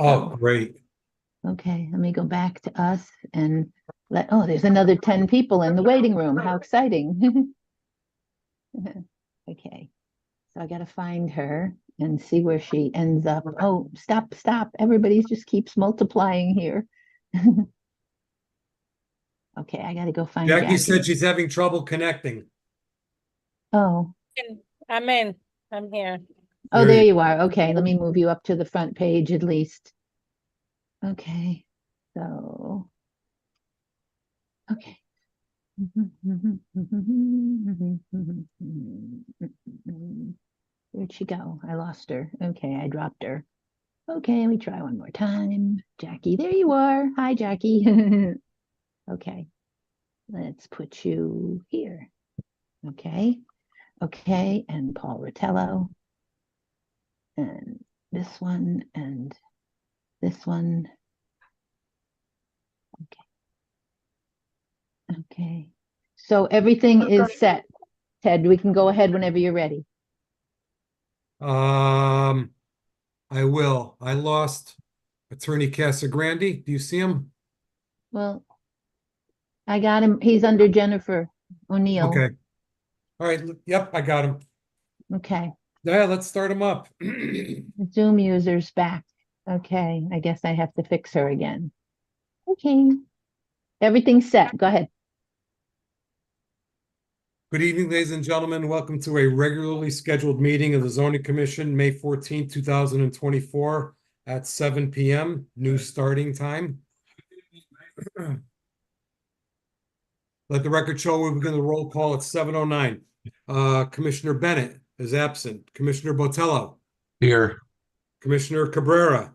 Oh, great. Okay, let me go back to us and oh, there's another 10 people in the waiting room. How exciting. Okay, so I got to find her and see where she ends up. Oh, stop, stop. Everybody just keeps multiplying here. Okay, I got to go find Jackie Jackie. said she's having trouble connecting. Oh, I'm in. I'm here. oh, There there you you are. Okay, let me move you up to the front page at least. Okay, so, okay. Where'd she go? I lost her. Okay, I dropped her. Okay, we try one more time. Jackie, there you are. Hi, Jackie. Okay, let's put you here. Okay, okay, and Paul Rotello. And this one, and this one. Okay. Okay. So everything is set. Ted, we can go ahead whenever you're ready. I will. I lost Attorney Casagrande. Do you see him? Well, I got him. He's under Jennifer O'Neill. Okay. All right. Yep, I got him. Okay. Yeah, let's start him up. Zoom users back. Okay. I guess I have to fix her again. Okay. Everything's set. Go ahead. Good evening, ladies and gentlemen. Welcome to a regularly scheduled meeting of the Zoning Commission, May 14th, 2024 at 7 p.m. New starting time. Let the record show we begin the roll call at 7:09. Commissioner Bennett is absent. Commissioner Botello. Here. Commissioner Cabrera.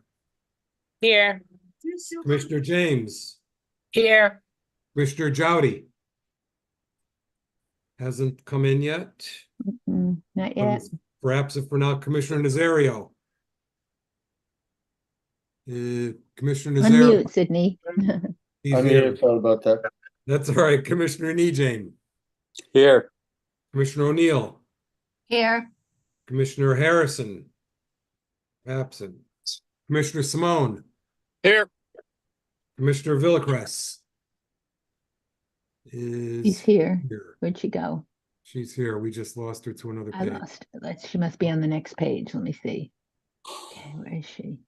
Here. Commissioner James. Here. Commissioner Jowdy. Hasn't come in yet. Not yet. Perhaps if for now, Commissioner Nazario. Commissioner Nazario. Unmute, Sydney. He's I'm here. here. Sorry about that. That's all right. Commissioner Nejane. Here. Commissioner O'Neill. Here. Commissioner Harrison. Absent. Commissioner Simone. Here. Commissioner Villacrez. She's here. Where'd she go? She's here. We just lost her to another I page. lost. She must be on the next page. Let me see. Okay, where is she?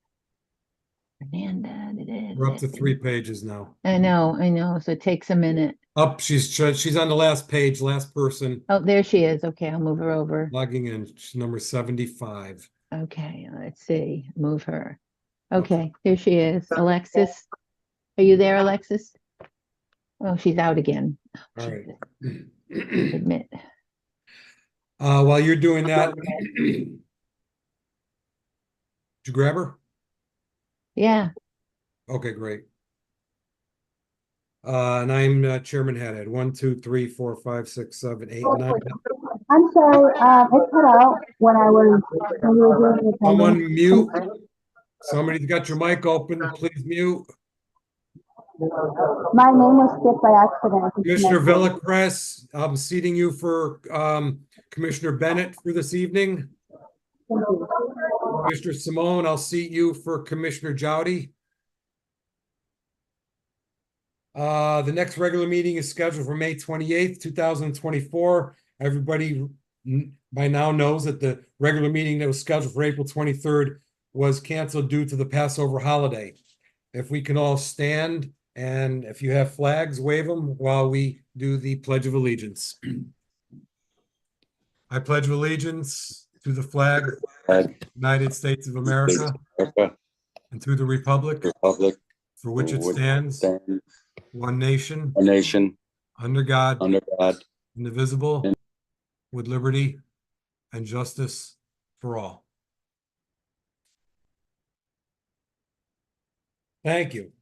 Fernanda. We're up to 3 pages now. I know. So it takes a minute. Up, she's on the last page, last person Oh, there she is. Okay, I'll move her over. logging in. She's number 75. Okay, let's see. Move her. Okay, here she is. Alexis. Are you there, Alexis? Oh, she's out again. All right. Admit. While you're doing that, did you grab her? Yeah. Okay, great. And I'm Chairman Haddad. 1, 2, 3, 4, 5, 6, 7, 8, 9. I'm sorry, it cut out when we were doing the Someone mute. Somebody's got your mic open. Please mute. My name was skipped by accident. Commissioner Villacrez, I'm seating you for Commissioner Bennett for this evening. Thank you. Commissioner Simone, I'll seat you for Commissioner Jowdy. The next regular meeting is scheduled for May 28th, 2024. Everybody by now knows that the regular meeting that was scheduled for April 23rd was canceled due to the Passover holiday. If we can all stand, and if you have flags, wave them while we do the Pledge of Allegiance. I pledge allegiance to the flag of the United States of America and to the republic for which it stands, one nation, under God, indivisible, with liberty and justice for all. Thank you.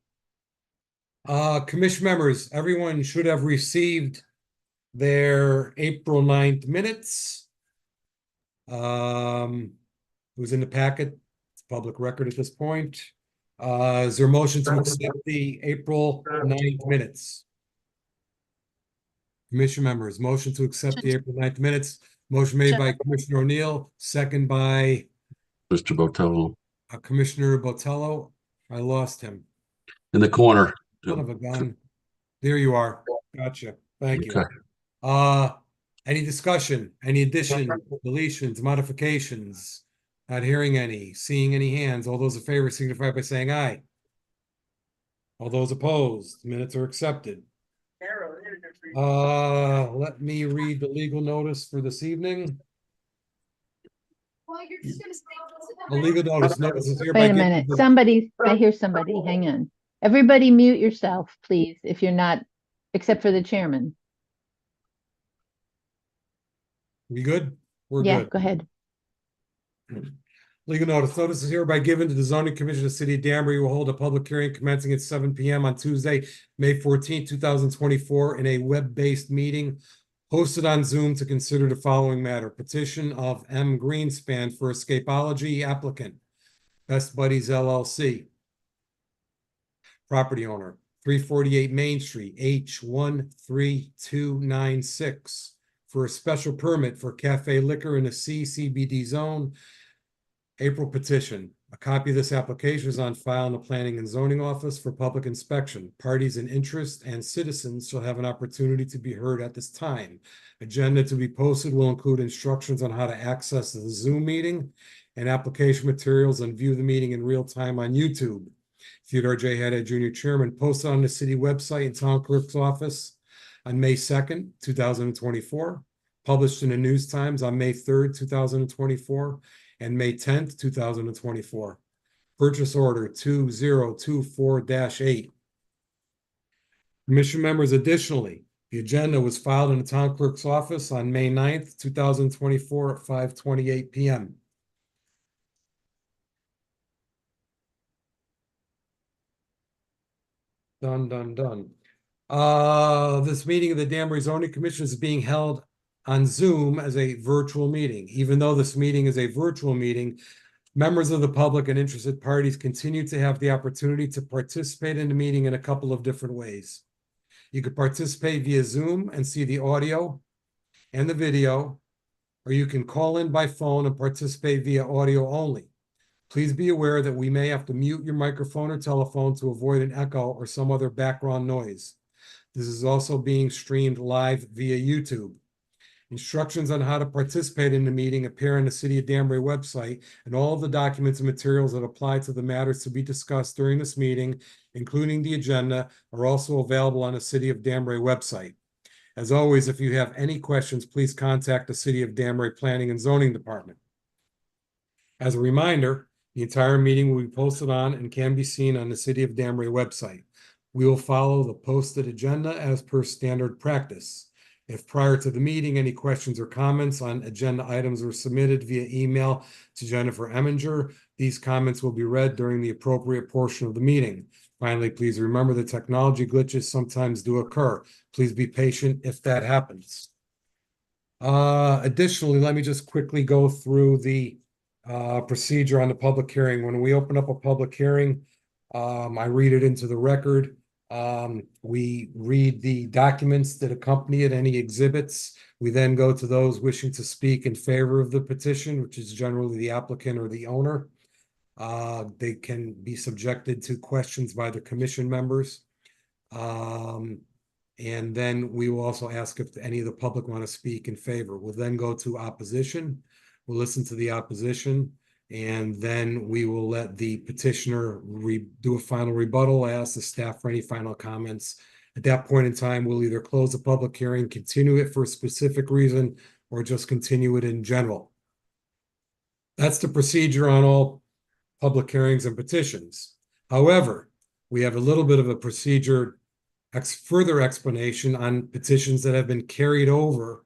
Commission members, everyone should have received their April 9th minutes. It was in the packet. It's public record at this point. Is there a motion to accept the April 9th minutes? Commission members, motion to accept the April 9th minutes. Motion made by Commissioner O'Neill, second by Mr. Botello. Commissioner Botello. I lost him. In the corner. Son of a gun. There you are. Gotcha. Thank you. Okay. Any discussion, any additions, deletions, modifications? Not hearing any, seeing any hands. All those in favor signify by saying aye. All those opposed, minutes are accepted. Let me read the legal notice for this evening. The legal notice is hereby Wait a given minute. to- I hear somebody. Hang on. Everybody mute yourself, please, if you're not, except for the chairman. We good? We're Yeah, good. go ahead. Legal notice is hereby given to the zoning commission of the city of Danbury, who will hold a public hearing commencing at 7 p.m. on Tuesday, May 14, 2024, in a web-based meeting hosted on Zoom to consider the following matter: petition of M. Greenspan for Escapology applicant, Best Buddies LLC. Property owner, 348 Main Street, H13296, for a special permit for cafe liquor in a CBD zone. April petition. A copy of this application is on file in the Planning and Zoning Office for public inspection. Parties in interest and citizens shall have an opportunity to be heard at this time. Agenda to be posted will include instructions on how to access the Zoom meeting and application materials, and view the meeting in real time on YouTube. Theodore J. Haddad Jr. Chairman, posted on the city website and town clerk's office on May 2nd, 2024. Published in the News Times on May 3rd, 2024. And May 10th, 2024. Purchase order 2024-8. Commission members, additionally, the agenda was filed in the town clerk's office on May 9th, 2024 at 5:28 p.m. Done. This meeting of the Danbury Zoning Commission is being held on Zoom as a virtual meeting. Even though this meeting is a virtual meeting, members of the public and interested parties continue to have the opportunity to participate in the meeting in a couple of different ways. You could participate via Zoom and see the audio and the video, or you can call in by phone and participate via audio only. Please be aware that we may have to mute your microphone or telephone to avoid an echo or some other background noise. This is also being streamed live via YouTube. Instructions on how to participate in the meeting appear on the City of Danbury website, and all of the documents and materials that apply to the matters to be discussed during this meeting, including the agenda, are also available on the City of Danbury website. As always, if you have any questions, please contact the City of Danbury Planning and Zoning Department. As a reminder, the entire meeting will be posted on and can be seen on the City of Danbury website. We will follow the posted agenda as per standard practice. If prior to the meeting, any questions or comments on agenda items were submitted via email to Jennifer Eminger, these comments will be read during the appropriate portion of the meeting. Finally, please remember that technology glitches sometimes do occur. Please be patient if that happens. Additionally, let me just quickly go through the procedure on the public hearing. When we open up a public hearing, I read it into the record. We read the documents that accompany it, any exhibits. We then go to those wishing to speak in favor of the petition, which is generally the applicant or the owner. They can be subjected to questions by the commission members. And then we will also ask if any of the public want to speak in favor. We'll then go to opposition. We'll listen to the opposition, and then we will let the petitioner do a final rebuttal, ask the staff for any final comments. At that point in time, we'll either close the public hearing, continue it for a specific reason, or just continue it in general. That's the procedure on all public hearings and petitions. However, we have a little bit of a procedure, further explanation on petitions that have been carried over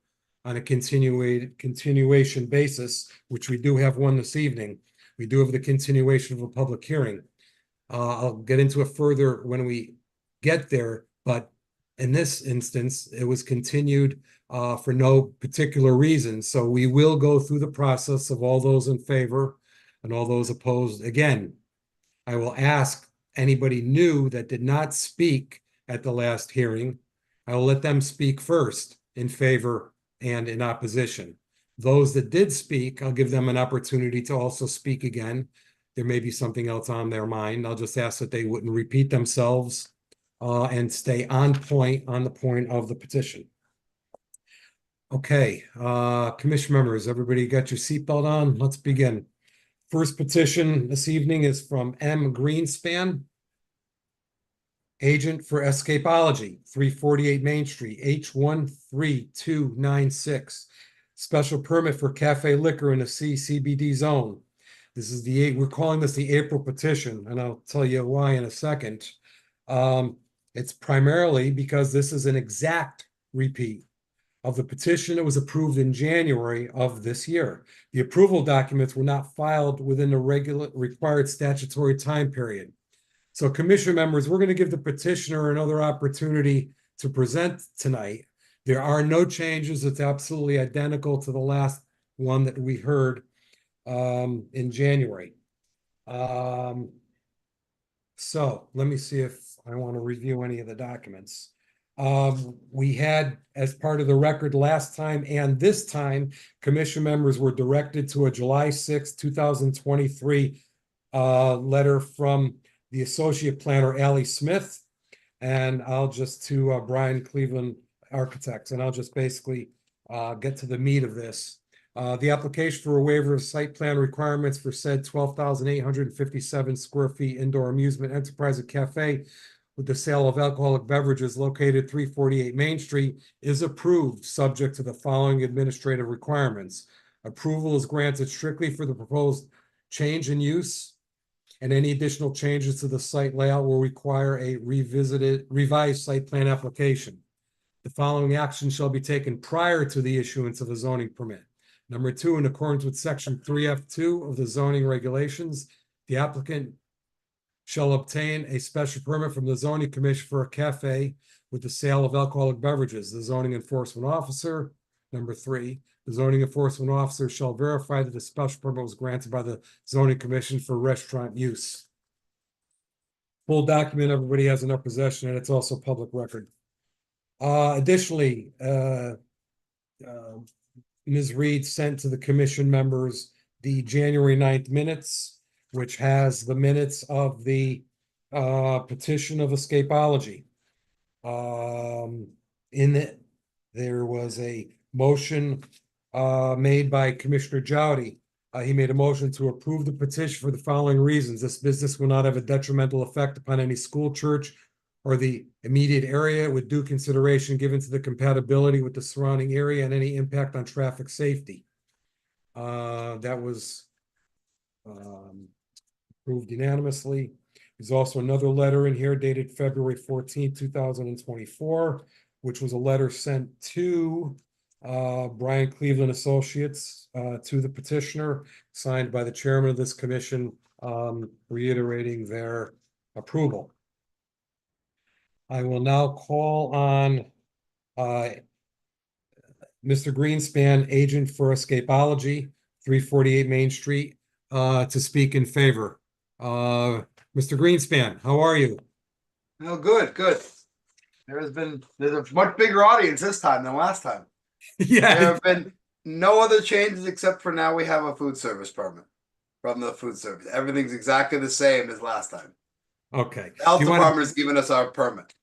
on a continuation basis, which we do have one this evening. We do have the continuation of a public hearing. I'll get into it further when we get there, but in this instance, it was continued for no particular reason. So we will go through the process of all those in favor and all those opposed. Again, I will ask anybody new that did not speak at the last hearing, I will let them speak first in favor and in opposition. Those that did speak, I'll give them an opportunity to also speak again. there may be something else on their mind. I'll just ask that they wouldn't repeat themselves and stay on point on the point of the petition. Okay, commission members, everybody got your seatbelt on? Let's begin. First petition this evening is from M. Greenspan, agent for Escapology, 348 Main Street, H13296. Special permit for cafe liquor in the CBD zone. This is we're calling this the April petition, and I'll tell you why in a second. It's primarily because this is an exact repeat of the petition that was approved in January of this year. The approval documents were not filed within the required statutory time period. So commission members, we're going to give the petitioner another opportunity to present tonight. There are no changes. It's absolutely identical to the last one that we heard in January. So let me see if I want to review any of the documents. We had, as part of the record last time and this time, commission members were directed to a July 6, 2023 letter from the associate planner, Allie Smith, and I'll just to Brian Cleveland Architects, and I'll just basically get to the meat of this. The application for a waiver of site plan requirements for said 12,857 square feet indoor amusement enterprise and cafe with the sale of alcoholic beverages located 348 Main Street is approved, subject to the following administrative requirements. Approval is granted strictly for the proposed change in use, and any additional changes to the site layout will require a revised site plan application. The following action shall be taken prior to the issuance of a zoning permit. Number 2, in accordance with section 3F2 of the zoning regulations, the applicant shall obtain a special permit from the zoning commission for a cafe with the sale of alcoholic beverages. The zoning enforcement officer. Number 3, the zoning enforcement officer shall verify that the special permit was granted by the zoning commission for restaurant use. Full document, everybody has in their possession, and it's also public record. Additionally, Ms. Reed sent to the commission members the January 9th minutes, which has the minutes of the petition of Escapology. In it, there was a motion made by Commissioner Jowdy. He made a motion to approve the petition for the following reasons. This business will not have a detrimental effect upon any school, church, or the immediate area, with due consideration given to the compatibility with the surrounding area and any impact on traffic safety. That was approved unanimously. There's also another letter in here dated February 14, 2024, which was a letter sent to Brian Cleveland Associates to the petitioner, signed by the chairman of this commission, reiterating their approval. I will now call on Mr. Greenspan, agent for Escapology, 348 Main Street, to speak in favor. Mr. Greenspan, how are you? Oh, good. There's a much bigger audience this time than last time. Yeah. There have been no other changes except for now we have a food service permit from the food service. Everything's exactly the same as last time. Okay. The health Do you wanna- department has given us our permit.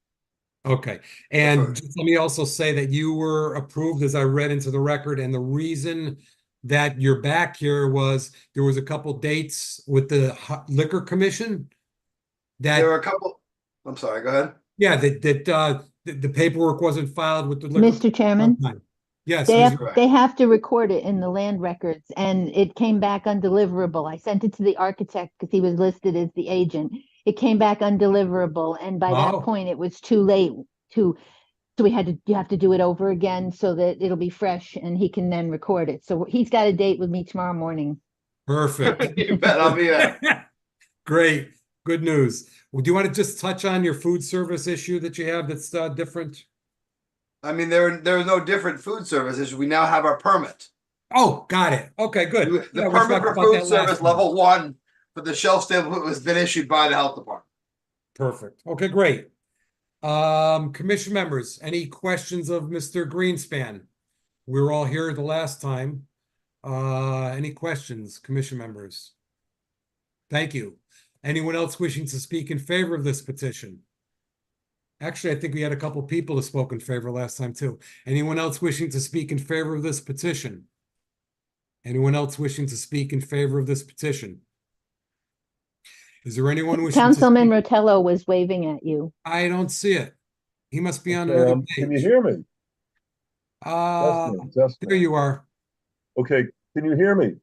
Okay, and just let me also say that you were approved, as I read into the record, and the reason that you're back here was there was a couple dates with the liquor commission that, There were a couple. I'm sorry. Go ahead. yeah, the paperwork wasn't filed with the liquor. Mr. Chairman, Yes, they Ms. have, they have to record it in the land records, and it came back undeliverable. I sent it to the architect because he was listed as the agent. It came back undeliverable, and by Wow. that point, it was too late so you have to do it over again so that it'll be fresh and he can then record it. So he's got a date with me tomorrow morning. Perfect. You bet I'll be there. Great, good news. Well, do you want to just touch on your food service issue that you have that's different? I mean, there are no different food services. We now have our permit. Oh, got it. Okay, good. The Yeah, we permit talked for about food that last service time. level 1 for the shelf stable has been issued by the health department. Perfect. Okay, great. Commission members, any questions of Mr. Greenspan? We were all here the last time. Any questions, commission members? Thank you. Anyone else wishing to speak in favor of this petition? Actually, I think we had a couple people who spoke in favor last time too. Anyone else wishing to speak in favor of this petition? Anyone else wishing to speak in favor of this petition? Is there anyone wishing to Councilman speak? Rotello was waving at you. I don't see it. He must be on another Can you page. hear me? Uh, Testing. there you are. Okay, can you hear me?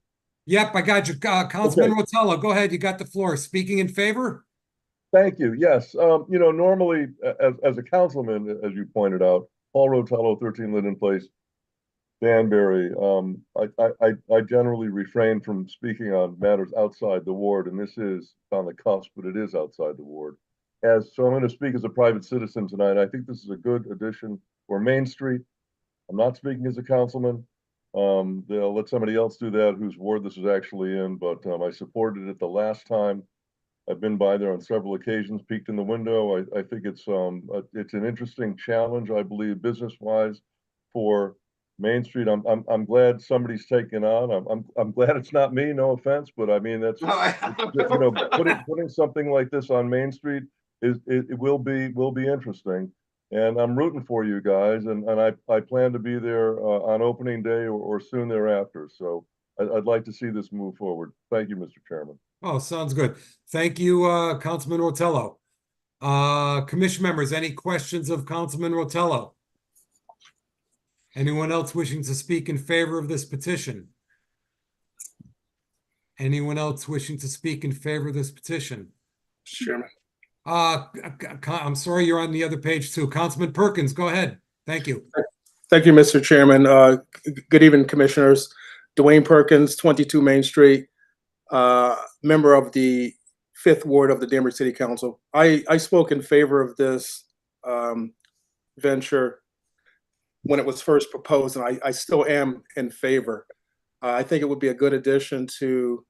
Yep, I got you. Councilman Rotello, go ahead. You got the floor. Speaking in favor? Thank you. Yes, normally as a councilman, as you pointed out, Paul Rotello, 13 Linden Place, Danbury. I generally refrain from speaking on matters outside the ward, and this is on the cusp, but it is outside the ward. So I'm going to speak as a private citizen tonight. I think this is a good addition for Main Street. I'm not speaking as a councilman. They'll let somebody else do that whose ward this is actually in, but I supported it the last time. I've been by there on several occasions, peeked in the window. I think it's an interesting challenge, I believe, business-wise for Main Street. I'm glad somebody's taken on. I'm glad it's not me, no offense, but I mean that's putting something like this on Main Street it will be interesting. And I'm rooting for you guys, and I plan to be there on opening day or soon thereafter. So I'd like to see this move forward. Thank you, Mr. Chairman. Oh, sounds good. Thank you, Councilman Rotello. Commission members, any questions of Councilman Rotello? Anyone else wishing to speak in favor of this petition? Anyone else wishing to speak in favor of this petition? Chairman. I'm sorry, you're on the other page too. Councilman Perkins, go ahead. Thank you. Thank you, Mr. Chairman. Good evening, Commissioners. Dwayne Perkins, 22 Main Street, member of the 5th Ward of the Danbury City Council. I spoke in favor of this venture when it was first proposed, and I still am in favor. I think it would be a good addition to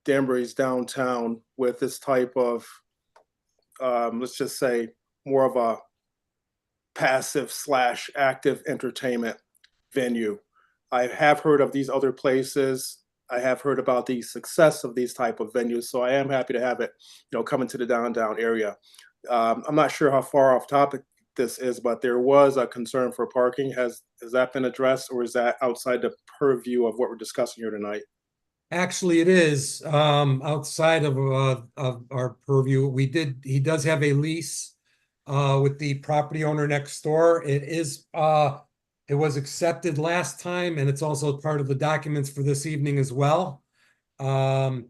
Danbury's downtown with this type of let's just say more of a passive / active entertainment venue. I have heard of these other places. I have heard about the success of these type of venues. So I am happy to have it, coming to the downtown area. I'm not sure how far off topic this is, but there was a concern for parking. Has that been addressed, or is that outside the purview of what we're discussing here tonight? Actually, it is outside of our purview. He does have a lease with the property owner next door. It was accepted last time, and it's also part of the documents for this evening as well. Yeah,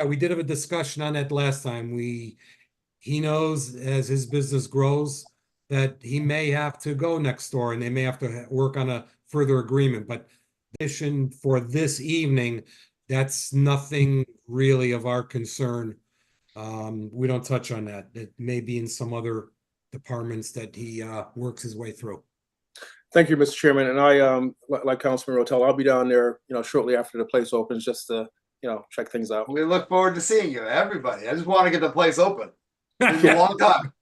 we did have a discussion on that last time. He knows as his business grows that he may have to go next door, and they may have to work on a further agreement, but for this evening, that's nothing really of our concern. We don't touch on that. It may be in some other departments that he works his way through. Thank you, Mr. Chairman. And I, like Councilman Rotello, I'll be down there, shortly after the place opens, just to, check things out. We look forward to seeing you, everybody. I just want to get the place open. It's a long time.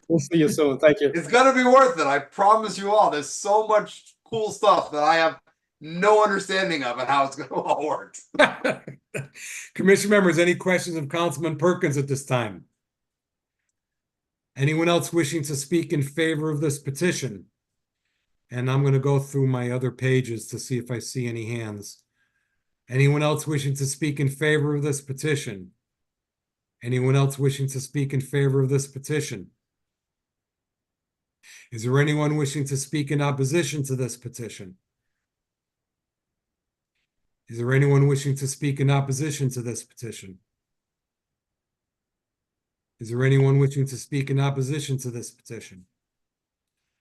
We'll see you soon. Thank you. It's gonna be worth it. I promise you all. There's so much cool stuff that I have no understanding of and how it's going to all work. Commission members, any questions of Councilman Perkins at this time? Anyone else wishing to speak in favor of this petition? And I'm going to go through my other pages to see if I see any hands. Anyone else wishing to speak in favor of this petition? Anyone else wishing to speak in favor of this petition? Is there anyone wishing to speak in opposition to this petition? Is there anyone wishing to speak in opposition to this petition? Is there anyone wishing to speak in opposition to this petition?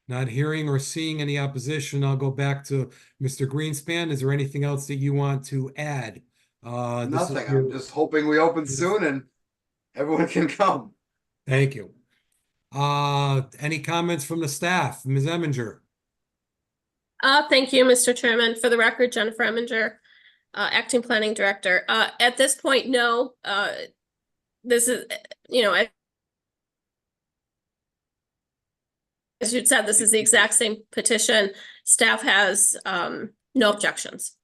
Not hearing or seeing any opposition, I'll go back to Mr. Greenspan. Is there anything else that you want to add? Nothing. I'm just hoping we open soon and everyone can come. Thank you. Any comments from the staff? Ms. Eminger? Thank you, Mr. Chairman. For the record, Jennifer Eminger, Acting Planning Director. At this point, no. This is, as you said, this is the exact same petition. Staff has no objections.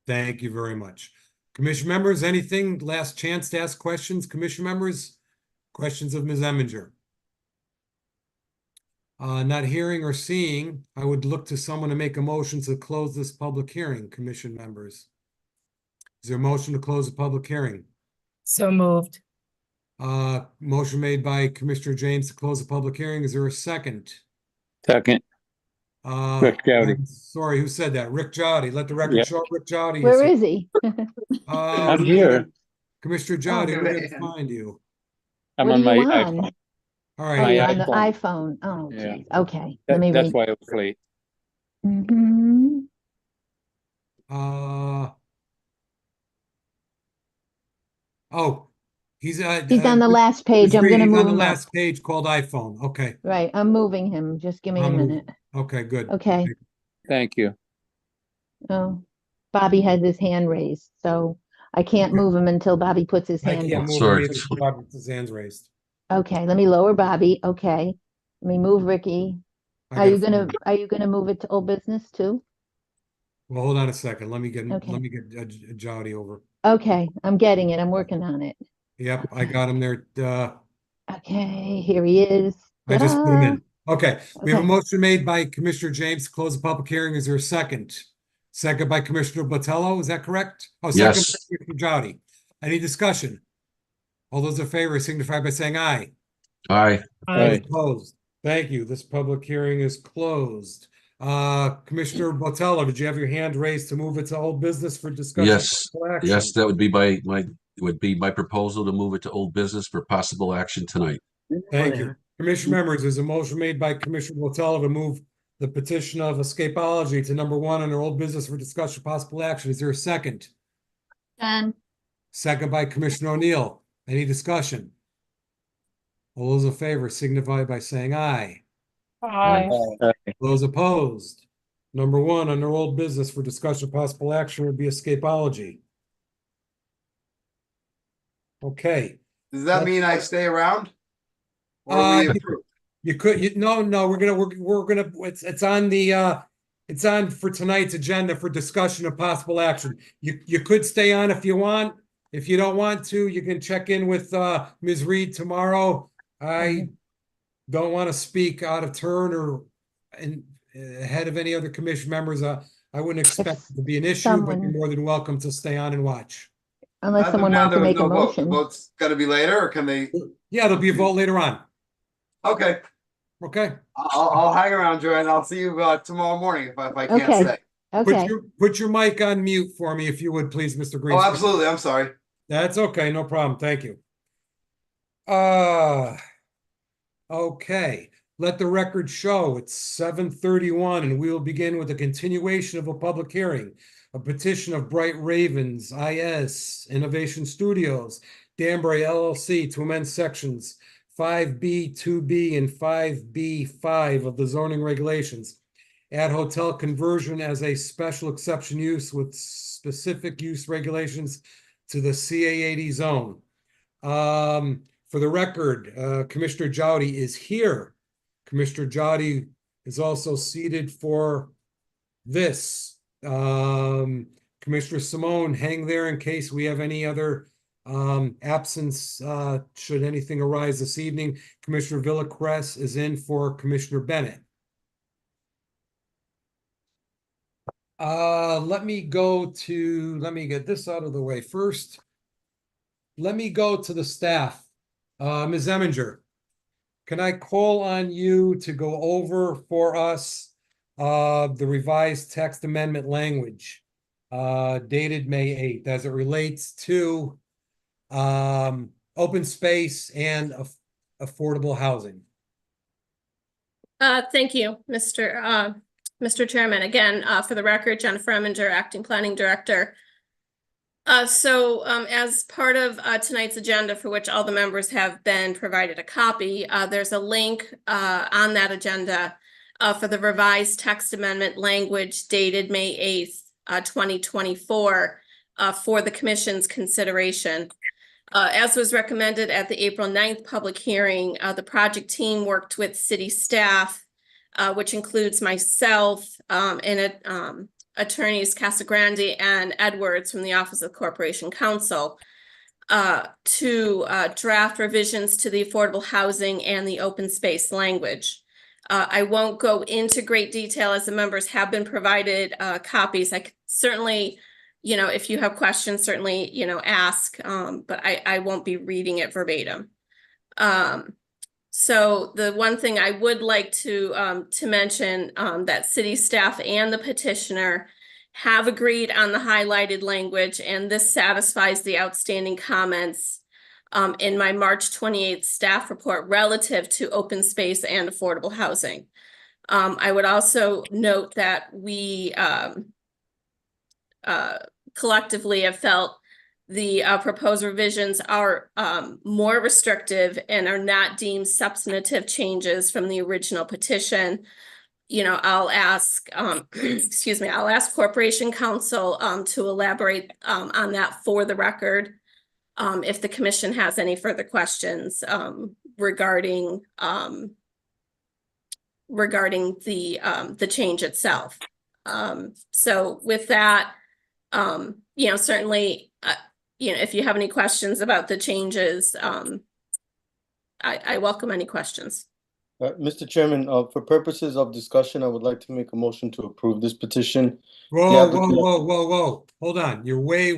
Thank you very much. Commission members, anything? Last chance to ask questions, commission members? Questions of Ms. Eminger? Not hearing or seeing, I would look to someone to make a motion to close this public hearing, commission members. Is there a motion to close the public hearing? So moved. Motion made by Commissioner James to close the public hearing. Is there a second? Second, Rick Jowdy. I'm sorry, who said that? Rick Jowdy. Let the record Yeah. show Rick Jowdy. Where is he? I'm here. Commissioner Jowdy, Oh, where did I man. find you? I'm What on are my you on? iPhone. All Oh, right, My you're on the iPhone. iPhone. Oh, Yeah. geez. Okay, let me That's read. why I was late. Mhm. oh, he's He's on the last page. Ms. I'm Reed, gonna he's move on the him up. last page called iPhone. Okay. Right, I'm moving him. Just give me a I'll move- minute. Okay, good. Okay. Thank you. Oh, Bobby has his hand raised, so I can't Okay. move him until Bobby puts his I hand can't up. move Sorry. him either. Robert's hands raised. Okay, let me lower Bobby. Okay. Let me move Ricky. I Are gotta you gonna, find him. are you gonna move it to old business too? Well, hold on a second. Let me get Okay. Jowdy over. Okay, I'm getting it. I'm working on it. Yep, I got him there. Okay, here he is. I just put him in. Okay, we have a Okay. motion made by Commissioner James to close the public hearing. Is there a second? Second by Commissioner Botello, is that correct? Oh, second Yes. by Commissioner Jowdy. Any discussion? All those in favor signify by saying aye. Aye. Aye. Opposed. Thank you. This public hearing is closed. Commissioner Botello, did you have your hand raised to move it to old business for discussion? Yes. Possible action? Yes, that would be my proposal to move it to old business for possible action tonight. Thank you. Commission members, there's a motion made by Commissioner Botello to move the petition of Escapology to number 1 under old business for discussion possible action. Is there a second? Done. Second by Commissioner O'Neill. Any discussion? All those in favor signify by saying aye. Aye. Those opposed? Number 1 under old business for discussion possible action would be Escapology. Okay. Does that mean I stay around? Or Uh, we you- approve? No, we're gonna, it's on the, it's on for tonight's agenda for discussion of possible action. You could stay on if you want. If you don't want to, you can check in with, Ms. Reed tomorrow. I don't want to speak out of turn or ahead of any other commission members. I wouldn't expect it to be an issue, but you're someone- more than welcome to stay on and watch. Unless As of someone now, wants to there was make a no vote. The motion. vote's gotta be later, or can they? Yeah, there'll be a vote later on. Okay, Okay? I'll hang around, Joanne. I'll see you tomorrow morning if I can't Okay. stay. Okay, Put your mic on mute for me if you would, please, Mr. Green. Oh, absolutely. I'm sorry. That's okay, no problem, thank you. Okay, let the record show, it's 7:31, and we will begin with a continuation of a public hearing. A petition of Bright Ravens, IS, Innovation Studios, Danbury LLC to amend sections 5B, 2B, and 5B5 of the zoning regulations. Add hotel conversion as a special exception use with specific use regulations to the CA80 zone. For the record, Commissioner Jowdy is here. Commissioner Jowdy is also seated for this. Commissioner Simone, hang there in case we have any other absence, should anything arise this evening. Commissioner Villacrez is in for Commissioner Bennett. Let me get this out of the way first. Let me go to the staff. Ms. Eminger, can I call on you to go over for us the revised text amendment language dated May 8th as it relates to open space and affordable housing? Thank you, Mr. Chairman. Again, for the record, Jennifer Eminger, Acting Planning Director. As part of tonight's agenda, for which all the members have been provided a copy, there's a link on that agenda for the revised text amendment language dated May 8th, 2024, for the Commission's consideration. As was recommended at the April 9th public hearing, the project team worked with city staff, which includes myself, and attorneys Casagrande and Edwards from the Office of Corporation Counsel to draft revisions to the affordable housing and the open space language. I won't go into great detail as the members have been provided copies. I certainly, if you have questions, certainly, ask, but I won't be reading it verbatim. So the one thing I would like to mention that city staff and the petitioner have agreed on the highlighted language, and this satisfies the outstanding comments in my March 28th staff report relative to open space and affordable housing. I would also note that we collectively have felt the proposed revisions are more restrictive and are not deemed substantive changes from the original petition. I'll ask, excuse me, I'll ask Corporation Counsel to elaborate on that for the record. If the commission has any further questions regarding the change itself. So with that, certainly, if you have any questions about the changes, I welcome any questions. Mr. Chairman, for purposes of discussion, I would like to make a motion to approve this petition. Whoa. Hold on. You're way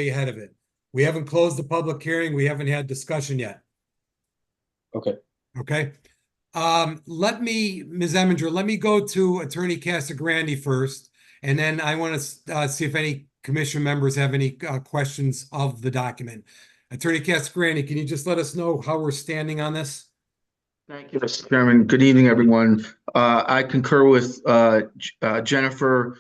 ahead of it. We haven't closed the public hearing. We haven't had discussion yet. Okay. Okay. Ms. Eminger, let me go to Attorney Casagrande first, and then I want to see if any commission members have any questions of the document. Attorney Casagrande, can you just let us know how we're standing on this? Thank you, Mr. Chairman. Good evening, everyone. I concur with Jennifer.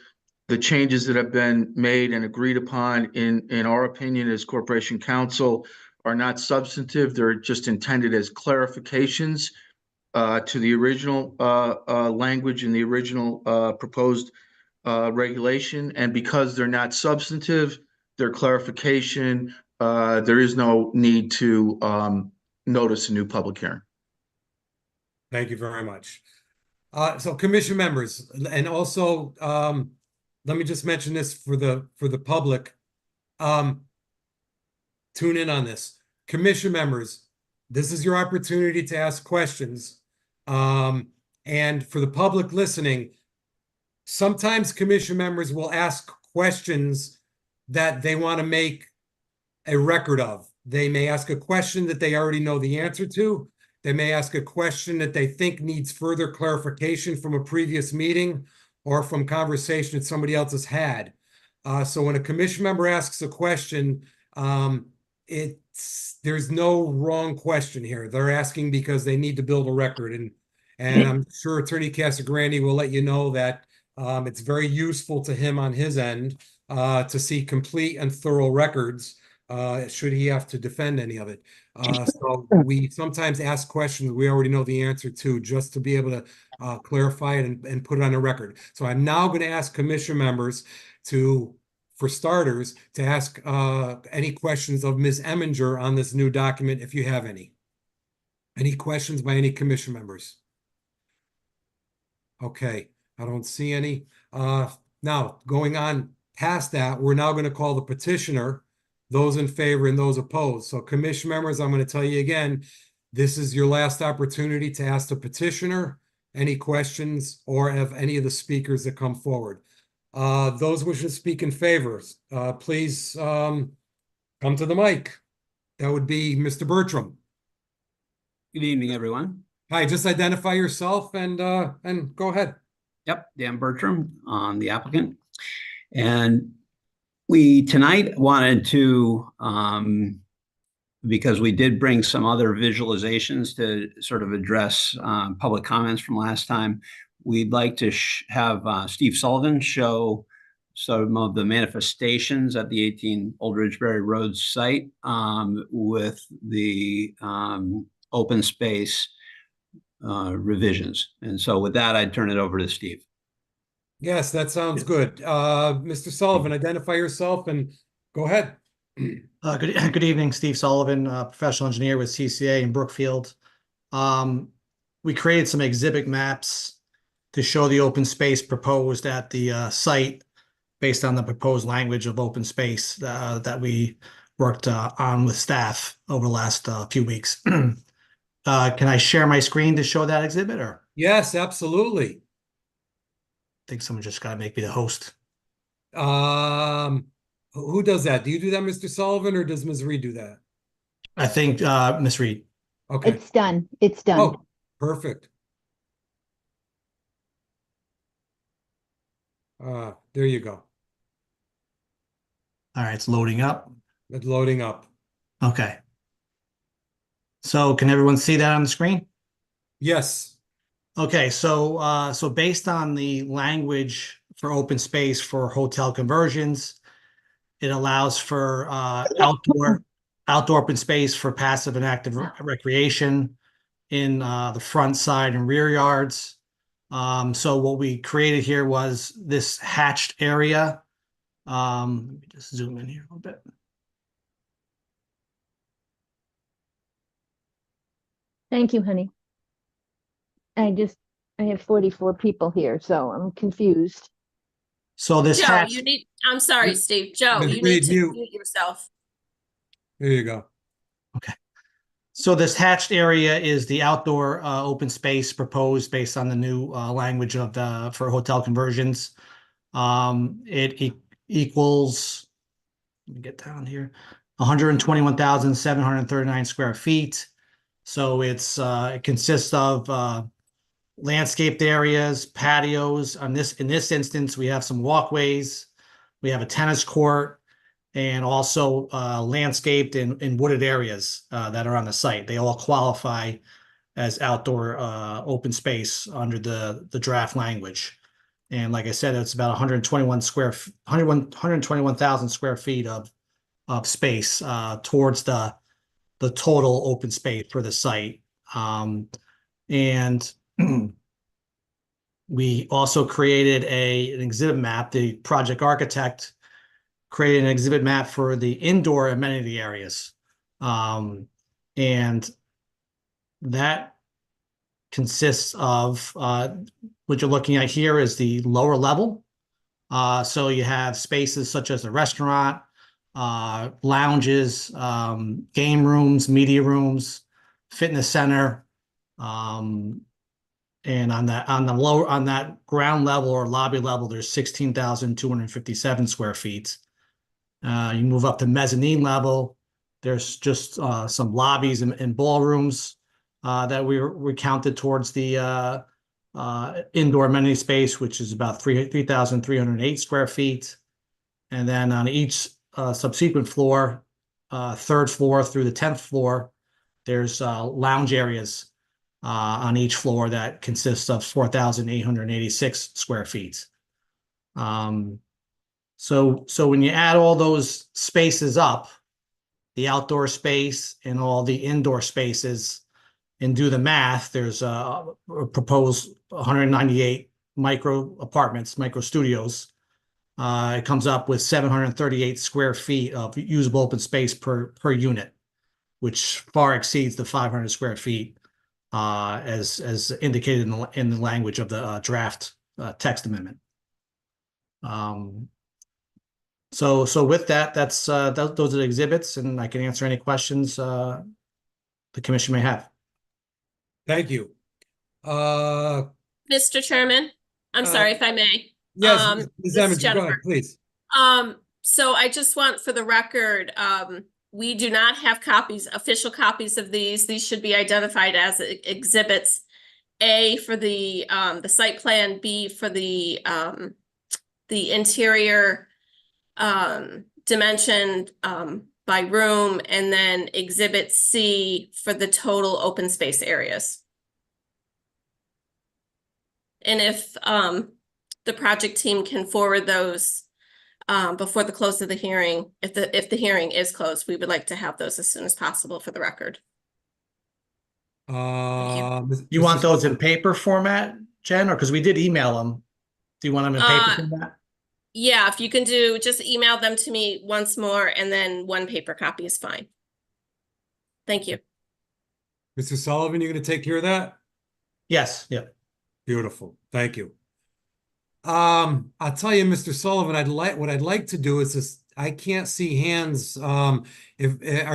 The changes that have been made and agreed upon, in our opinion, as Corporation Counsel, are not substantive. They're just intended as clarifications to the original language in the original proposed regulation. And because they're not substantive, they're clarification. There is no need to notice a new public hearing. Thank you very much. So commission members, and also let me just mention this for the public. Tune in on this. Commission members, this is your opportunity to ask questions. And for the public listening, sometimes commission members will ask questions that they want to make a record of. They may ask a question that they already know the answer to. They may ask a question that they think needs further clarification from a previous meeting or from conversation that somebody else has had. So when a commission member asks a question, there's no wrong question here. They're asking because they need to build a record. And I'm sure Attorney Casagrande will let you know that it's very useful to him on his end to see complete and thorough records should he have to defend any of it. So we sometimes ask questions we already know the answer to, just to be able to clarify it and put it on a record. So I'm now going to ask commission members for starters, to ask any questions of Ms. Eminger on this new document, if you have any. Any questions by any commission members? Okay, I don't see any. Now, going on past that, we're now going to call the petitioner, those in favor and those opposed. So commission members, I'm going to tell you again, this is your last opportunity to ask the petitioner any questions or have any of the speakers that come forward. Those wishing to speak in favor, please come to the mic. That would be Mr. Bertram. Good evening, everyone. Hi, just identify yourself and go ahead. Yep, Dan Bertram, the applicant. And we tonight wanted to, because we did bring some other visualizations to sort of address public comments from last time, we'd like to have Steve Sullivan show some of the manifestations at the 18 Old Ridgeberry Road site with the open space revisions. And so with that, I'd turn it over to Steve. Yes, that sounds good. Mr. Sullivan, identify yourself and go ahead. Good evening, Steve Sullivan, professional engineer with CCA in Brookfield. We created some exhibit maps to show the open space proposed at the site. based on the proposed language of open space that we worked on with staff over the last few weeks. Can I share my screen to show that exhibit, or? Yes, absolutely. I think someone just got to make me the host. Who does that? Do you do that, Mr. Sullivan, or does Ms. Reed do that? I think Ms. Reed. Okay. It's done. It's done. Oh, perfect. There you go. All right, it's loading up. It's loading up. Okay. So can everyone see that on the screen? Yes. Okay, so so based on the language for open space for hotel conversions, it allows for outdoor open space for passive and active recreation in the front, side, and rear yards. So what we created here was this hatched area. Let me just zoom in here a little bit. Thank you, honey. I have 44 people here, so I'm confused. So this Joe, I'm sorry, Steve. Joe, Ms. you Reed, need to mute. mute yourself. There you go. So this hatched area is the outdoor open space proposed based on the new language of for hotel conversions. It equals, let me get down here, 121,739 square feet. So it consists of landscaped areas, patios. In this instance, we have some walkways, we have a tennis court, and also landscaped and wooded areas that are on the site. They all qualify as outdoor open space under the draft language. And like I said, it's about 121,000 square feet of space towards the total open space for the site. And we also created an exhibit map. The project architect created an exhibit map for the indoor amenity areas. And that consists of what you're looking at here is the lower level. So you have spaces such as a restaurant, lounges, game rooms, media rooms, fitness center. And on that ground level or lobby level, there's 16,257 square feet. You move up to mezzanine level, there's just some lobbies and ballrooms that we counted towards the indoor amenity space, which is about 3,308 square feet. And then on each subsequent floor, third floor through the 10th floor, there's lounge areas on each floor that consists of 4,886 square feet. So when you add all those spaces up, the outdoor space and all the indoor spaces, and do the math, there's a proposed 198 micro apartments, micro studios. It comes up with 738 square feet of usable open space per unit, which far exceeds the 500 square feet as indicated in the language of the draft text amendment. So with that, those are the exhibits, and I can answer any questions the commission may have. Thank you. Mr. Chairman, I'm sorry if I may. Yes, Ms. this is Emmons, go Jennifer. ahead, please. So I just want for the record, we do not have official copies of these. These should be identified as exhibits. A for the site plan, B for the interior dimension by room, and then exhibit C for the total open space areas. And if the project team can forward those before the close of the hearing, if the hearing is closed, we would like to have those as soon as possible for the record. You want those in paper format, Jen, or because we did email them? Do you want them in paper format? Yeah, if you can just email them to me once more, and then one paper copy is fine. Thank you. Mr. Sullivan, you're going to take care of that? Yes. Yeah. Beautiful. Thank you. I'll tell you, Mr. Sullivan, what I'd like to do is this, I can't see hands. Are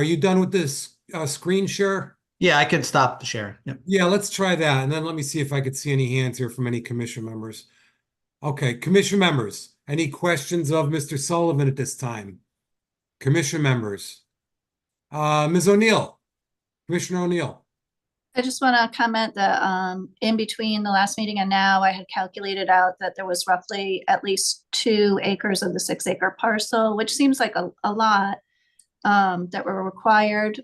you done with this, screen share? Yeah, I can stop the share. Yep. Yeah, let's try that. And then let me see if I could see any hands here from any commission members. Okay, commission members, any questions of Mr. Sullivan at this time? Commission members. Ms. O'Neill, Commissioner O'Neill. I just want to comment that in between the last meeting and now, I had calculated out that there was roughly at least 2 acres of the 6-acre parcel, which seems like a lot that were required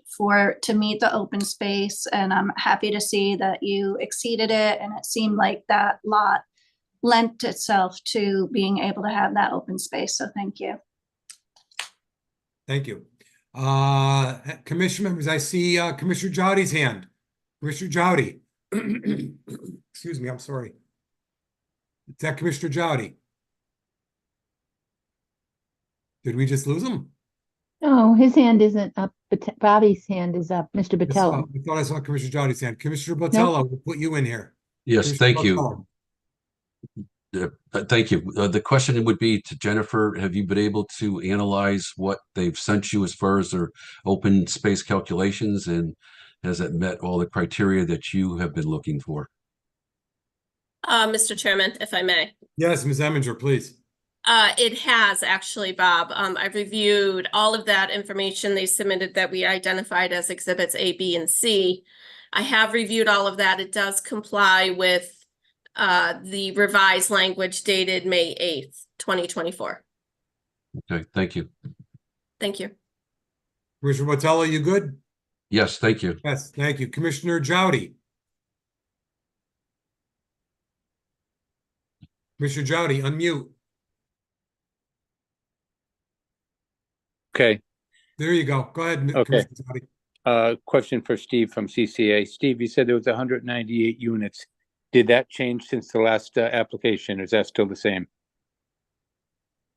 to meet the open space. And I'm happy to see that you exceeded it. And it seemed like that lot lent itself to being able to have that open space. So thank you. Thank you. Commission members, I see Commissioner Jowdy's hand. Commissioner Jowdy. Excuse me, I'm sorry. Is that Commissioner Jowdy? Did we just lose him? Oh, his hand isn't up, but Bobby's hand is up, Mr. I Botello. thought I saw Commissioner Jowdy's hand. Commissioner Botello, we'll put you in here. Yes, Commissioner thank you. Botello. Thank you. The question would be to Jennifer, have you been able to analyze what they've sent you as far as their open space calculations, and has it met all the criteria that you have been looking for? Mr. Chairman, if I may. Yes, Ms. Eminger, please. It has actually, Bob. I've reviewed all of that information they submitted that we identified as exhibits A, B, and C. I have reviewed all of that. It does comply with the revised language dated May 8th, 2024. Okay, thank you. Thank you. Commissioner Botello, you good? Yes, thank you. Yes, thank you. Commissioner Jowdy. Commissioner Jowdy, unmute. Okay. There you go. Go ahead, Okay. Commissioner Jowdy. Question for Steve from CCA. Steve, you said there was 198 units. Did that change since the last application? Is that still the same?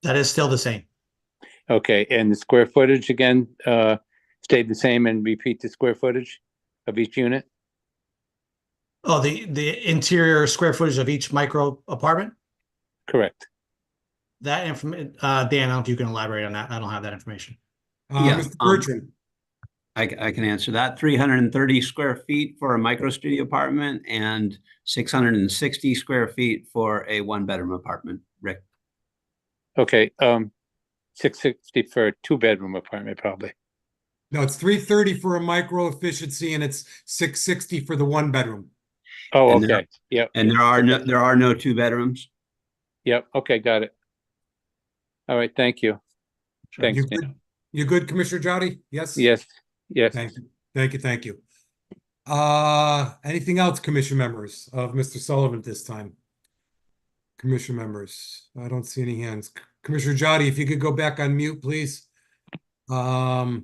That is still the same. Okay, and the square footage again stayed the same, and repeat the square footage of each unit? Oh, the interior square footage of each micro apartment? Correct. That information, Dan, I don't know if you can elaborate on that. I don't have that information. Yeah, Mr. Bertrand. I can answer that. 330 square feet for a micro studio apartment and 660 square feet for a 1-bedroom apartment. Rick. Okay, 660 for a 2-bedroom apartment, probably. No, it's 330 for a micro efficiency and it's 660 for the 1-bedroom. Oh, And okay. Yep. And there are no 2 bedrooms. Yep. Okay, got it. All right, thank you. Thanks. You Dan. good? You good, Commissioner Jowdy? Yes? Yes. Yes. Thank you. Thank you. Thank you. Anything else, commission members of Mr. Sullivan at this time? Commission members, I don't see any hands. Commissioner Jowdy, if you could go back on mute, please. Okay.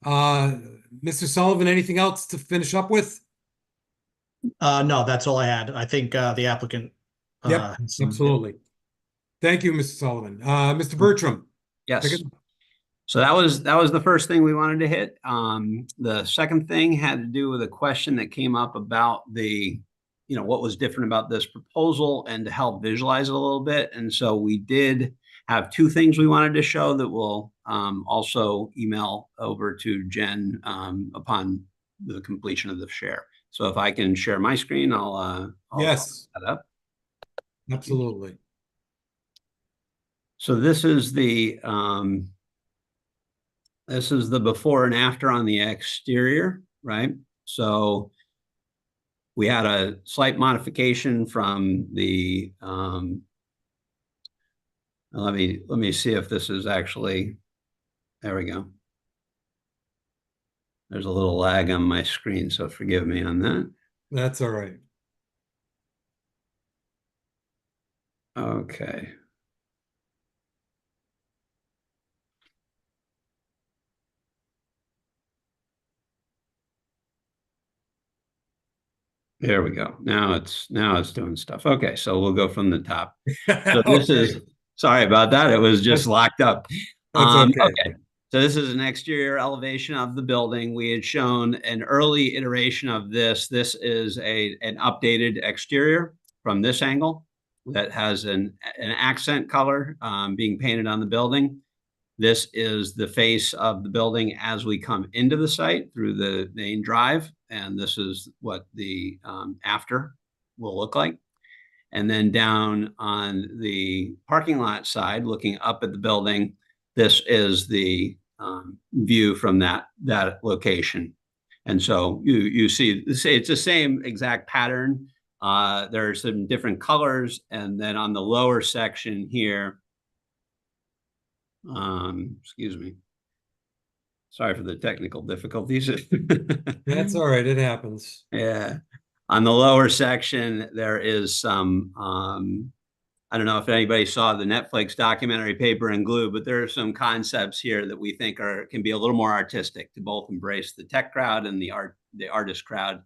Mr. Sullivan, anything else to finish up with? No, that's all I had. I think the applicant. Yep, had some- absolutely. Thank you, Mr. Sullivan. Mr. Bertram. Yes. Take it- So that was the first thing we wanted to hit. The second thing had to do with a question that came up about what was different about this proposal and to help visualize it a little bit. And so we did have 2 things we wanted to show that we'll also email over to Jen upon the completion of the share. So if I can share my screen, I'll Yes. set that up. Absolutely. So this is the before and after on the exterior, right? So we had a slight modification from the let me see if this is actually, there we go. There's a little lag on my screen, so forgive me on that. That's all right. Okay. There we go. Now it's doing stuff. Okay, so we'll go from the top. So this is, sorry about that. It was just locked up. That's okay. Okay. So this is an exterior elevation of the building. We had shown an early iteration of this. This is an updated exterior from this angle. that has an accent color being painted on the building. This is the face of the building as we come into the site through the main drive. And this is what the after will look like. And then down on the parking lot side, looking up at the building, this is the view from that location. And so you see, it's the same exact pattern. There are some different colors. And then on the lower section here, excuse me. Sorry for the technical difficulties. That's all right. It happens. Yeah. On the lower section, there is some, I don't know if anybody saw the Netflix documentary Paper and Glue, but there are some concepts here that we think can be a little more artistic to both embrace the tech crowd and the artist crowd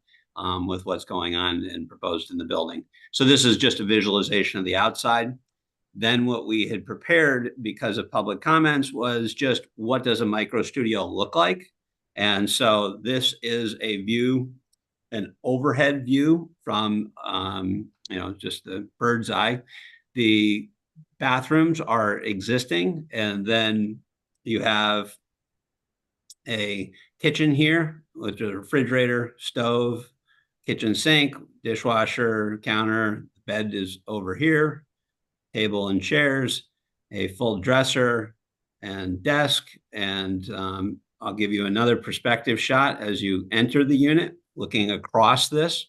with what's going on and proposed in the building. So this is just a visualization of the outside. Then what we had prepared because of public comments was just what does a micro studio look like? And so this is a view, an overhead view from, just the bird's eye. The bathrooms are existing, and then you have a kitchen here with a refrigerator, stove, kitchen sink, dishwasher, counter. The bed is over here, table and chairs, a full dresser and desk. And I'll give you another perspective shot as you enter the unit, looking across this.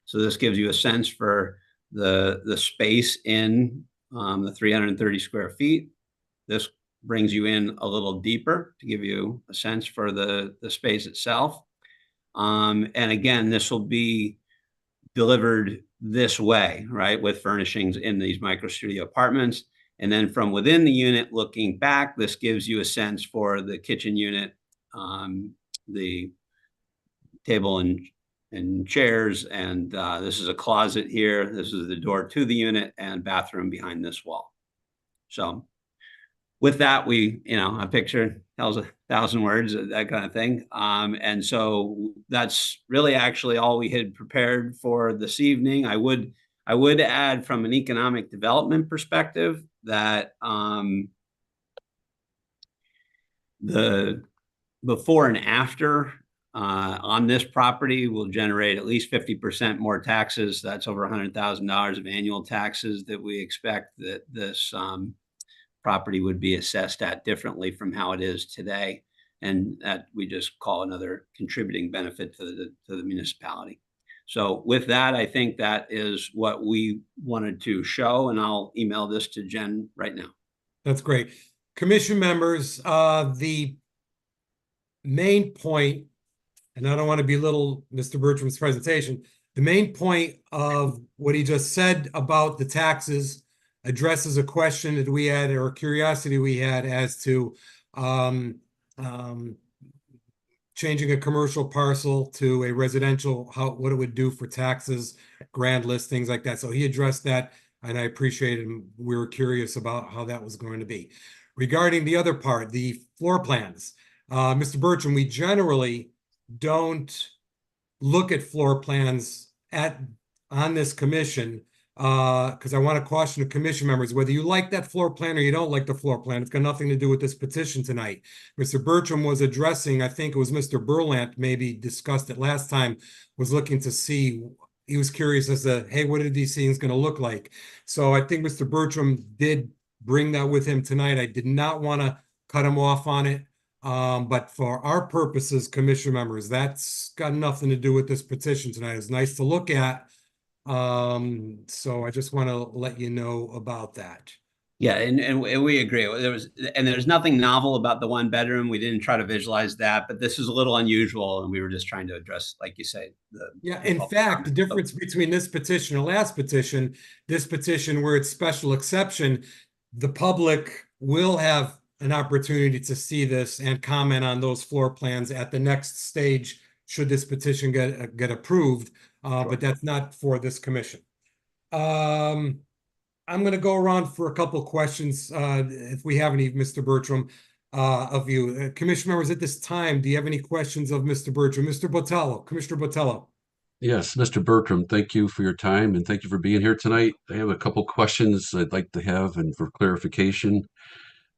So this gives you a sense for the space in the 330 square feet. This brings you in a little deeper to give you a sense for the space itself. And again, this will be delivered this way, right, with furnishings in these micro studio apartments. And then from within the unit, looking back, this gives you a sense for the kitchen unit, the table and chairs. And this is a closet here. This is the door to the unit and bathroom behind this wall. So with that, a picture tells 1,000 words, that kind of thing. And so that's really actually all we had prepared for this evening. I would add from an economic development perspective that the before and after on this property will generate at least 50% more taxes. That's over $100,000 of annual taxes that we expect that this property would be assessed at differently from how it is today. And that we just call another contributing benefit to the municipality. So with that, I think that is what we wanted to show, and I'll email this to Jen right now. That's great. Commission members, the main point, and I don't want to belittle Mr. Bertram's presentation, the main point of what he just said about the taxes addresses a question that we had, or a curiosity we had, as to changing a commercial parcel to a residential, what it would do for taxes, grand list, things like that. So he addressed that, and I appreciate it. We were curious about how that was going to be. Regarding the other part, the floor plans, Mr. Bertram, we generally don't look at floor plans on this commission, because I want to caution the commission members, whether you like that floor plan or you don't like the floor plan, it's got nothing to do with this petition tonight. Mr. Bertram was addressing, I think it was Mr. Berlant, maybe discussed it last time, was looking to see, he was curious as to, hey, what are these things going to look like? So I think Mr. Bertram did bring that with him tonight. I did not want to cut him off on it. But for our purposes, commission members, that's got nothing to do with this petition tonight. It's nice to look at. So I just want to let you know about that. Yeah, and we agree. There's nothing novel about the one bedroom. We didn't try to visualize that, but this is a little unusual, and we were just trying to address, like you say, in fact, the difference between this petition and last petition, this petition where it's special exception, the public will have an opportunity to see this and comment on those floor plans at the next stage should this petition get approved. But that's not for this commission. I'm going to go around for a couple of questions, if we have any, Mr. Bertram, of you. Commission members, at this time, do you have any questions of Mr. Bertram? Mr. Botello, Commissioner Botello. Yes, Mr. Bertram, thank you for your time and thank you for being here tonight. I have a couple questions I'd like to have and for clarification.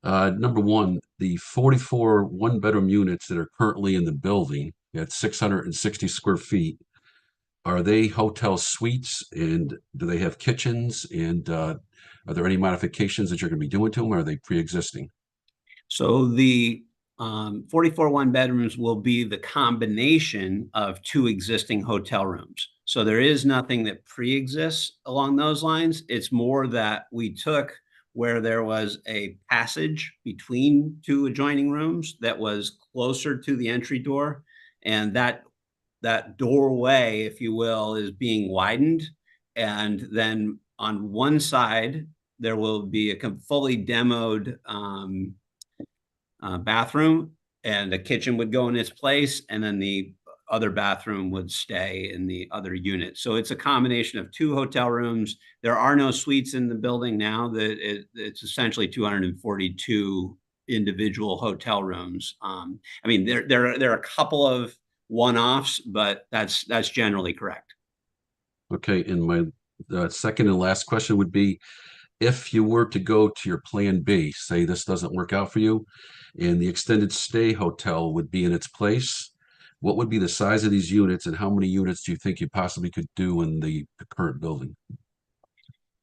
Number one, the 44 one-bedroom units that are currently in the building at 660 square feet, are they hotel suites and do they have kitchens? And are there any modifications that you're going to be doing to them? Or are they pre-existing? So the 44 one bedrooms will be the combination of 2 existing hotel rooms. So there is nothing that pre-exists along those lines. It's more that we took where there was a passage between 2 adjoining rooms that was closer to the entry door, and that doorway, if you will, is being widened. And then on one side, there will be a fully demoed bathroom, and the kitchen would go in its place, and then the other bathroom would stay in the other unit. So it's a combination of 2 hotel rooms. There are no suites in the building now. It's essentially 242 individual hotel rooms. I mean, there are a couple of one-offs, but that's generally correct. Okay, and my second and last question would be, if you were to go to your plan B, say this doesn't work out for you, and the extended stay hotel would be in its place, what would be the size of these units and how many units do you think you possibly could do in the current building?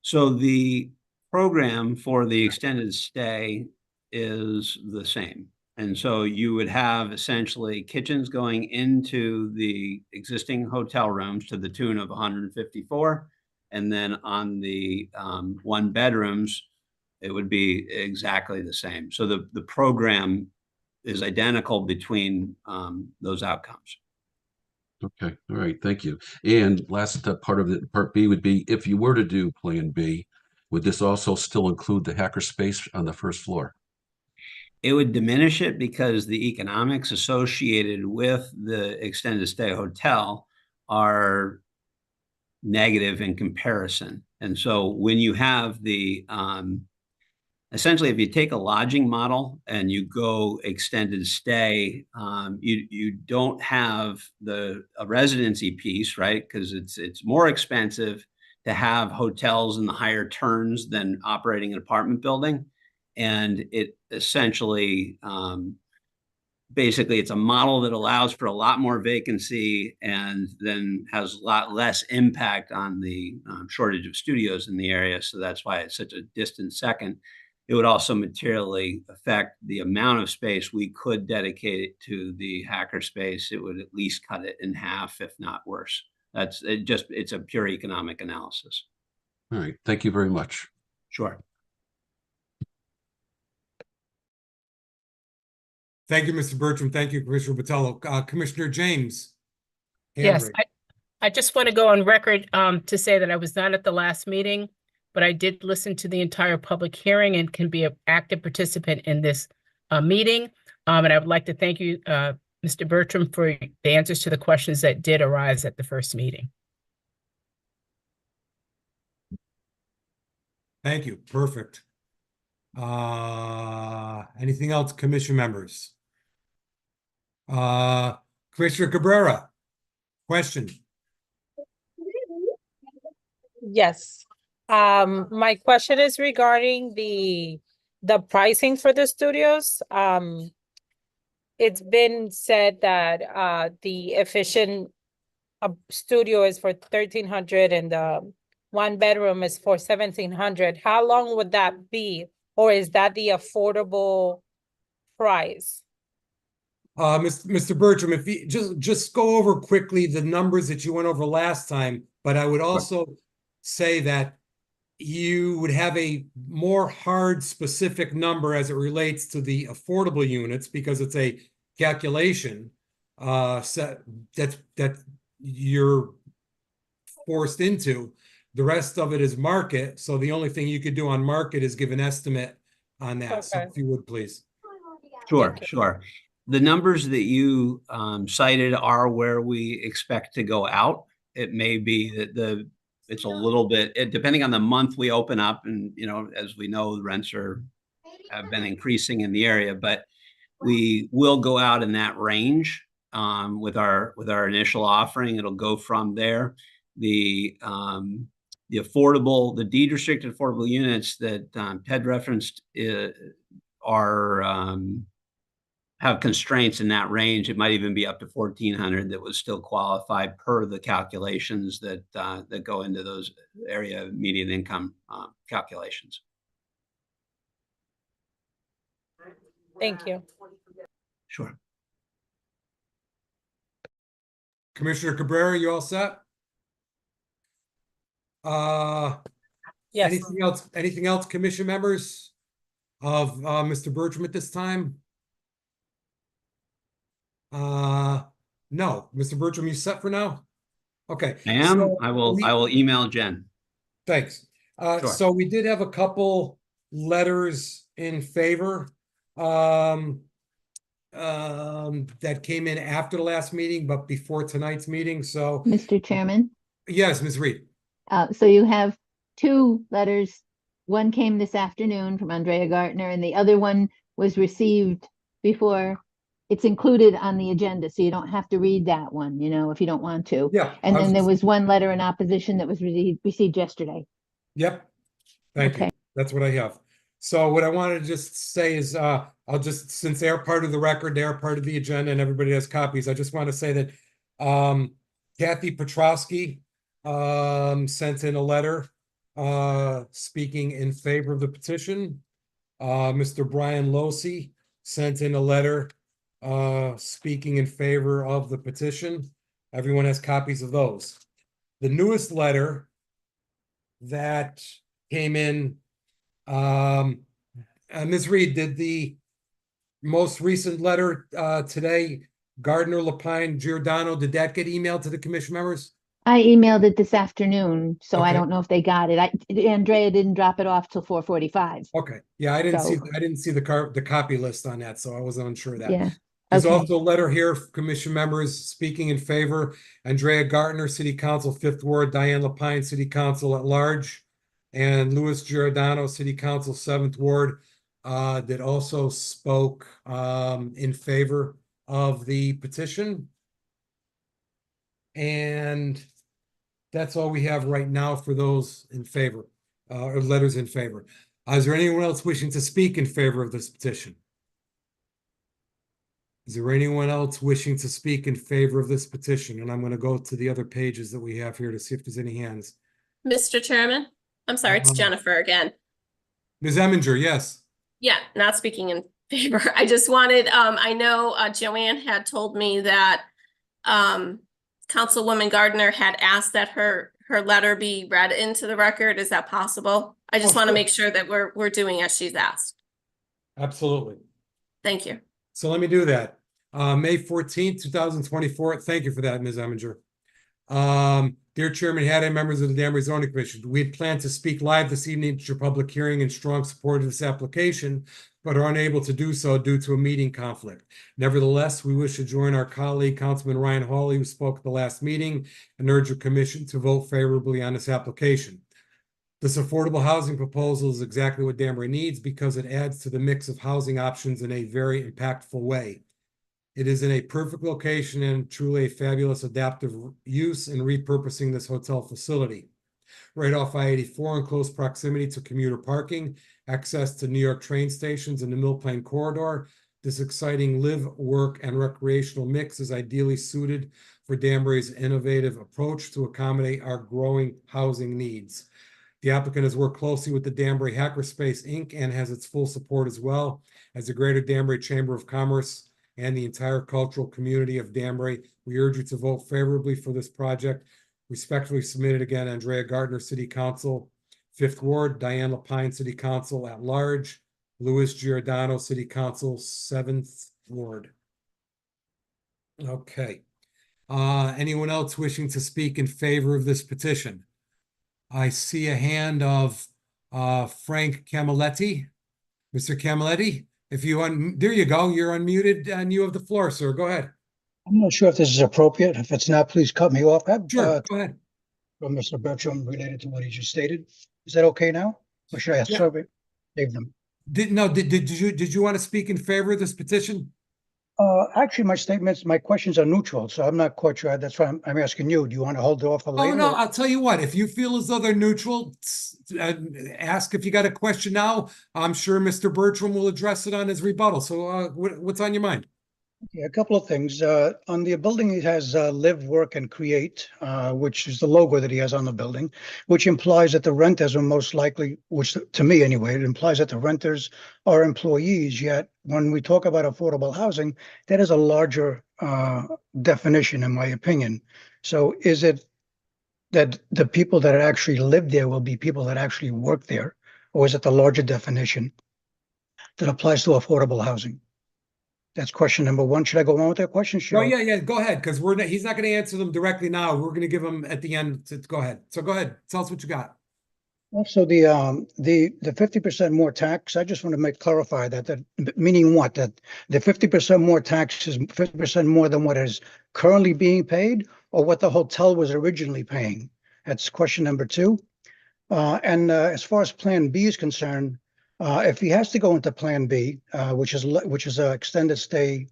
So the program for the extended stay is the same. And so you would have essentially kitchens going into the existing hotel rooms to the tune of 154. And then on the 1 bedrooms, it would be exactly the same. So the program is identical between those outcomes. Okay, all right, thank you. And last part of the part B would be, if you were to do plan B, would this also still include the hackerspace on the first floor? It would diminish it because the economics associated with the extended stay hotel are negative in comparison. And so when you have the, essentially, if you take a lodging model and you go extended stay, you don't have a residency piece, right? Because it's more expensive to have hotels in the higher turns than operating an apartment building. And it essentially, basically, it's a model that allows for a lot more vacancy and then has a lot less impact on the shortage of studios in the area. So that's why it's such a distant second. It would also materially affect the amount of space we could dedicate to the hackerspace. It would at least cut it in half, if not worse. It's a pure economic analysis. All right, thank you very much. Sure. Thank you, Mr. Bertram. Thank you, Commissioner Botello. Commissioner James. Yes, Hambrick. I just want to go on record to say that I was not at the last meeting, but I did listen to the entire public hearing and can be an active participant in this meeting. And I would like to thank you, Mr. Bertram, for the answers to the questions that did arise at the first meeting. Thank you. Perfect. Anything else, commission members? Commissioner Cabrera, question. Yes. My question is regarding the pricing for the studios. It's been said that the efficient studio is for $1,300 and the 1 bedroom is for $1,700. How long would that be? Or is that the affordable price? Mr. Bertram, if you just go over quickly the numbers that you went over last time, but I would also say that you would have a more hard specific number as it relates to the affordable units because it's a calculation that you're forced into. The rest of it is market. So the only thing you could do on market is give an estimate on that. So if you would, please. Sure. The numbers that you cited are where we expect to go out. It may be that it's a little bit, depending on the month we open up, and as we know, the rents have been increasing in the area, but we will go out in that range. with our initial offering. It'll go from there. The deed restricted affordable units that Ted referenced have constraints in that range. It might even be up to 1,400 that would still qualify per the calculations that go into those area median income calculations. Thank you. Sure. Commissioner Cabrera, you all set? Yes. Anything else, commission members of Mr. Bertram at this time? No, Mr. Bertram, you set for now? Okay. I am. So I will email Jen. Thanks. Sure. So we did have a couple letters in favor that came in after the last meeting, but before tonight's meeting. So Mr. Chairman, yes, Ms. Reed. so you have two letters. One came this afternoon from Andrea Gartner, and the other one was received before. It's included on the agenda, so you don't have to read that one, if you don't want to. Yeah. And then there was one letter in opposition that was received yesterday. Yep. Thank you. Okay. That's what I have. So what I wanted to just say is, I'll just, since they're part of the record, they're part of the agenda and everybody has copies, I just want to say that Kathy Petrosky sent in a letter speaking in favor of the petition. Mr. Brian Losey sent in a letter speaking in favor of the petition. Everyone has copies of those. The newest letter that came in, Ms. Reed, did the most recent letter today, Gardner, Lapine, Giordano, did that get emailed to the commission members? I emailed it this afternoon, so I Okay. don't know if they got it. Andrea didn't drop it off till 4:45. Okay, yeah, I didn't see So- the copy list on that, so I wasn't unsure of that. Yeah. There's Okay. also a letter here, commission members speaking in favor, Andrea Gartner, City Council, 5th Ward, Diane Lapine, City Council at Large, and Louis Giordano, City Council, 7th Ward, that also spoke in favor of the petition. And that's all we have right now for those in favor, or letters in favor. Is there anyone else wishing to speak in favor of this petition? Is there anyone else wishing to speak in favor of this petition? And I'm going to go to the other pages that we have here to see if there's any hands. Mr. Chairman, I'm sorry, it's Jennifer again. Ms. Eminger, yes. Yeah, not speaking in favor. I just wanted, I know Joanne had told me that Councilwoman Gardner had asked that her letter be read into the record. Is that possible? I just want to make sure that we're doing as she's asked. Absolutely. Thank you. So let me do that. May 14th, 2024. Thank you for that, Ms. Eminger. Dear Chairman Haddad, members of the Danbury Zoning Commission, we had planned to speak live this evening at your public hearing in strong support of this application, but are unable to do so due to a meeting conflict. Nevertheless, we wish to join our colleague, Councilman Ryan Hawley, who spoke at the last meeting, and urge your commission to vote favorably on this application. This affordable housing proposal is exactly what Danbury needs because it adds to the mix of housing options in a very impactful way. It is in a perfect location and truly a fabulous adaptive use in repurposing this hotel facility. Right off I-84 in close proximity to commuter parking, access to New York train stations and the Mill Plain corridor, this exciting live, work, and recreational mix is ideally suited for Danbury's innovative approach to accommodate our growing housing needs. The applicant has worked closely with the Danbury Hackerspace, Inc. and has its full support as well as the Greater Danbury Chamber of Commerce and the entire cultural community of Danbury. We urge you to vote favorably for this project. Respectfully submitted again, Andrea Gardner, City Council, 5th Ward, Diane Lapine, City Council at Large, Louis Giordano, City Council, 7th Ward. Okay. Anyone else wishing to speak in favor of this petition? I see a hand of Frank Camilletti. Mr. Camilletti, if you there you go. You're unmuted and you have the floor, sir. Go ahead. I'm not sure if this is appropriate. If it's not, please cut me off. Sure, go ahead. From Mr. Bertram related to what he just stated. Is that okay now? Or should I save them? Did you want to speak in favor of this petition? Actually, my questions are neutral, so I'm not quite sure. That's why I'm asking you. Do you want to hold it off for Oh, later? no, or- I'll tell you what, if you feel as though they're neutral, ask if you got a question now. I'm sure Mr. Bertram will address it on his rebuttal. So what's on your mind? Yeah, a couple of things. On the building, it has live, work, and create, which is the logo that he has on the building, which implies that the renters are most likely, which to me anyway, it implies that the renters are employees. Yet when we talk about affordable housing, that is a larger definition, in my opinion. So is it that the people that actually live there will be people that actually work there, or is it the larger definition that applies to affordable housing? That's question number one. Should I go on with that question? Oh, yeah, go ahead, because he's not going to answer them directly now. We're going to give him at the end. Go ahead. So go ahead. Tell us what you got. Also, the 50% more tax, I just want to clarify that meaning what? That the 50% more tax is 50% more than what is currently being paid, or what the hotel was originally paying? That's question number two. And as far as Plan B is concerned, if he has to go into Plan B, which is an extended stay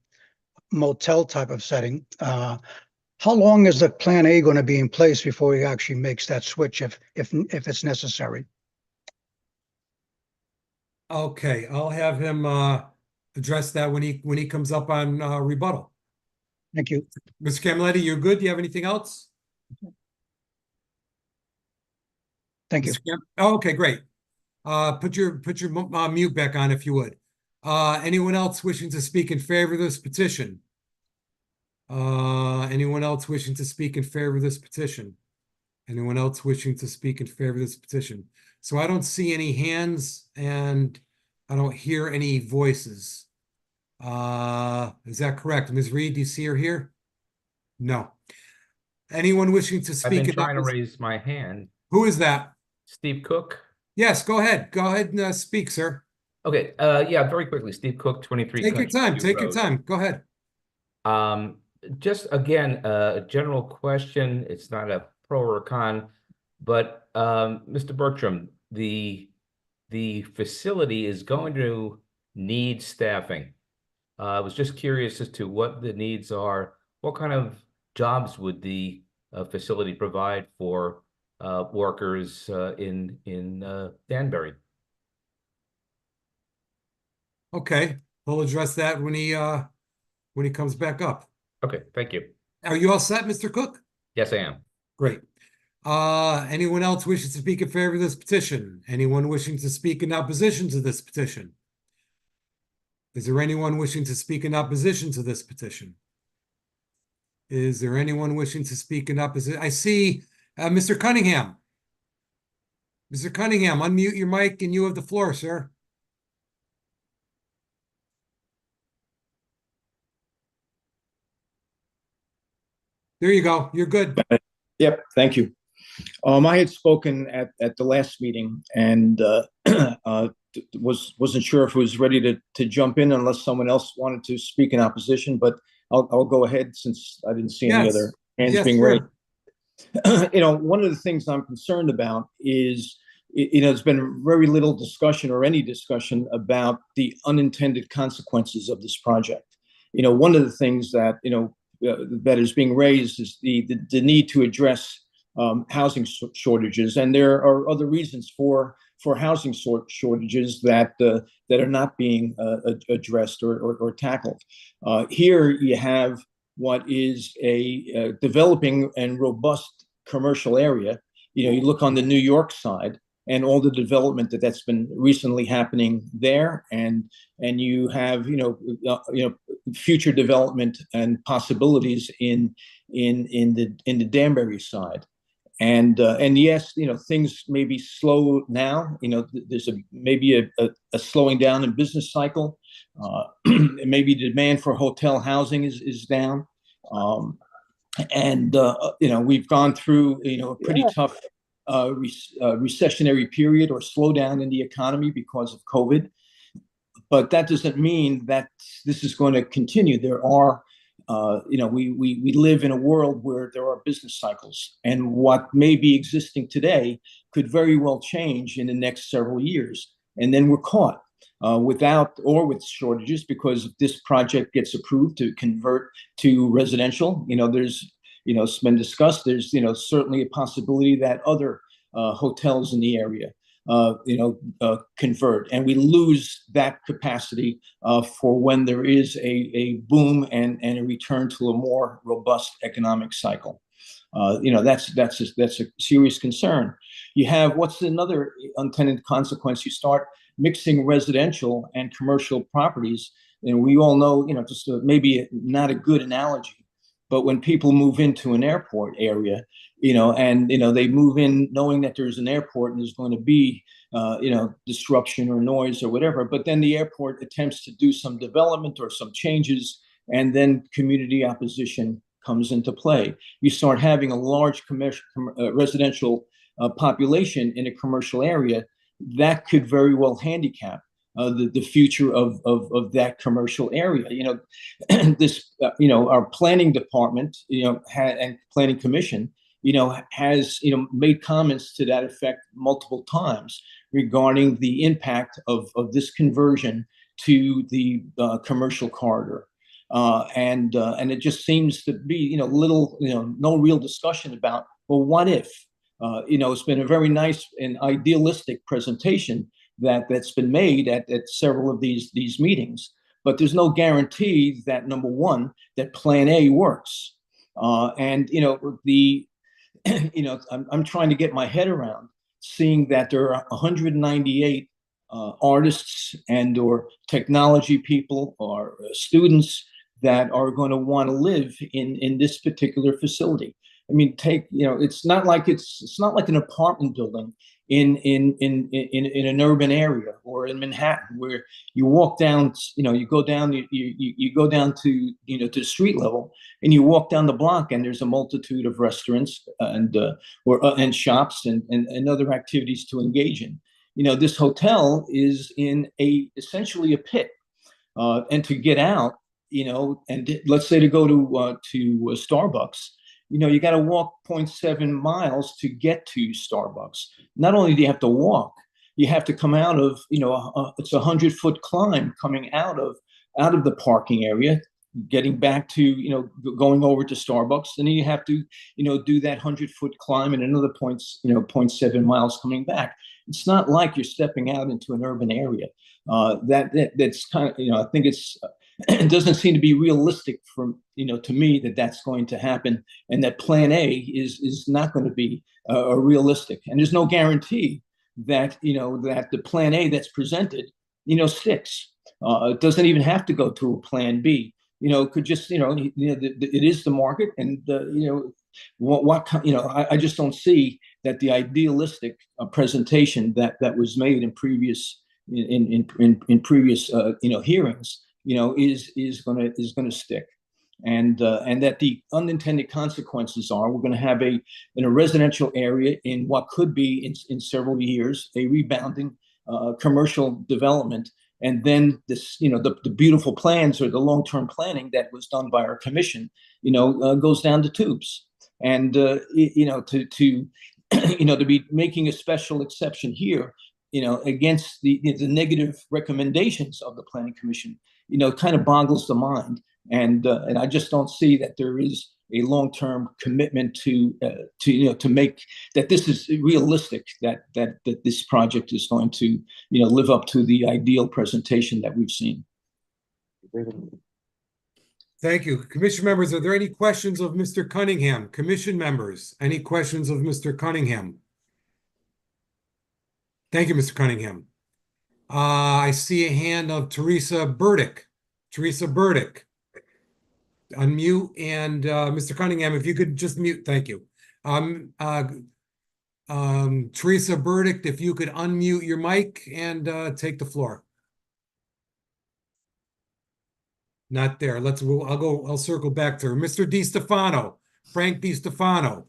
motel type of setting, how long is the Plan A going to be in place before he actually makes that switch, if it's necessary? Okay, I'll have him address that when he comes up on rebuttal. Thank you. Mr. Camilletti, you're good? Do you have anything else? Thank you. Oh, okay, great. Put your mute back on if you would. Anyone else wishing to speak in favor of this petition? Anyone else wishing to speak in favor of this petition? Anyone else wishing to speak in favor of this petition? So I don't see any hands and I don't hear any voices. Is that correct? Ms. Reed, do you see her here? No. Anyone wishing to speak? I've been trying to raise my hand. Who is that? Steve Cook. Yes, go ahead. Go ahead and speak, sir. Okay, yeah, very quickly. Steve Cook, 23. Take your time. Country Take your Road. time. Go ahead. Just again, a general question. It's not a pro or a con, but Mr. Bertram, the facility is going to need staffing. I was just curious as to what the needs are. What kind of jobs would the facility provide for workers in Danbury? Okay, we'll address that when he comes back up. Okay, thank you. Are you all set, Mr. Cook? Yes, I am. Great. Anyone else wishing to speak in favor of this petition? Anyone wishing to speak in opposition to this petition? Is there anyone wishing to speak in opposition to this petition? Is there anyone wishing to speak in opposition? I see Mr. Cunningham. Mr. Cunningham, unmute your mic and you have the floor, sir. There you go. You're good. Yep, thank you. I had spoken at the last meeting and wasn't sure if I was ready to jump in unless someone else wanted to speak in opposition, but I'll go ahead since I didn't see any other hands being raised. One of the things I'm concerned about is, there's been very little discussion or any discussion about the unintended consequences of this project. One of the things that, that is being raised is the need to address housing shortages, and there are other reasons for housing shortages that are not being addressed or tackled. Here you have what is a developing and robust commercial area. You look on the New York side and all the development that's been recently happening there, and you have future development and possibilities in the Danbury side. And yes, things may be slow now. There's maybe a slowing down in business cycle. Maybe demand for hotel housing is down. We've gone through a pretty tough recessionary period or slowdown in the economy because of COVID. But that doesn't mean that this is going to continue. There are we live in a world where there are business cycles, and what may be existing today could very well change in the next several years, and then we're caught. without or with shortages, because if this project gets approved to convert to residential, there's, it's been discussed, there's, certainly a possibility that other hotels in the area convert, and we lose that capacity for when there is a boom and a return to a more robust economic cycle. That's a serious concern. You have, what's another unintended consequence? You start mixing residential and commercial properties, and we all know, just maybe not a good analogy, but when people move into an airport area, they move in knowing that there's an airport and there's going to be, disruption or noise or whatever, but then the airport attempts to do some development or some changes, and then community opposition comes into play. You start having a large residential population in a commercial area that could very well handicap the future of that commercial area. Our planning department, and planning commission, has made comments to that effect multiple times regarding the impact of this conversion to the commercial corridor. And it just seems to be, no real discussion about, well, what if? It's been a very nice and idealistic presentation that's been made at several of these meetings, but there's no guarantee that, number one, that Plan A works. I'm trying to get my head around seeing that there are 198 artists and or technology people or students that are going to want to live in this particular facility. I mean, it's not like an apartment building in an urban area or in Manhattan, where you walk down, you go down to the street level, and you walk down the block, and there's a multitude of restaurants and shops and other activities to engage in. This hotel is in essentially a pit, and to get out, and let's say to go to Starbucks, you got to walk 0.7 miles to get to Starbucks. Not only do you have to walk, you have to come out of, it's a 100-foot climb coming out of the parking area, getting back to, going over to Starbucks. And then you have to, do that 100-foot climb and another 0.7 miles coming back. It's not like you're stepping out into an urban area. That's kind of, I think it doesn't seem to be realistic to me that's going to happen, and that Plan A is not going to be realistic. And there's no guarantee that, that the Plan A that's presented, sticks. It doesn't even have to go to a Plan B. It could just, it is the market, and I just don't see that the idealistic presentation that was made in previous hearings, is going to stick, and that the unintended consequences are, we're going to have in a residential area in what could be in several years a rebounding commercial development, and then this, the beautiful plans or the long-term planning that was done by our commission, goes down the tubes, and to be making a special exception here, against the negative recommendations of the Planning Commission, kind of boggles the mind, and I just don't see that there is a long-term commitment to make that this is realistic, that this project is going to live up to the ideal presentation that we've seen. Thank you. Commission members, are there any questions of Mr. Cunningham? Commission members, any questions of Mr. Cunningham? Thank you, Mr. Cunningham. I see a hand of Teresa Burdick. Teresa Burdick. Unmute, and Mr. Cunningham, if you could just mute, thank you. Teresa Burdick, if you could unmute your mic and take the floor. Not there. I'll circle back to her. Mr. DiStefano, Frank DiStefano.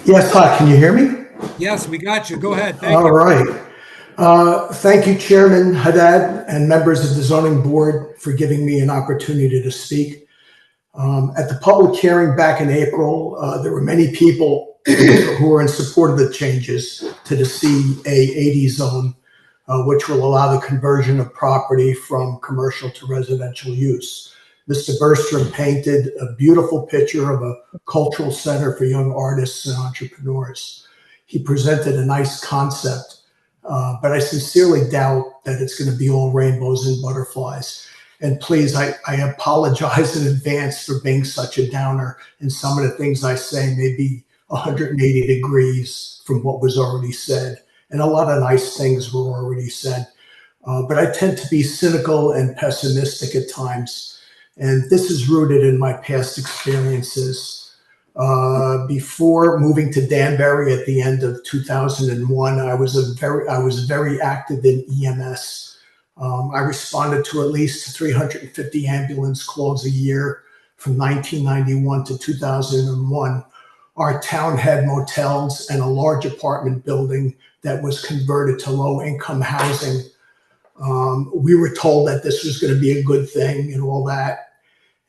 Yes, hi, can you hear me? Yes, we got you. Go ahead. Thank All you. right. Thank you, Chairman Haddad and members of the Zoning Board, for giving me an opportunity to speak. At the public hearing back in April, there were many people who were in support of the changes to the CA80 zone which will allow the conversion of property from commercial to residential use. Mr. Bergstrom painted a beautiful picture of a cultural center for young artists and entrepreneurs. He presented a nice concept, but I sincerely doubt that it's going to be all rainbows and butterflies. And please, I apologize in advance for being such a downer, and some of the things I say may be 180 degrees from what was already said. And a lot of nice things were already said. But I tend to be cynical and pessimistic at times. And this is rooted in my past experiences. Before moving to Danbury at the end of 2001, I was very active in EMS. I responded to at least 350 ambulance calls a year from 1991 to 2001. Our town had motels and a large apartment building that was converted to low-income housing. We were told that this was going to be a good thing and all that.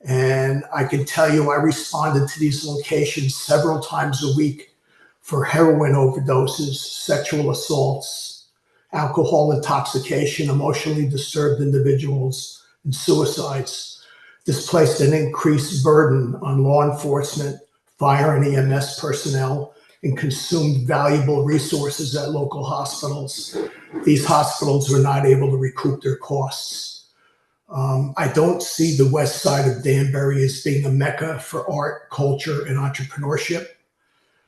And I can tell you, I responded to these locations several times a week for heroin overdoses, sexual assaults, alcohol intoxication, emotionally disturbed individuals, and suicides. This placed an increased burden on law enforcement, fire and EMS personnel, and consumed valuable resources at local hospitals. These hospitals were not able to recoup their costs. I don't see the west side of Danbury as being a mecca for art, culture, and entrepreneurship.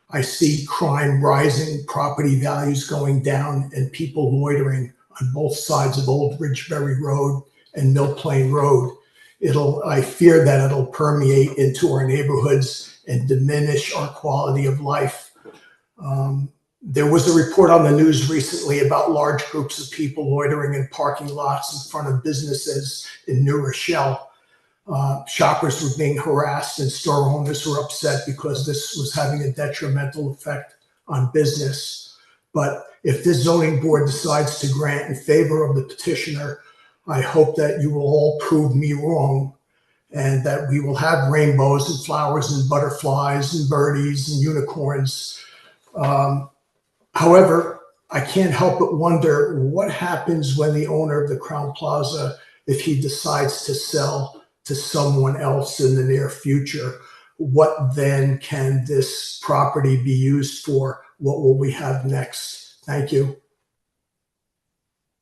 I see crime rising, property values going down, and people loitering on both sides of Old Ridgebury Road and Mill Plain Road. I fear that it'll permeate into our neighborhoods and diminish our quality of life. There was a report on the news recently about large groups of people loitering in parking lots in front of businesses in New Rochelle. Shoppers were being harassed and store owners were upset because this was having a detrimental effect on business. But if this zoning board decides to grant in favor of the petitioner, I hope that you will all prove me wrong and that we will have rainbows and flowers and butterflies and birdies and unicorns. However, I can't help but wonder what happens when the owner of the Crown Plaza, if he decides to sell to someone else in the near future. What then can this property be used for? What will we have next? Thank you.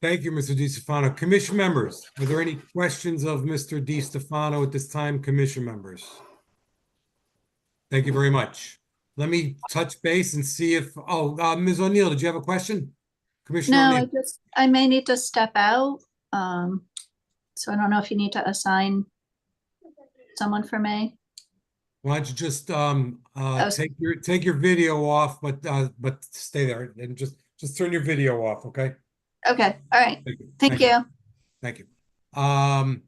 Thank you, Mr. DiStefano. Commission members, are there any questions of Mr. DiStefano at this time, commission members? Thank you very much. Let me touch base and see if, Ms. O'Neill, did you have a question? Commissioner No, O'Neill. I may need to step out. So I don't know if you need to assign someone for me. Why don't you just take your video off, but stay there and just turn your video off, okay? Okay, all right. Thank you. Thank you. I'm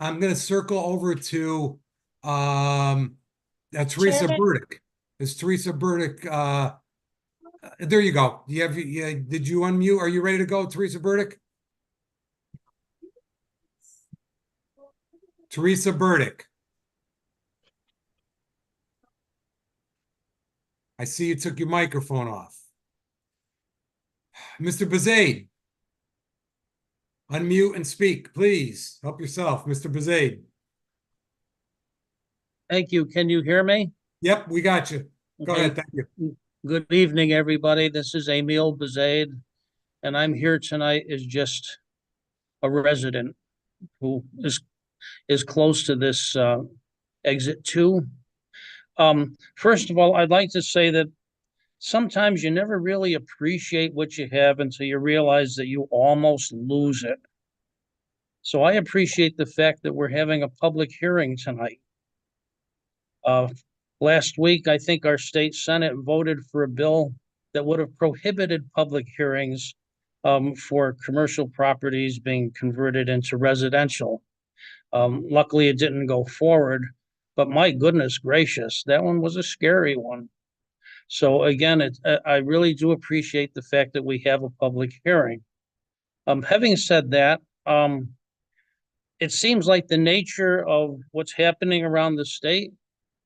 gonna circle over to Teresa Chairman? Burdick. Is Teresa Burdick there you go. Did you unmute? Are you ready to go, Teresa Burdick? Teresa Burdick. I see you took your microphone off. Mr. Bezaid, unmute and speak, please. Help yourself, Mr. Bezaid. Thank you. Can you hear me? Yep, we got you. Go ahead, thank you. Good evening, everybody. This is Emil Bezaid, and I'm here tonight as just a resident who is close to this exit 2. First of all, I'd like to say that sometimes you never really appreciate what you have until you realize that you almost lose it. So I appreciate the fact that we're having a public hearing tonight. Last week, I think our state Senate voted for a bill that would have prohibited public hearings for commercial properties being converted into residential. Luckily, it didn't go forward, but my goodness gracious, that one was a scary one. So again, I really do appreciate the fact that we have a public hearing. Having said that, it seems like the nature of what's happening around the state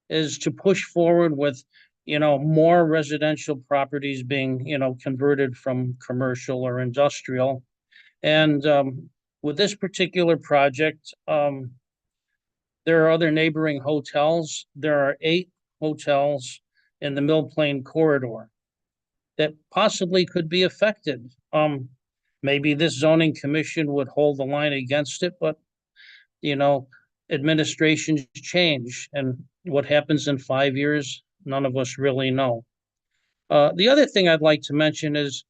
is to push forward with, more residential properties being, converted from commercial or industrial. And with this particular project, there are other neighboring hotels. There are 8 hotels in the Mill Plain corridor that possibly could be affected. Maybe this zoning commission would hold the line against it, but administrations change, and what happens in 5 years, none of us really know. The other thing I'd like to mention is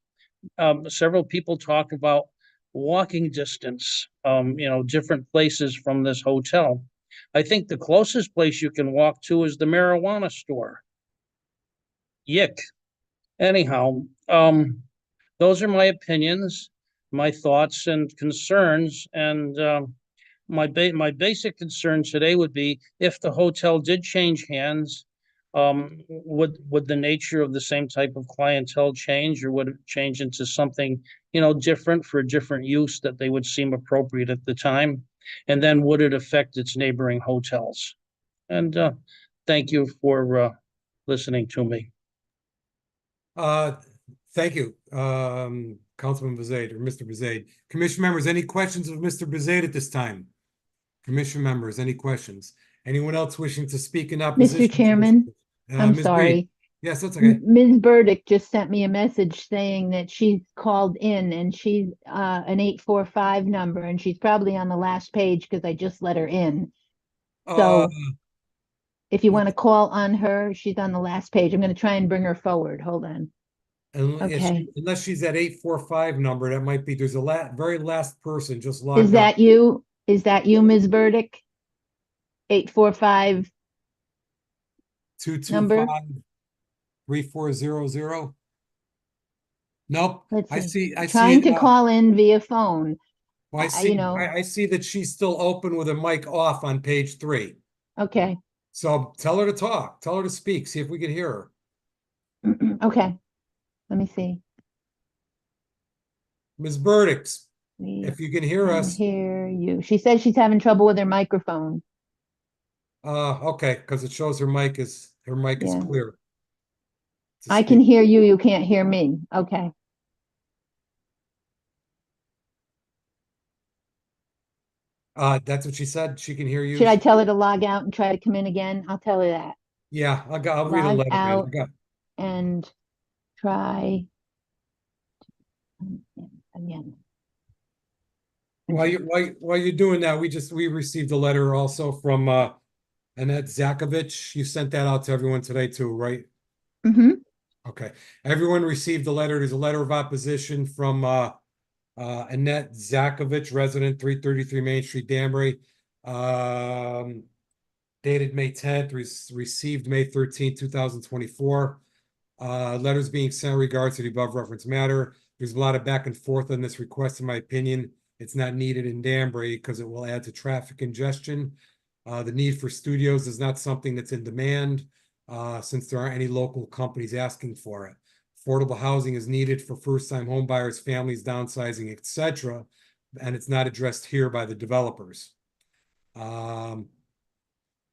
several people talk about walking distance, different places from this hotel. I think the closest place you can walk to is the marijuana store. Yick. Anyhow, those are my opinions, my thoughts and concerns, and my basic concern today would be if the hotel did change hands, would the nature of the same type of clientele change, or would it change into something different for a different use that they would seem appropriate at the time? And then would it affect its neighboring hotels? And thank you for listening to me. Thank you, Councilman Bezade or Mr. Bezade. Commission members, any questions of Mr. Bezade at this time? Commission members, any questions? Anyone else wishing to speak in opposition? Mr. Chairman, I'm Ms. Reed? sorry. Yes, that's okay. Ms. Burdick just sent me a message saying that she's called in and she's an 845 number, and she's probably on the last page because I just let her in. So if you want to call on her, she's on the last page. I'm going to try and bring her forward. Hold on. Okay. Unless she's at 845 number, that might be, there's a very last person just logged Is that you? Is that you, Ms. Burdick? 845 number? 3400. Nope. Let's see. I see. Trying to call in via phone. Well, I see. I see that she's still open with a mic off on page 3. Okay. So tell her to talk. Tell her to speak. See if we can hear her. Okay. Let me see. Ms. Burdick, if you can hear us. Hear you. She says she's having trouble with her microphone. Okay, because it shows her mic is clear. I can hear you. You can't hear me. Okay. That's what she said. She can hear you. Should I tell her to log out and try to come in again? I'll tell her that. Yeah, I'll read a Log letter. out and try again. While you're doing that, we received a letter also from Annette Zakovich. You sent that out to everyone today too, right? Mm-hmm. Okay. Everyone received a letter. There's a letter of opposition from Annette Zakovich, resident 333 Main Street, Danbury. Dated May 10th, received May 13th, 2024. Letters being sent in regards to the above referenced matter. There's a lot of back and forth on this request, in my opinion. It's not needed in Danbury because it will add to traffic congestion. The need for studios is not something that's in demand since there aren't any local companies asking for it. Affordable housing is needed for first-time home buyers, families downsizing, etc., and it's not addressed here by the developers.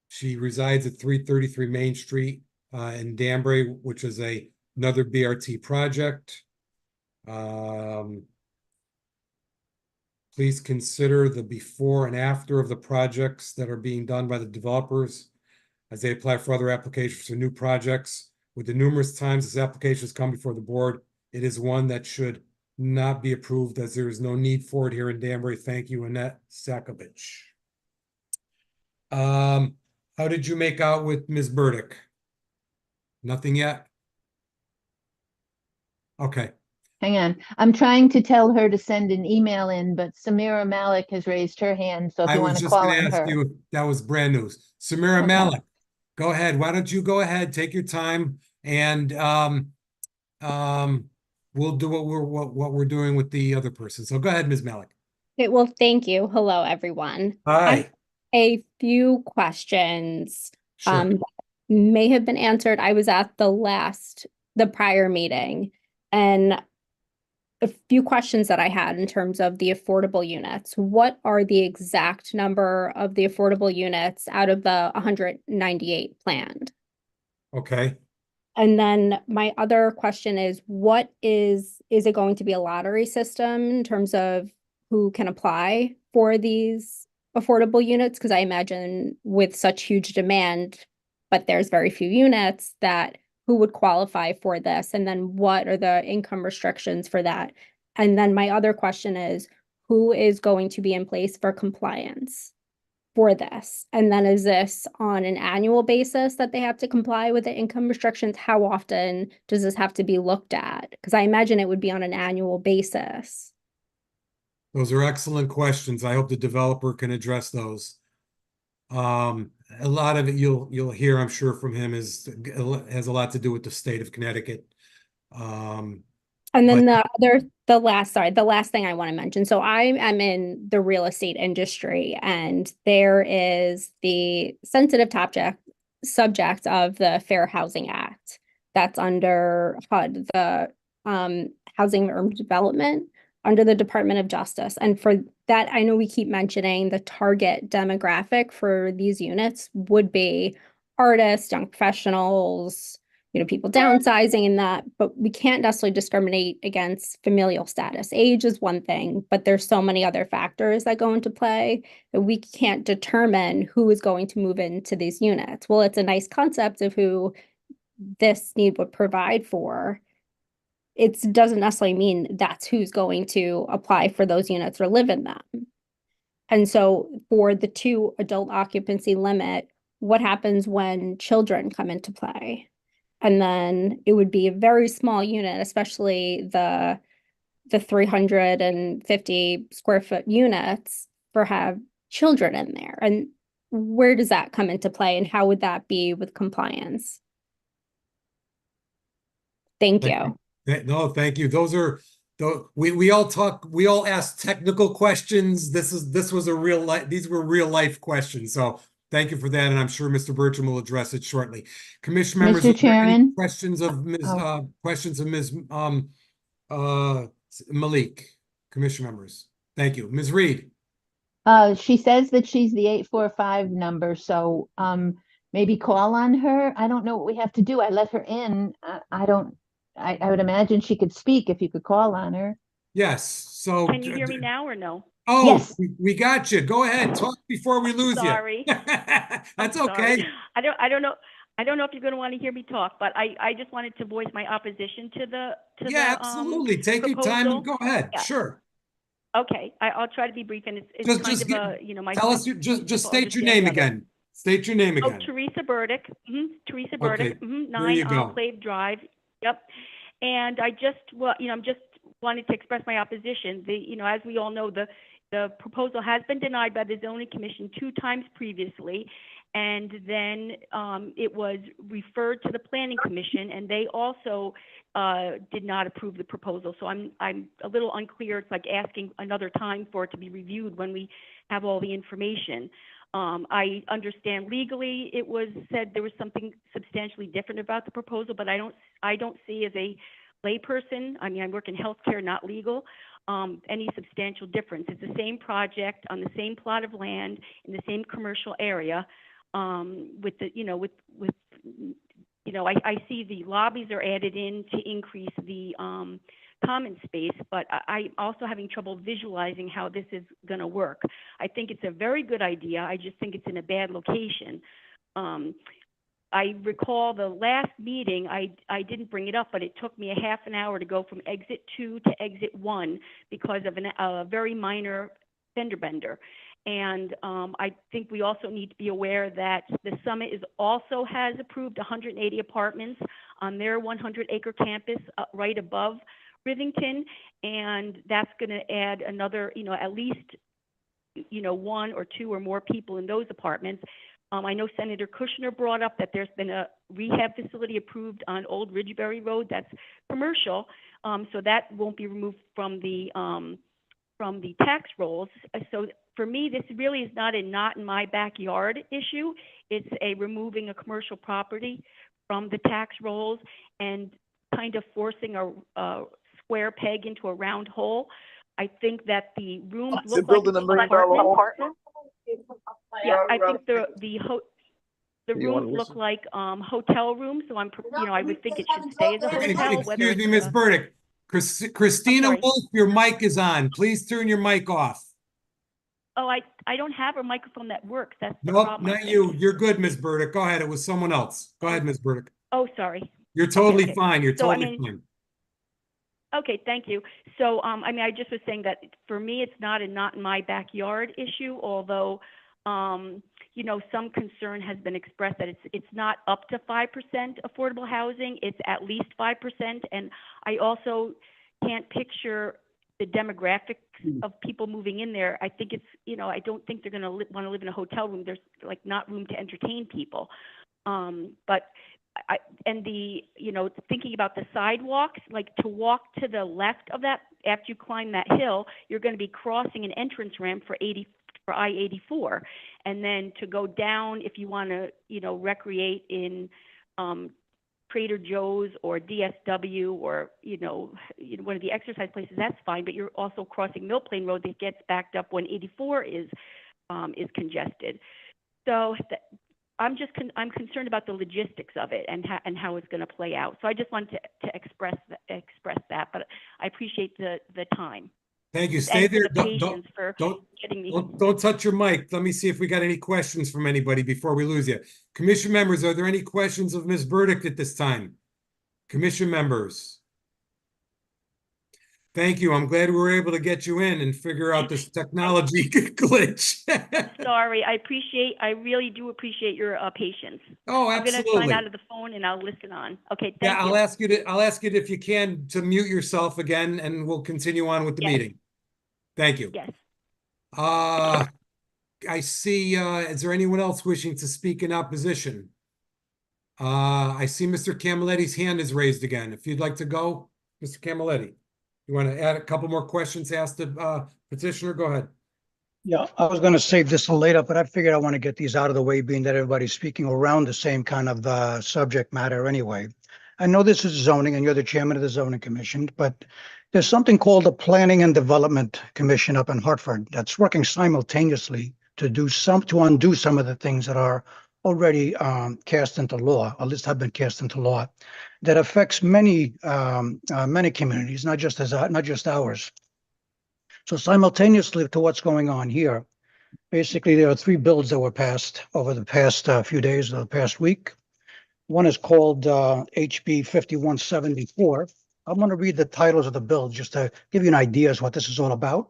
She resides at 333 Main Street in Danbury, which is another BRT project. Please consider the before and after of the projects that are being done by the developers as they apply for other applications for new projects. With the numerous times this application has come before the board, it is one that should not be approved as there is no need for it here in Danbury. Thank you, Annette Zakovich. How did you make out with Ms. Burdick? Nothing yet? Okay. Hang on. I'm trying to tell her to send an email in, but Samira Malik has raised her hand. So if I you was want to just call going to on ask her. you if that was brand news. Samira Okay. Malik, go ahead. Why don't you go ahead, take your time, and we'll do what we're doing with the other person. So go ahead, Ms. Malik. Okay, well, thank you. Hello, everyone. Hi. A few questions Sure. may have been answered. I was at the prior meeting, and a few questions that I had in terms of the affordable units. What are the exact number of the affordable units out of the 198 planned? Okay. And then my other question is, it going to be a lottery system in terms of who can apply for these affordable units? Because I imagine with such huge demand, but there's very few units, that who would qualify for this? And then what are the income restrictions for that? And then my other question is, who is going to be in place for compliance for this? And then is this on an annual basis that they have to comply with the income restrictions? How often does this have to be looked at? Because I imagine it would be on an annual basis. Those are excellent questions. I hope the developer can address those. A lot of it you'll hear, I'm sure, from him has a lot to do with the state of Connecticut. And then the last thing I want to mention. So I am in the real estate industry, and there is the sensitive subject of the Fair Housing Act that's under HUD, the Housing and Urban Development, under the Department of Justice. And for that, I know we keep mentioning the target demographic for these units would be artists, young professionals, people downsizing and that, but we can't necessarily discriminate against familial status. Age is one thing, but there's so many other factors that go into play that we can't determine who is going to move into these units. Well, it's a nice concept of who this need would provide for. It doesn't necessarily mean that's who's going to apply for those units or live in them. And so for the 2 adult occupancy limit, what happens when children come into play? And then it would be a very small unit, especially the 350 square foot units for have children in there. And where does that come into play, and how would that be with compliance? Thank you. No, thank you. Those are we all ask technical questions. These were real life questions. So thank you for that, and I'm sure Mr. Bertram will address it shortly. Commission members, Mr. Chairman? questions of Ms. Malik. Commission members, thank you. Ms. Reed. She says that she's the 845 number, so maybe call on her. I don't know what we have to do. I let her in. I would imagine she could speak if you could call on her. Yes. So can you hear me now or no? Oh, yes. We got you. Go ahead. Talk before we lose Sorry. you. That's okay. I don't know if you're going to want to hear me talk, but I just wanted to voice my opposition to the absolutely. Take your time and go ahead. Yeah. Sure. Okay, I'll try to be brief, and it's my tell us just state your name again. State your name again. Oh, Teresa Burdick. Teresa Burdick. Okay. 9 Enclave Drive. Yep. And I just wanted to express my opposition. As we all know, the proposal has been denied by the Zoning Commission 2 times previously, and then it was referred to the Planning Commission, and they also did not approve the proposal. So I'm a little unclear. It's like asking another time for it to be reviewed when we have all the information. I understand legally it was said there was something substantially different about the proposal, but I don't see as a layperson, I mean, I work in healthcare, not legal, any substantial difference. It's the same project on the same plot of land in the same commercial area, with the, I see the lobbies are added in to increase the common space, but I'm also having trouble visualizing how this is going to work. I think it's a very good idea. I just think it's in a bad location. I recall the last meeting, I didn't bring it up, but it took me a half an hour to go from exit 2 to exit 1 because of a very minor fender bender. And I think we also need to be aware that the Summit also has approved 180 apartments on their 100-acre campus right above Rivington, and that's going to add another, at least, 1 or 2 or more people in those apartments. I know Senator Kushner brought up that there's been a rehab facility approved on Old Ridgebury Road that's commercial, so that won't be removed from the tax rolls. So for me, this really is not in my backyard issue. It's a removing a commercial property from the tax rolls and kind of forcing a square peg into a round hole. I think that the rooms look like $1 million apartment. Yeah, I think the rooms look like hotel rooms, so I would think it should stay as a hotel. Excuse me, Ms. Burdick. Christina sorry. Wolf, your mic is on. Please turn your mic off. Oh, I don't have a microphone that works. That's the Nope, problem. I not think. you. You're good, Ms. Burdick. Go ahead. It was someone else. Go ahead, Ms. Burdick. Oh, sorry. You're totally okay. fine. You're So, I totally mean, fine. Okay, thank you. So, I mean, I just was saying that for me, it's not in my backyard issue, although, you know, some concern has been expressed that it's not up to 5% affordable housing, it's at least 5%. And I also can't picture the demographics of people moving in there. I think it's, you know, I don't think they're going to want to live in a hotel room. There's like not room to entertain people. But and the, you know, thinking about the sidewalks, like to walk to the left of that, after you climb that hill, you're going to be crossing an entrance ramp for I-84. And then to go down, if you want to, you know, recreate in Trader Joe's or DSW or, you know, one of the exercise places, that's fine. But you're also crossing Mill Plain Road that gets backed up when 84 is congested. So I'm concerned about the logistics of it and how it's going to play out. So I just wanted to express that, but I appreciate the time. Thank you. Stay there. Don't Don't touch your mic. Let me see if we got any questions from anybody before we lose you. Commission members, are there any questions of Ms. Burdick at this time? Commission members. Thank you. I'm glad we were able to get you in and figure out this technology glitch. Sorry, I really do appreciate your patience. Oh, I'm going to absolutely. sign out of the phone and I'll listen on. Okay, Yeah, thank you. I'll ask you if you can to mute yourself again, and we'll continue on with the meeting. Thank you. Yes. I see, is there anyone else wishing to speak in opposition? I see Mr. Camilletti's hand is raised again. If you'd like to go, Mr. Camilletti, you want to add a couple more questions to ask the petitioner? Go ahead. Yeah, I was going to save this till later, but I figured I want to get these out of the way, being that everybody's speaking around the same kind of subject matter anyway. I know this is zoning and you're the chairman of the zoning commission, but there's something called the Planning and Development Commission up in Hartford that's working simultaneously to undo some of the things that are already cast into law, or at least have been cast into law, that affects many communities, not just ours. So simultaneously to what's going on here, basically there are 3 bills that were passed over the past few days or the past week. One is called HB 5174. I'm going to read the titles of the bill just to give you an idea as what this is all about.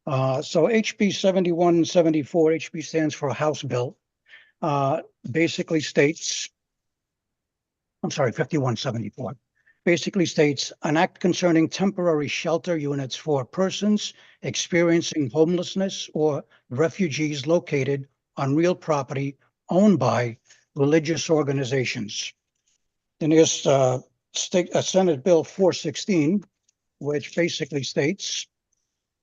So HB 7174, HB stands for House Bill, basically states, I'm sorry, 5174. Basically states an act concerning temporary shelter units for persons experiencing homelessness or refugees located on real property owned by religious organizations. Then there's Senate Bill 416, which basically states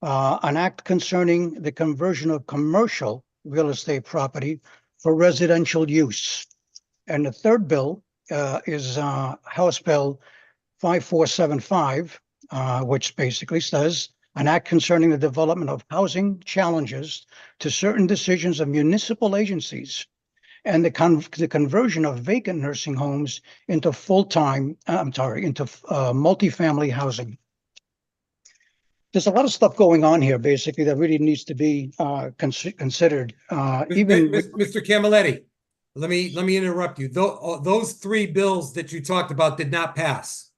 an act concerning the conversion of commercial real estate property for residential use. And the third bill is House Bill 5475, which basically says an act concerning the development of housing challenges to certain decisions of municipal agencies and the conversion of vacant nursing homes into multifamily housing. There's a lot of stuff going on here, basically, that really needs to be considered. Mr. Camilletti, let me interrupt you. Those 3 bills that you talked about did not pass.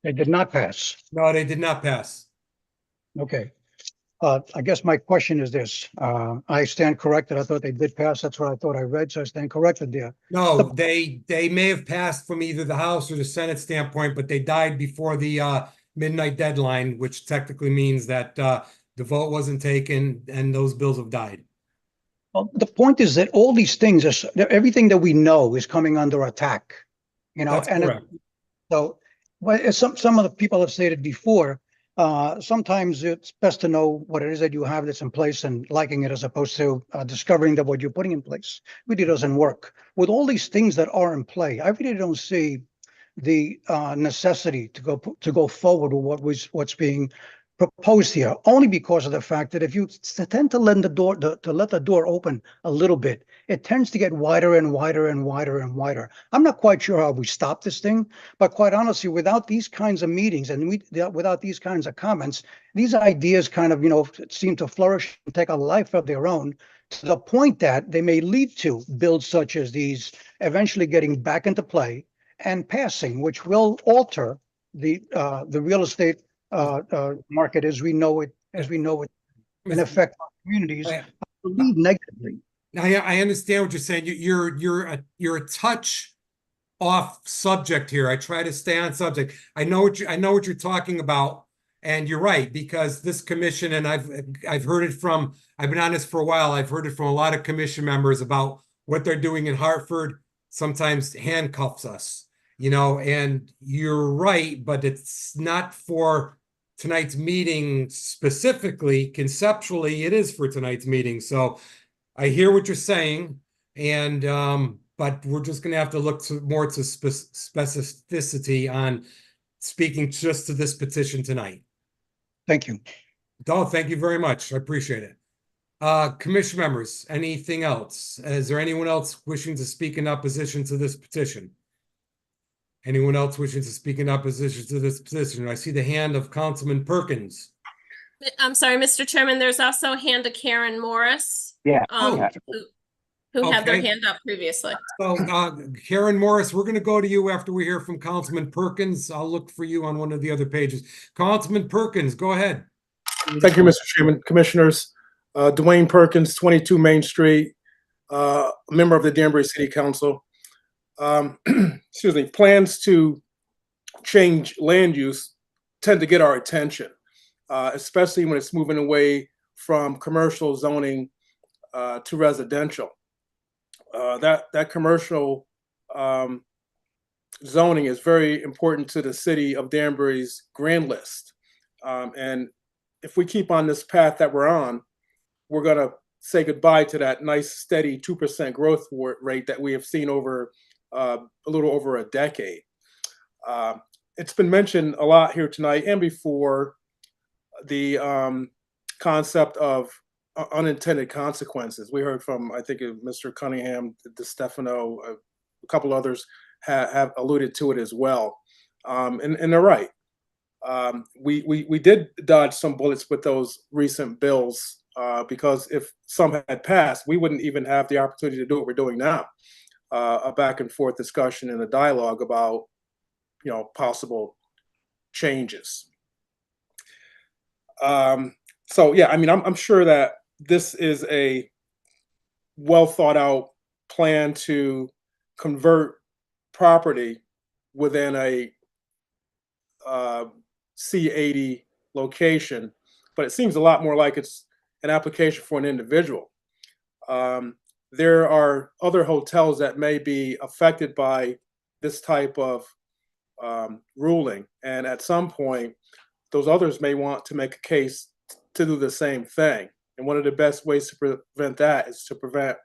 They did not pass. No, they did not pass. Okay. I guess my question is this. I stand corrected. I thought they did pass. That's what I thought I read, so I stand corrected there. No, they may have passed from either the House or the Senate standpoint, but they died before the midnight deadline, which technically means that the vote wasn't taken and those bills have died. Well, the point is that all these things, everything that we know is coming under attack. You know, That's correct. So some of the people have stated before, sometimes it's best to know what it is that you have that's in place and liking it as opposed to discovering that what you're putting in place really doesn't work. With all these things that are in play, I really don't see the necessity to go forward with what's being proposed here, only because of the fact that if you tend to let the door let the door open a little bit, it tends to get wider and wider and wider and wider. I'm not quite sure how we stop this thing, but quite honestly, without these kinds of meetings and without these kinds of comments, these ideas kind of, seem to flourish and take a life of their own, to the point that they may lead to bills such as these eventually getting back into play and passing, which will alter the real estate market as we know it, and affect our communities, I believe, negatively. Now, I understand what you're saying. You're a touch off subject here. I try to stay on subject. I know what you're talking about, and you're right, because this commission, and I've heard it from, I've been on this for a while. I've heard it from a lot of commission members about what they're doing in Hartford. Sometimes handcuffs us, and you're right, but it's not for tonight's meeting specifically. Conceptually, it is for tonight's meeting. So I hear what you're saying, and but we're just going to have to look more to specificity on speaking just to this petition tonight. Thank you. Thank you very much. I appreciate it. Commission members, anything else? Is there anyone else wishing to speak in opposition to this petition? Anyone else wishing to speak in opposition to this petition? I see the hand of Councilman Perkins. I'm sorry, Mr. Chairman, there's also a hand of Karen Morris. Yeah. Who had their Okay. hand up previously. So, Karen Morris, we're going to go to you after we hear from Councilman Perkins. I'll look for you on one of the other pages. Councilman Perkins, go ahead. Thank you, Mr. Chairman. Commissioners, Dwayne Perkins, 22 Main Street, a member of the Danbury City Council. Excuse me, plans to change land use tend to get our attention, especially when it's moving away from commercial zoning to residential. That commercial zoning is very important to the city of Danbury's grand list. And if we keep on this path that we're on, we're going to say goodbye to that nice, steady 2% growth rate that we have seen over a little over a decade. It's been mentioned a lot here tonight and before, the concept of unintended consequences. We heard from, I think, Mr. Cunningham, DeStefano, a couple others have alluded to it as well. And they're right. We did dodge some bullets with those recent bills because if some had passed, we wouldn't even have the opportunity to do what we're doing now. A back and forth discussion and a dialogue about, possible changes. So yeah, I mean, I'm sure that this is a well thought out plan to convert property within a C80 location, but it seems a lot more like it's an application for an individual. There are other hotels that may be affected by this type of ruling, and at some point, those others may want to make a case to do the same thing. And one of the best ways to prevent that is to prevent,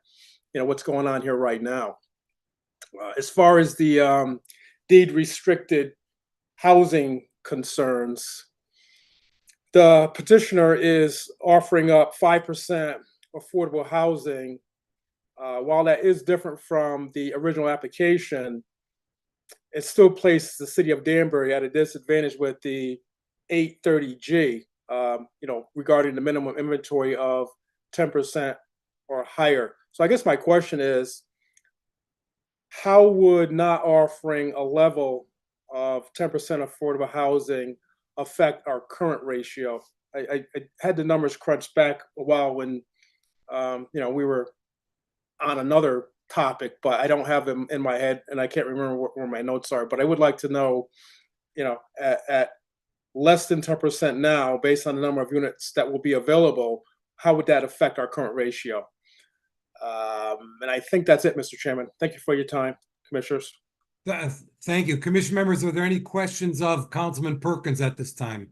what's going on here right now. As far as the deed restricted housing concerns, the petitioner is offering up 5% affordable housing. While that is different from the original application, it still places the city of Danbury at a disadvantage with the 830G, regarding the minimum inventory of 10% or higher. So I guess my question is, how would not offering a level of 10% affordable housing affect our current ratio? I had the numbers crunched back a while when, we were on another topic, but I don't have them in my head and I can't remember where my notes are. But I would like to know, at less than 10% now, based on the number of units that will be available, how would that affect our current ratio? And I think that's it, Mr. Chairman. Thank you for your time, commissioners. Thank you. Commission members, are there any questions of Councilman Perkins at this time?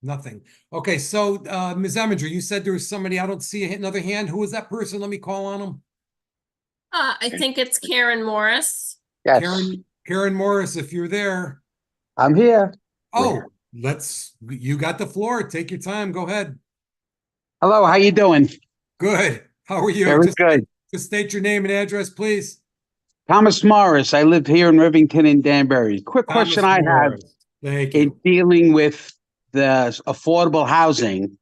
Nothing. Okay, so Ms. Eminger, you said there was somebody, I don't see another hand. Who is that person? Let me call on him. I think it's Karen Morris. Yes. Karen Morris, if you're there. I'm here. Oh, you got the floor. Take your time. Go ahead. Hello, how you doing? Good. How are you? Very good. Just state your name and address, please. Thomas Morris. I live here in Rivington and Danbury. Quick question I have Thank in you. dealing with the affordable housing.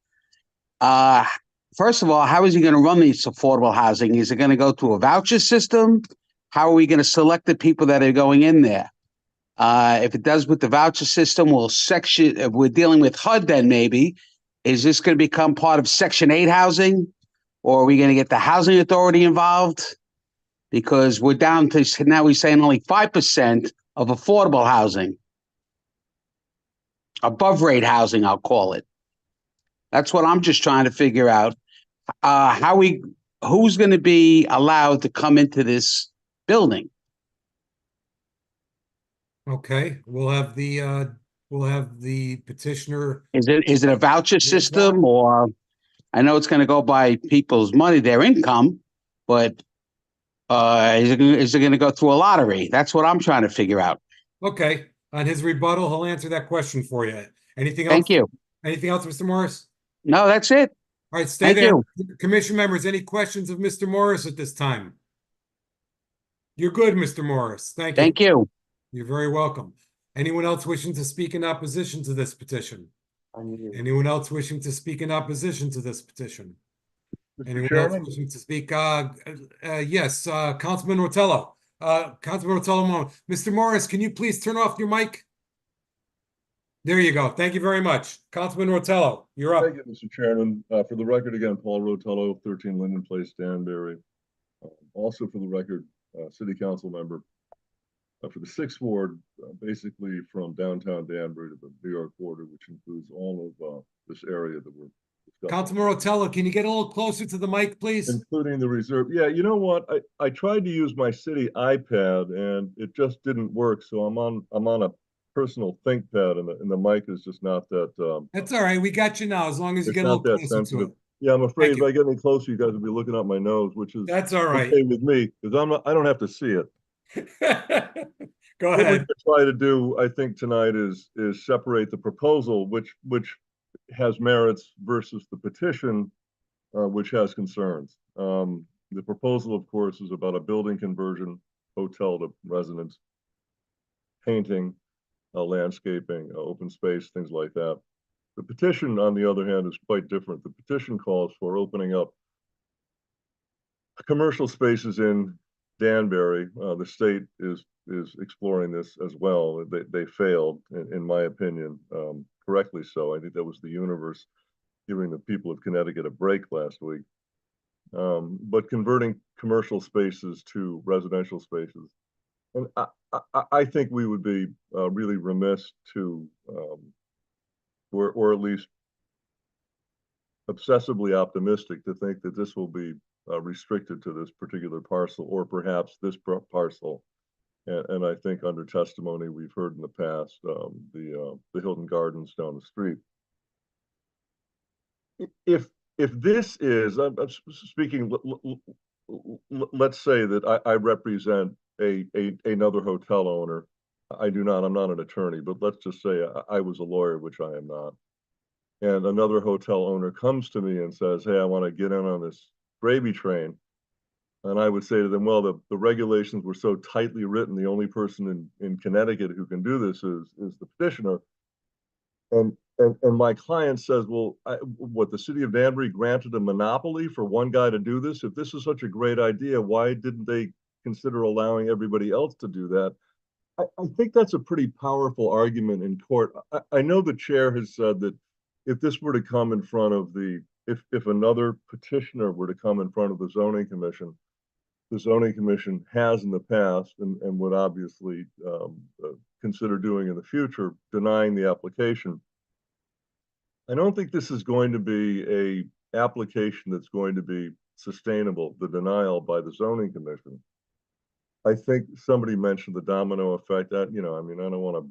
First of all, how is he going to run this affordable housing? Is it going to go through a voucher system? How are we going to select the people that are going in there? If it does with the voucher system, if we're dealing with HUD, then maybe, is this going to become part of Section 8 housing? Or are we going to get the housing authority involved? Because we're down to, now we're saying only 5% of affordable housing. Above rate housing, I'll call it. That's what I'm just trying to figure out. Who's going to be allowed to come into this building? Okay, we'll have the petitioner. Is it a voucher system, or I know it's going to go by people's money, their income, but is it going to go through a lottery? That's what I'm trying to figure out. Okay, on his rebuttal, he'll answer that question for you. Anything else? Thank you. Anything else, Mr. Morris? No, that's it. All right, stay Thank there. you. Commission members, any questions of Mr. Morris at this time? You're good, Mr. Morris. Thank you. Thank you. You're very welcome. Anyone else wishing to speak in opposition to this petition? Anyone else wishing to speak in opposition to this petition? Anyone else wishing to speak? Yes, Councilman Rotello. Councilman Rotello, Mr. Morris, can you please turn off your mic? There you go. Thank you very much. Councilman Rotello, you're up. Thank you, Mr. Chairman. For the record again, Paul Rotello, 13 Linden Place, Danbury. Also for the record, City Council member for the 6th Ward, basically from downtown Danbury to the New York border, which includes all of this area that we're discussing. Councilman Rotello, can you get a little closer to the mic, please? Including the reserve. Yeah, you know what? I tried to use my city iPad and it just didn't work. So I'm on a personal ThinkPad and the mic is just not that. That's all right. We got you now, as long as you get a little closer to it. Yeah, I'm afraid if I get any closer, you guys will be looking up my nose, which is that's all right. Okay with me because I don't have to see it. Go ahead. What we could try to do, I think, tonight is separate the proposal, which has merits, versus the petition, which has concerns. The proposal, of course, is about a building conversion, hotel to residence, painting, landscaping, open space, things like that. The petition, on the other hand, is quite different. The petition calls for opening up commercial spaces in Danbury. The state is exploring this as well. They failed, in my opinion, correctly so. I think that was the universe giving the people of Connecticut a break last week. But converting commercial spaces to residential spaces. And I think we would be really remiss to, or at least obsessively optimistic to think that this will be restricted to this particular parcel, or perhaps this parcel. And I think under testimony we've heard in the past, the Hilton Gardens down the street. If this is, I'm speaking, let's say that I represent another hotel owner. I do not, I'm not an attorney, but let's just say I was a lawyer, which I am not. And another hotel owner comes to me and says, hey, I want to get in on this gravy train. And I would say to them, well, the regulations were so tightly written, the only person in Connecticut who can do this is the petitioner. And my client says, well, what, the city of Danbury granted a monopoly for one guy to do this? If this is such a great idea, why didn't they consider allowing everybody else to do that? I think that's a pretty powerful argument in court. I know the chair has said that if this were to come in front of if another petitioner were to come in front of the zoning commission has in the past and would obviously consider doing in the future, denying the application. I don't think this is going to be a application that's going to be sustainable, the denial by the zoning commission. I think somebody mentioned the domino effect. That, you know, I mean, I don't want to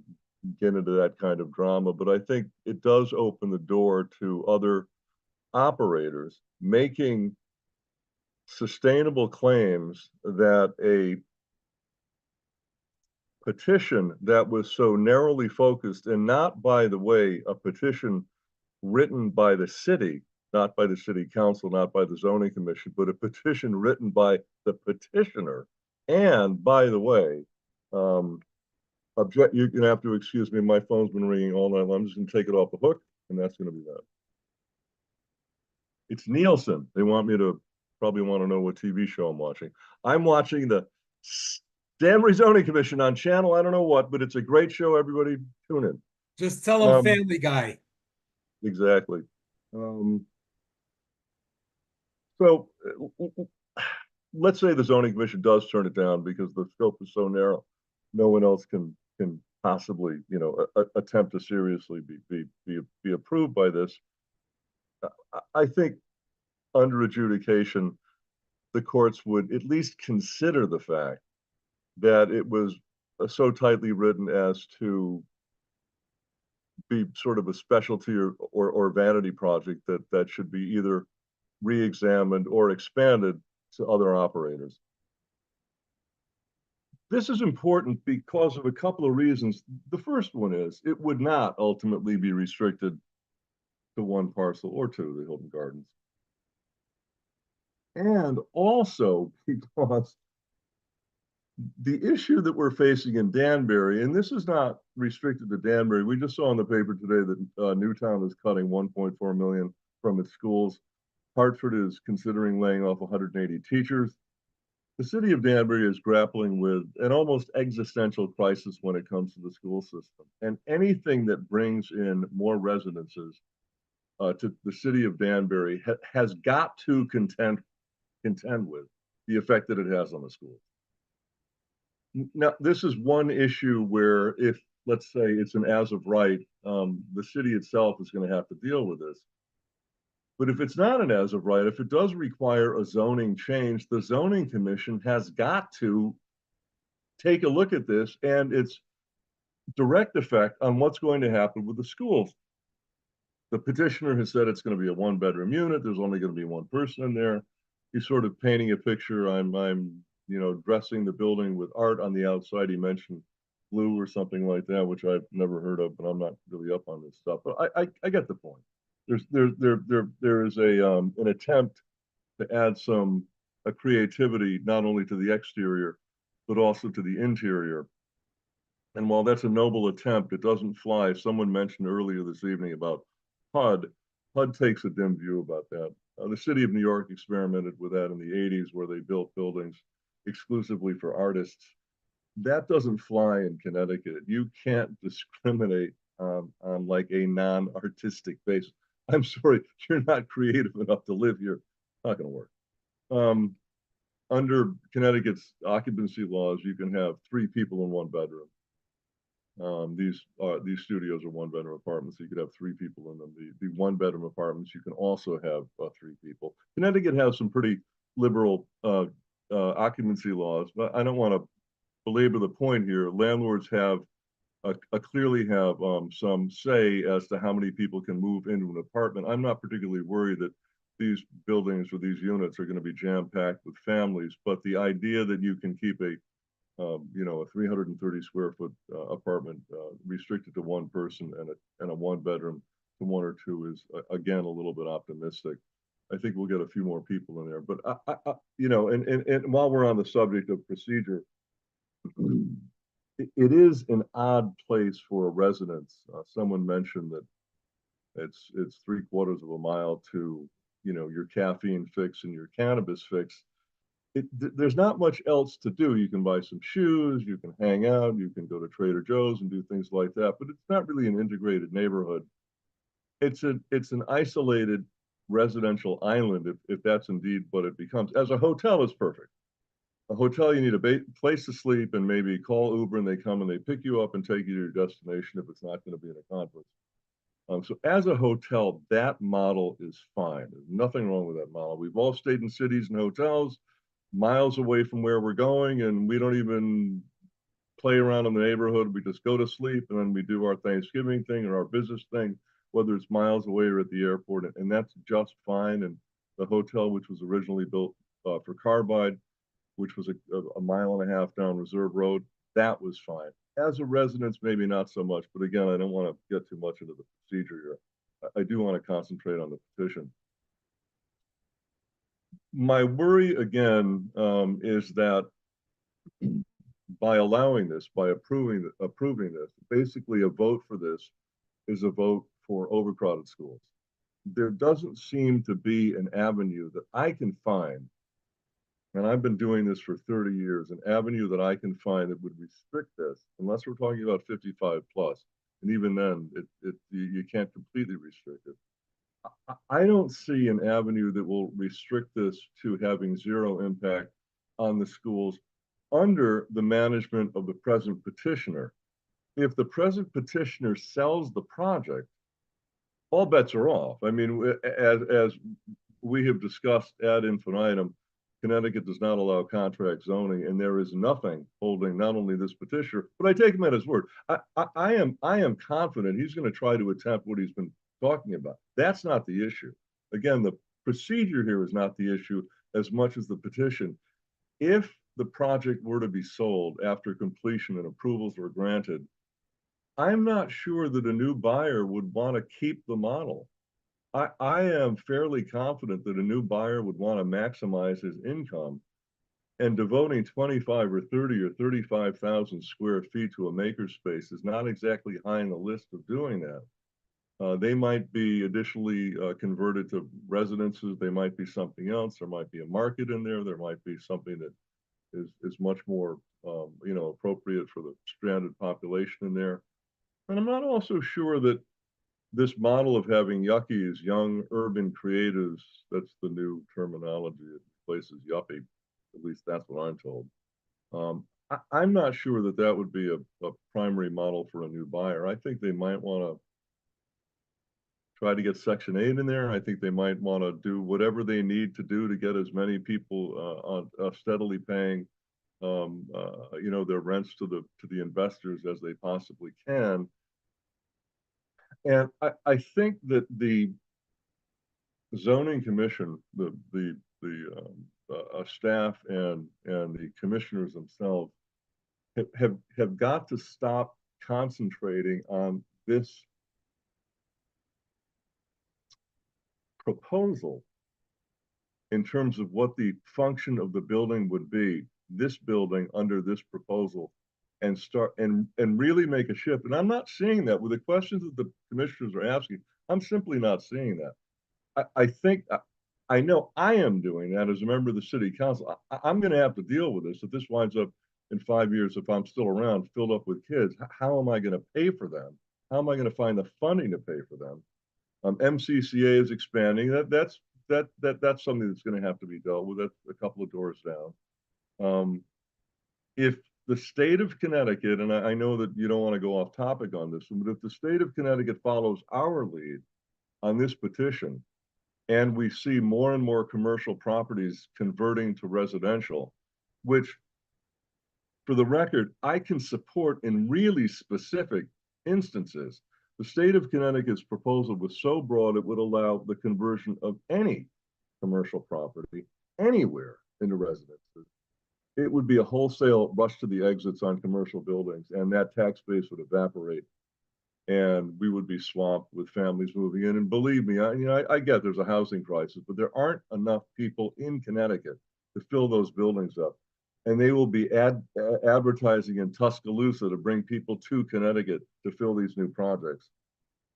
get into that kind of drama, but I think it does open the door to other operators making sustainable claims that petition that was so narrowly focused, and not, by the way, a petition written by the city, not by the city council, not by the zoning commission, but a petition written by the petitioner. And by the way, you're gonna have to excuse me, my phone's been ringing all night. I'm just gonna take it off the hook, and that's gonna be that. It's Nielsen. They want me to probably want to know what TV show I'm watching. I'm watching the Danbury Zoning Commission on channel, I don't know what, but it's a great show. Everybody tune in. Just tell them Family Guy. Exactly. So let's say the zoning commission does turn it down because the scope is so narrow. No one else can possibly, you know, attempt to seriously be approved by this. I think under adjudication, the courts would at least consider the fact that it was so tightly written as to be sort of a specialty or vanity project that should be either re-examined or expanded to other operators. This is important because of a couple of reasons. The first one is it would not ultimately be restricted to one parcel or two, the Hilton Gardens. And also because the issue that we're facing in Danbury, and this is not restricted to Danbury, we just saw in the paper today that Newtown is cutting 1.4 million from its schools. Hartford is considering laying off 180 teachers. The city of Danbury is grappling with an almost existential crisis when it comes to the school system. And anything that brings in more residences to the city of Danbury has got to contend with the effect that it has on the schools. Now, this is one issue where if, let's say, it's an as of right, the city itself is going to have to deal with this. But if it's not an as of right, if it does require a zoning change, the zoning commission has got to take a look at this and its direct effect on what's going to happen with the schools. The petitioner has said it's going to be a one-bedroom unit. There's only going to be one person in there. He's sort of painting a picture. I'm you know, dressing the building with art on the outside. He mentioned blue or something like that, which I've never heard of, but I'm not really up on this stuff. But I get the point. There is an attempt to add a creativity not only to the exterior but also to the interior. And while that's a noble attempt, it doesn't fly. Someone mentioned earlier this evening about HUD. HUD takes a dim view about that. The city of New York experimented with that in the 80s, where they built buildings exclusively for artists. That doesn't fly in Connecticut. You can't discriminate on like a non-artistic basis. I'm sorry, you're not creative enough to live here. Not going to work. Under Connecticut's occupancy laws, you can have 3 people in one bedroom. These studios are one-bedroom apartments. So you could have 3 people in them. The one-bedroom apartments, you can also have 3 people. Connecticut has some pretty liberal occupancy laws, but I don't want to belabor the point here. Landlords have clearly have some say as to how many people can move into an apartment. I'm not particularly worried that these buildings or these units are going to be jam-packed with families, but the idea that you can keep a you know, a 330 square foot apartment restricted to one person and a one bedroom to 1 or 2 is again a little bit optimistic. I think we'll get a few more people in there, but you know, and while we're on the subject of procedure, it is an odd place for a residence. Someone mentioned that it's 3/4 of a mile to, you know, your caffeine fix and your cannabis fix. There's not much else to do. You can buy some shoes, you can hang out, you can go to Trader Joe's and do things like that, but it's not really an integrated neighborhood. It's an isolated residential island, if that's indeed what it becomes. As a hotel, it's perfect. A hotel, you need a place to sleep and maybe call Uber and they come and they pick you up and take you to your destination if it's not going to be in a conference. So as a hotel, that model is fine. There's nothing wrong with that model. We've all stayed in cities and hotels miles away from where we're going, and we don't even play around in the neighborhood. We just go to sleep and then we do our Thanksgiving thing or our business thing, whether it's miles away or at the airport, and that's just fine. And the hotel, which was originally built for Carbide, which was a mile and a half down Reserve Road, that was fine. As a resident, maybe not so much, but again, I don't want to get too much into the procedure here. I do want to concentrate on the petition. My worry again is that by allowing this, by approving this, basically a vote for this is a vote for overcrowded schools. There doesn't seem to be an avenue that I can find, and I've been doing this for 30 years, an avenue that I can find that would restrict this, unless we're talking about 55 plus. And even then, you can't completely restrict it. I don't see an avenue that will restrict this to having zero impact on the schools under the management of the present petitioner. If the present petitioner sells the project, all bets are off. I mean, as we have discussed ad infinitum, Connecticut does not allow contract zoning, and there is nothing holding not only this petitioner, but I take him at his word. I am confident he's going to try to attempt what he's been talking about. That's not the issue. Again, the procedure here is not the issue as much as the petition. If the project were to be sold after completion and approvals were granted, I'm not sure that a new buyer would want to keep the model. I am fairly confident that a new buyer would want to maximize his income, and devoting 25 or 30 or 35,000 square feet to a makerspace is not exactly high on the list of doing that. They might be additionally converted to residences. They might be something else. There might be a market in there. There might be something that is much more, appropriate for the stranded population in there. And I'm not also sure that this model of having yuckies, young urban creatives, that's the new terminology. It replaces yuppie. At least that's what I'm told. I'm not sure that that would be a primary model for a new buyer. I think they might want to try to get Section 8 in there. I think they might want to do whatever they need to do to get as many people steadily paying, their rents to the investors as they possibly can. And I think that the zoning commission, the staff and the commissioners themselves have got to stop concentrating on this proposal in terms of what the function of the building would be, this building under this proposal, and start and really make a shift. And I'm not seeing that with the questions that the commissioners are asking. I'm simply not seeing that. I think I know I am doing that as a member of the city council. I'm going to have to deal with this. If this winds up in 5 years, if I'm still around, filled up with kids, how am I going to pay for them? How am I going to find the funding to pay for them? MCCA is expanding. That's something that's going to have to be dealt with. That's a couple of doors down. If the state of Connecticut, and I know that you don't want to go off topic on this, but if the state of Connecticut follows our lead on this petition, and we see more and more commercial properties converting to residential, which, for the record, I can support in really specific instances. The state of Connecticut's proposal was so broad it would allow the conversion of any commercial property anywhere into residences. It would be a wholesale rush to the exits on commercial buildings, and that tax base would evaporate, and we would be swamped with families moving in. And believe me, I get there's a housing crisis, but there aren't enough people in Connecticut to fill those buildings up. And they will be advertising in Tuscaloosa to bring people to Connecticut to fill these new projects.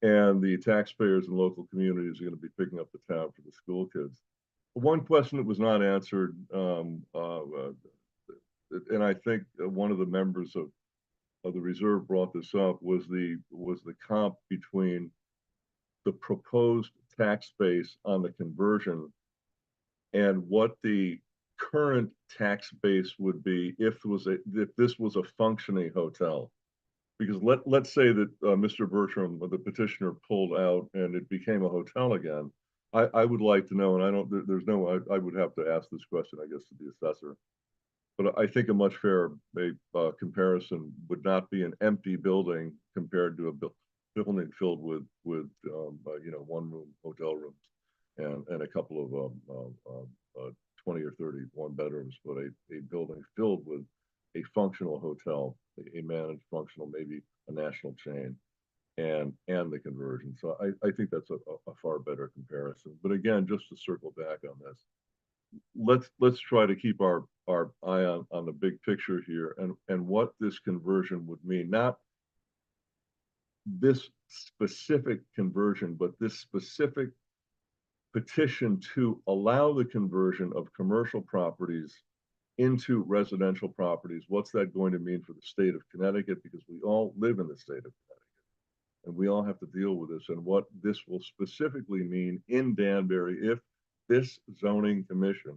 And the taxpayers and local communities are going to be picking up the tab for the school kids. One question that was not answered, and I think one of the members of the reserve brought this up, was the comp between the proposed tax base on the conversion and what the current tax base would be if this was a functioning hotel. Because let's say that Mr. Bertram, the petitioner, pulled out and it became a hotel again. I would like to know, and I would have to ask this question, I guess, to the assessor. But I think a much fairer comparison would not be an empty building compared to a building filled with one-room hotel rooms and a couple of 20 or 31 bedrooms, but a building filled with a functional hotel, a managed functional, maybe a national chain, and the conversion. So I think that's a far better comparison. But again, just to circle back on this, let's try to keep our eye on the big picture here and what this conversion would mean. Not this specific conversion, but this specific petition to allow the conversion of commercial properties into residential properties. What's that going to mean for the state of Connecticut? Because we all live in the state of Connecticut and we all have to deal with this, and what this will specifically mean in Danbury if this zoning commission,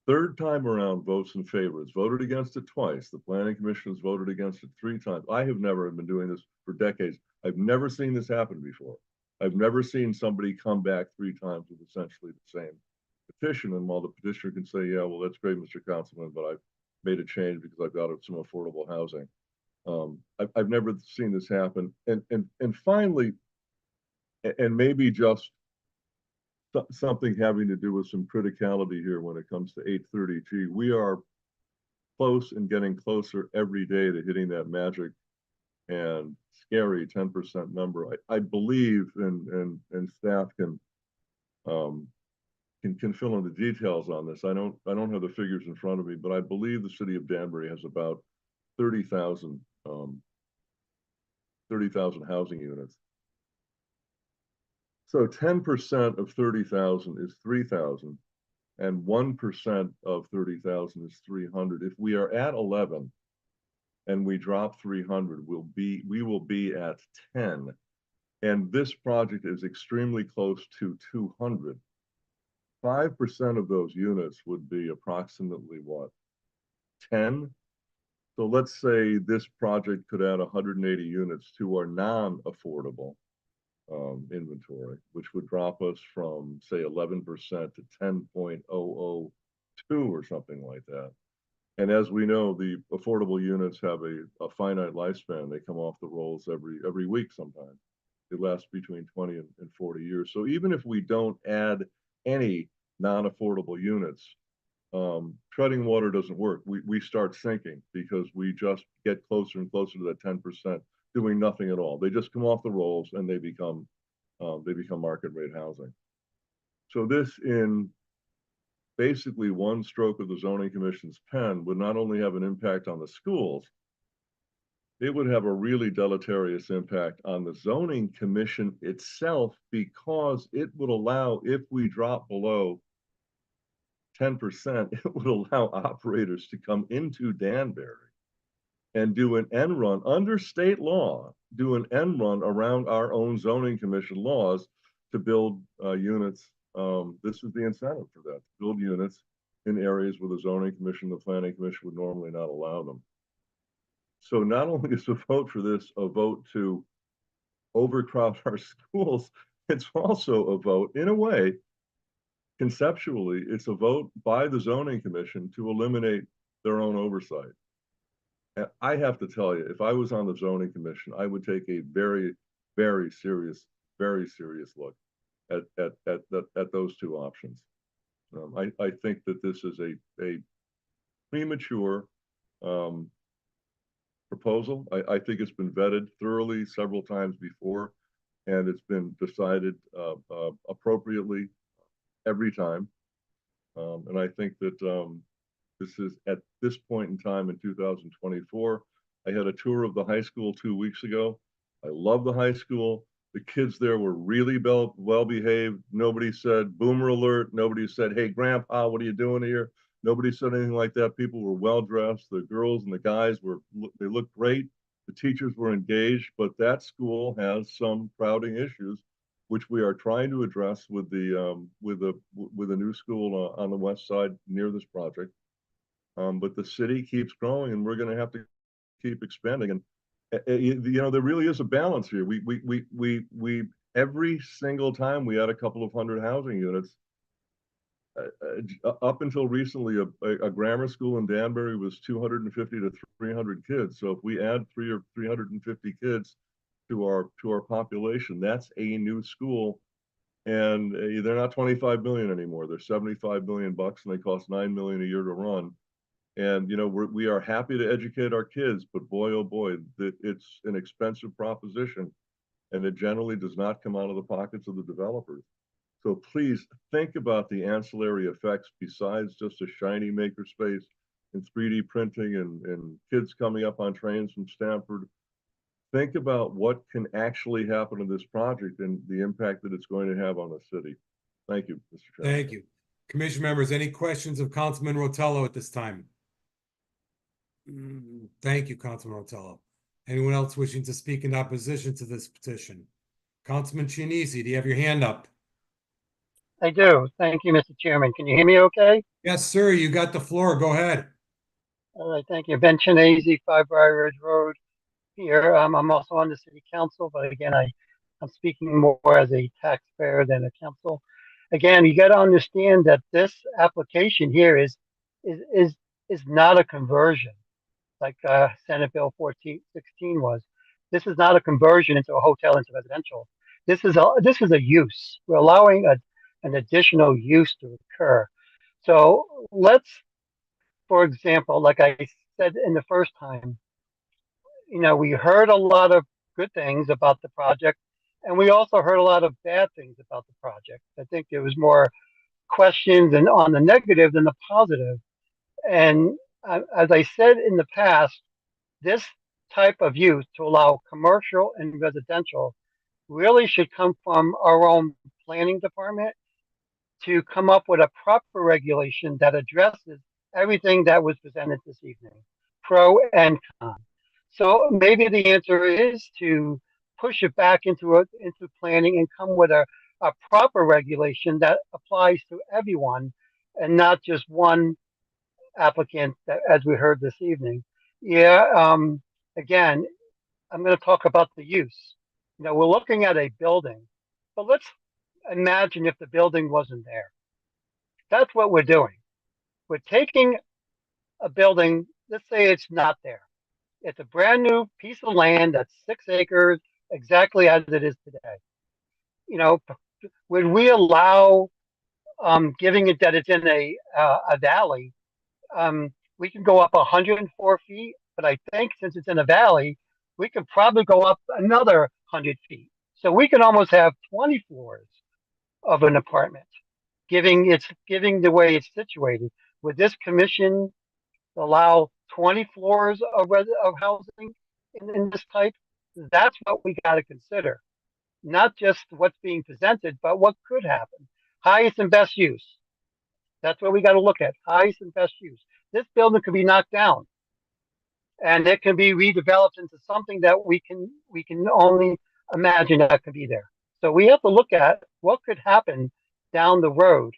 third time around, votes in favor. It's voted against it twice. The planning commission has voted against it 3 times. I have never been doing this for decades. I've never seen this happen before. I've never seen somebody come back 3 times with essentially the same petition. And while the petitioner can say, yeah, well, that's great, Mr. Councilman, but I've made a change because I've got some affordable housing. I've never seen this happen. And finally, and maybe just something having to do with some criticality here when it comes to 830G, we are close and getting closer every day to hitting that magic and scary 10% number. I believe, and staff can fill in the details on this. I don't have the figures in front of me, but I believe the city of Danbury has about 30,000 housing units. So 10% of 30,000 is 3,000, and 1% of 30,000 is 300. If we are at 11 and we drop 300, we will be at 10. And this project is extremely close to 200. 5% of those units would be approximately what? 10? So let's say this project could add 180 units to our non-affordable inventory, which would drop us from, say, 11% to 10.002 or something like that. And as we know, the affordable units have a finite lifespan. They come off the rolls every week sometimes. They last between 20 and 40 years. So even if we don't add any non-affordable units, treading water doesn't work. We start sinking because we just get closer and closer to that 10%, doing nothing at all. They just come off the rolls and they become market rate housing. So this, in basically one stroke of the zoning commission's pen, would not only have an impact on the schools, it would have a really deleterious impact on the zoning commission itself, because it would allow, if we drop below 10%, it would allow operators to come into Danbury and do an end run under state law, do an end run around our own zoning commission laws to build units. This is the incentive for that, to build units in areas where the zoning commission, the planning commission would normally not allow them. So not only is a vote for this a vote to overcrowd our schools, it's also a vote, in a way, conceptually, it's a vote by the zoning commission to eliminate their own oversight. And I have to tell you, if I was on the zoning commission, I would take a very, very serious look at those 2 options. I think that this is a premature proposal. I think it's been vetted thoroughly several times before, and it's been decided appropriately every time. And I think that this is, at this point in time in 2024, I had a tour of the high school 2 weeks ago. I love the high school. The kids there were really well behaved. Nobody said boomer alert. Nobody said, hey, grandpa, what are you doing here? Nobody said anything like that. People were well dressed. The girls and the guys they looked great. The teachers were engaged, but that school has some crowding issues, which we are trying to address with the new school on the west side near this project. But the city keeps growing, and we're going to have to keep expanding. And there really is a balance here. We every single time we add a couple of hundred housing units. Up until recently, a grammar school in Danbury was 250 to 300 kids. So if we add 350 kids to our population, that's a new school, And they're not 25 million anymore. They're 75 million bucks, and they cost 9 million a year to run. And, you know, we are happy to educate our kids, but boy, oh boy, it's an expensive proposition, and it generally does not come out of the pockets of the developers. So please think about the ancillary effects besides just a shiny makerspace and 3D printing and kids coming up on trains from Stanford. Think about what can actually happen to this project and the impact that it's going to have on the city. Thank you, Mr. Chairman. Thank you. Commission members, any questions of Councilman Rotello at this time? Thank you, Councilman Rotello. Anyone else wishing to speak in opposition to this petition? Councilman Chianese, do you have your hand up? I do. Thank you, Mr. Chairman. Can you hear me okay? Yes, sir. You got the floor. Go ahead. All right, thank you. Ben Chianese, 5 Briar Ridge Road here. I'm also on the city council, but again, I'm speaking more as a taxpayer than a council. Again, you got to understand that this application here is not a conversion like Senate Bill 1416 was. This is not a conversion into a hotel into residential. This is a use. We're allowing an additional use to occur. So let's, for example, like I said in the first time, you know, we heard a lot of good things about the project, and we also heard a lot of bad things about the project. I think there was more questions and on the negative than the positive. And as I said in the past, this type of use to allow commercial and residential really should come from our own planning department to come up with a proper regulation that addresses everything that was presented this evening, pro and con. So maybe the answer is to push it back into planning and come with a proper regulation that applies to everyone and not just one applicant, as we heard this evening. Yeah, again, I'm going to talk about the use. You know, we're looking at a building, but let's imagine if the building wasn't there. That's what we're doing. We're taking a building, let's say it's not there. It's a brand new piece of land that's 6 acres, exactly as it is today. You know, would we allow, giving it that it's in a valley, we can go up 104 feet, but I think since it's in a valley, we could probably go up another 100 feet. So we can almost have 20 floors of an apartment, giving the way it's situated. Would this commission allow 20 floors of housing in this type? That's what we got to consider. Not just what's being presented, but what could happen. Highest and best use. That's what we got to look at. Highest and best use. This building could be knocked down, and it can be redeveloped into something that we can only imagine that could be there. So we have to look at what could happen down the road.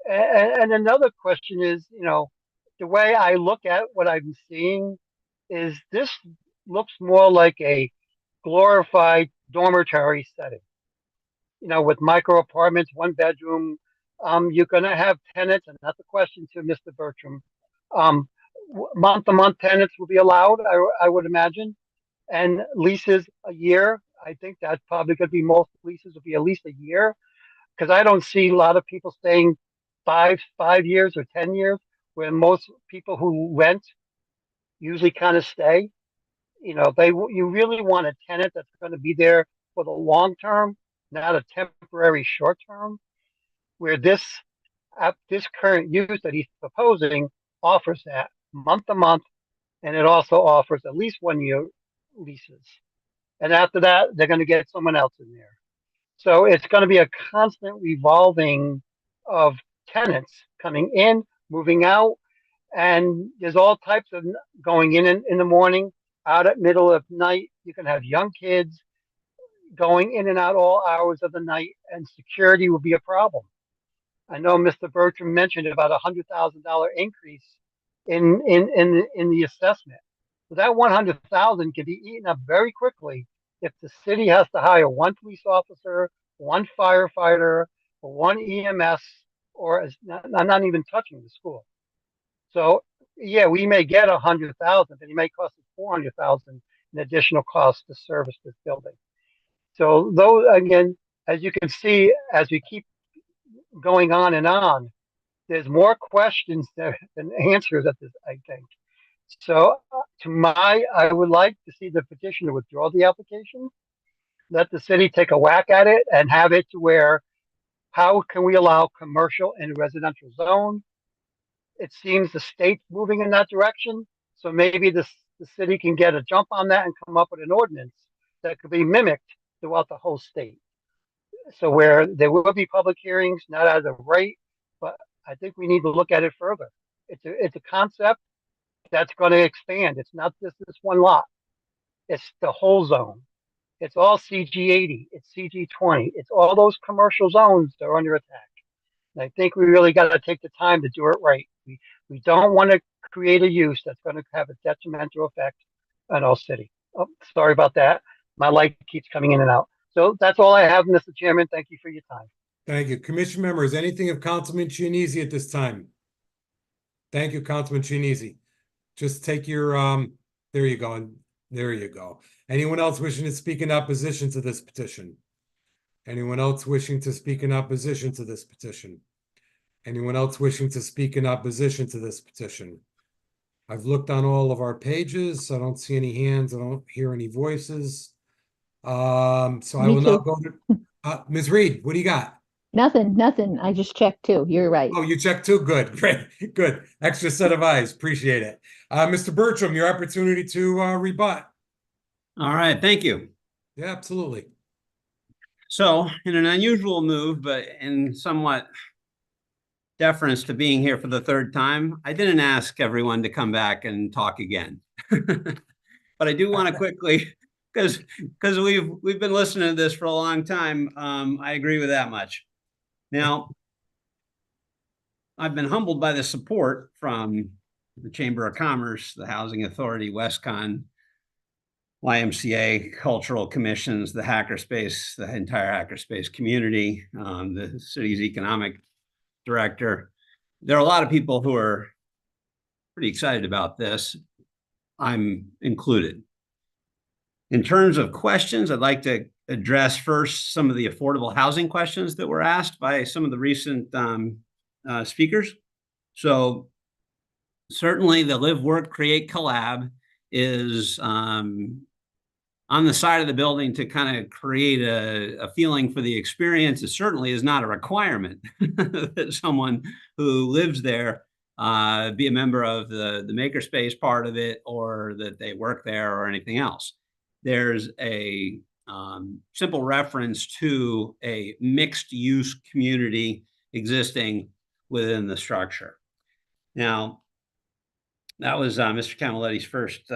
And another question is, you know, the way I look at what I'm seeing is this looks more like a glorified dormitory setting. You know, with micro apartments, 1 bedroom. You're going to have tenants, and that's a question to Mr. Bertram. Month-to-month tenants will be allowed, I would imagine, and leases a year. I think that's probably going to be most leases will be at least a year, because I don't see a lot of people staying 5 years or 10 years, where most people who rent usually kind of stay. You know, you really want a tenant that's going to be there for the long term, not a temporary short term, where this current use that he's proposing offers that month to month, and it also offers at least 1 year leases. And after that, they're going to get someone else in there. So it's going to be a constant revolving of tenants coming in, moving out, and there's all types of going in the morning, out at middle of night. You can have young kids going in and out all hours of the night, and security will be a problem. I know Mr. Bertram mentioned about $100,000 increase in the assessment. So that $100,000 can be eaten up very quickly if the city has to hire 1 police officer, 1 firefighter, or 1 EMS, or I'm not even touching the school. So yeah, we may get $100,000, but it may cost us $400,000 in additional costs to service this building. So those, again, as you can see, as we keep going on, there's more questions than answers at this, I think. So I would like to see the petitioner withdraw the application, let the city take a whack at it and have it to where, how can we allow commercial in a residential zone? It seems the state's moving in that direction. So maybe the city can get a jump on that and come up with an ordinance that could be mimicked throughout the whole state. So where there will be public hearings, not as of right, but I think we need to look at it further. It's a concept that's going to expand. It's not just this one lot. It's the whole zone. It's all CG80. It's CG20. It's all those commercial zones that are under attack. And I think we really got to take the time to do it right. We don't want to create a use that's going to have a detrimental effect on our city. Oh, sorry about that. My light keeps coming in and out. So that's all I have, Mr. Chairman. Thank you for your time. Thank you. Commission members, anything of Councilman Chianese at this time? Thank you, Councilman Chianese. Just take your, there you go. There you go. Anyone else wishing to speak in opposition to this petition? Anyone else wishing to speak in opposition to this petition? Anyone else wishing to speak in opposition to this petition? I've looked on all of our pages. I don't see any hands. I don't hear any voices. So I will now go to Ms. Reed. What do you got? Nothing. I just checked too. You're right. Oh, you checked too? Good. Great. Good. Extra set of eyes. Appreciate it. Mr. Bertram, your opportunity to rebut. All right. Thank you. Yeah, absolutely. So in an unusual move, but in somewhat deference to being here for the third time, I didn't ask everyone to come back and talk again. But I do want to quickly, because we've been listening to this for a long time. I agree with that much. Now, I've been humbled by the support from the Chamber of Commerce, the Housing Authority, WestCon, YMCA, cultural commissions, the hackerspace, the entire hackerspace community, the city's economic director. There are a lot of people who are pretty excited about this. I'm included. In terms of questions, I'd like to address first some of the affordable housing questions that were asked by some of the recent speakers. So certainly the Live, Work, Create, Collab is on the side of the building to kind of create a feeling for the experience. It certainly is not a requirement that someone who lives there be a member of the makerspace part of it, or that they work there or anything else. There's a simple reference to a mixed use community existing within the structure. Now, that was Mr. Camiletti's first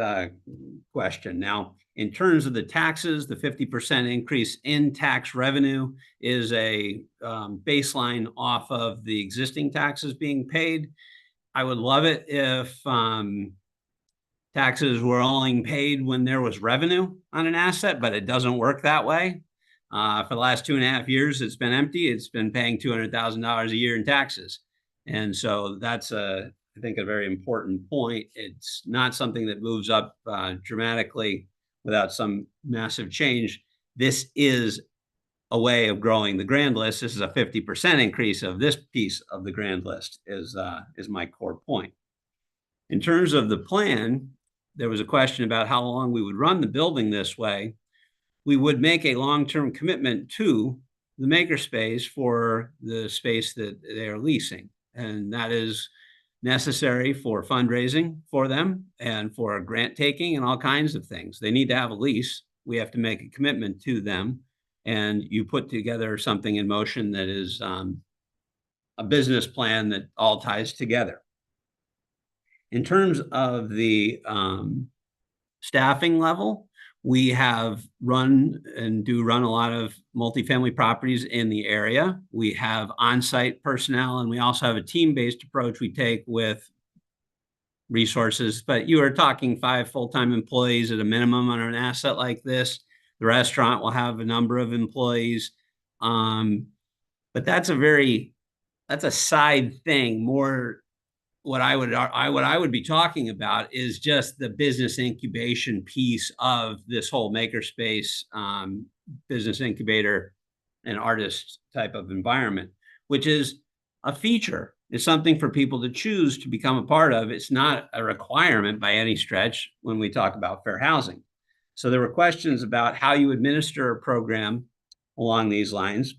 question. Now, in terms of the taxes, the 50% increase in tax revenue is a baseline off of the existing taxes being paid. I would love it if taxes were only paid when there was revenue on an asset, but it doesn't work that way. For the last 2.5 years, it's been empty. It's been paying $200,000 a year in taxes. And so that's I think a very important point. It's not something that moves up dramatically without some massive change. This is a way of growing the grand list. This is a 50% increase of this piece of the grand list is my core point. In terms of the plan, there was a question about how long we would run the building this way. We would make a long-term commitment to the makerspace for the space that they are leasing. And that is necessary for fundraising for them and for grant taking and all kinds of things. They need to have a lease. We have to make a commitment to them. And you put together something in motion that is a business plan that all ties together. In terms of the staffing level, we have run and do run a lot of multifamily properties in the area. We have on-site personnel, and we also have a team-based approach we take with resources. But you are talking 5 full-time employees at a minimum on an asset like this. The restaurant will have a number of employees. But that's a side thing. More what I would be talking about is just the business incubation piece of this whole makerspace business incubator an artist type of environment, which is a feature. It's something for people to choose to become a part of. It's not a requirement by any stretch when we talk about fair housing. So there were questions about how you administer a program along these lines.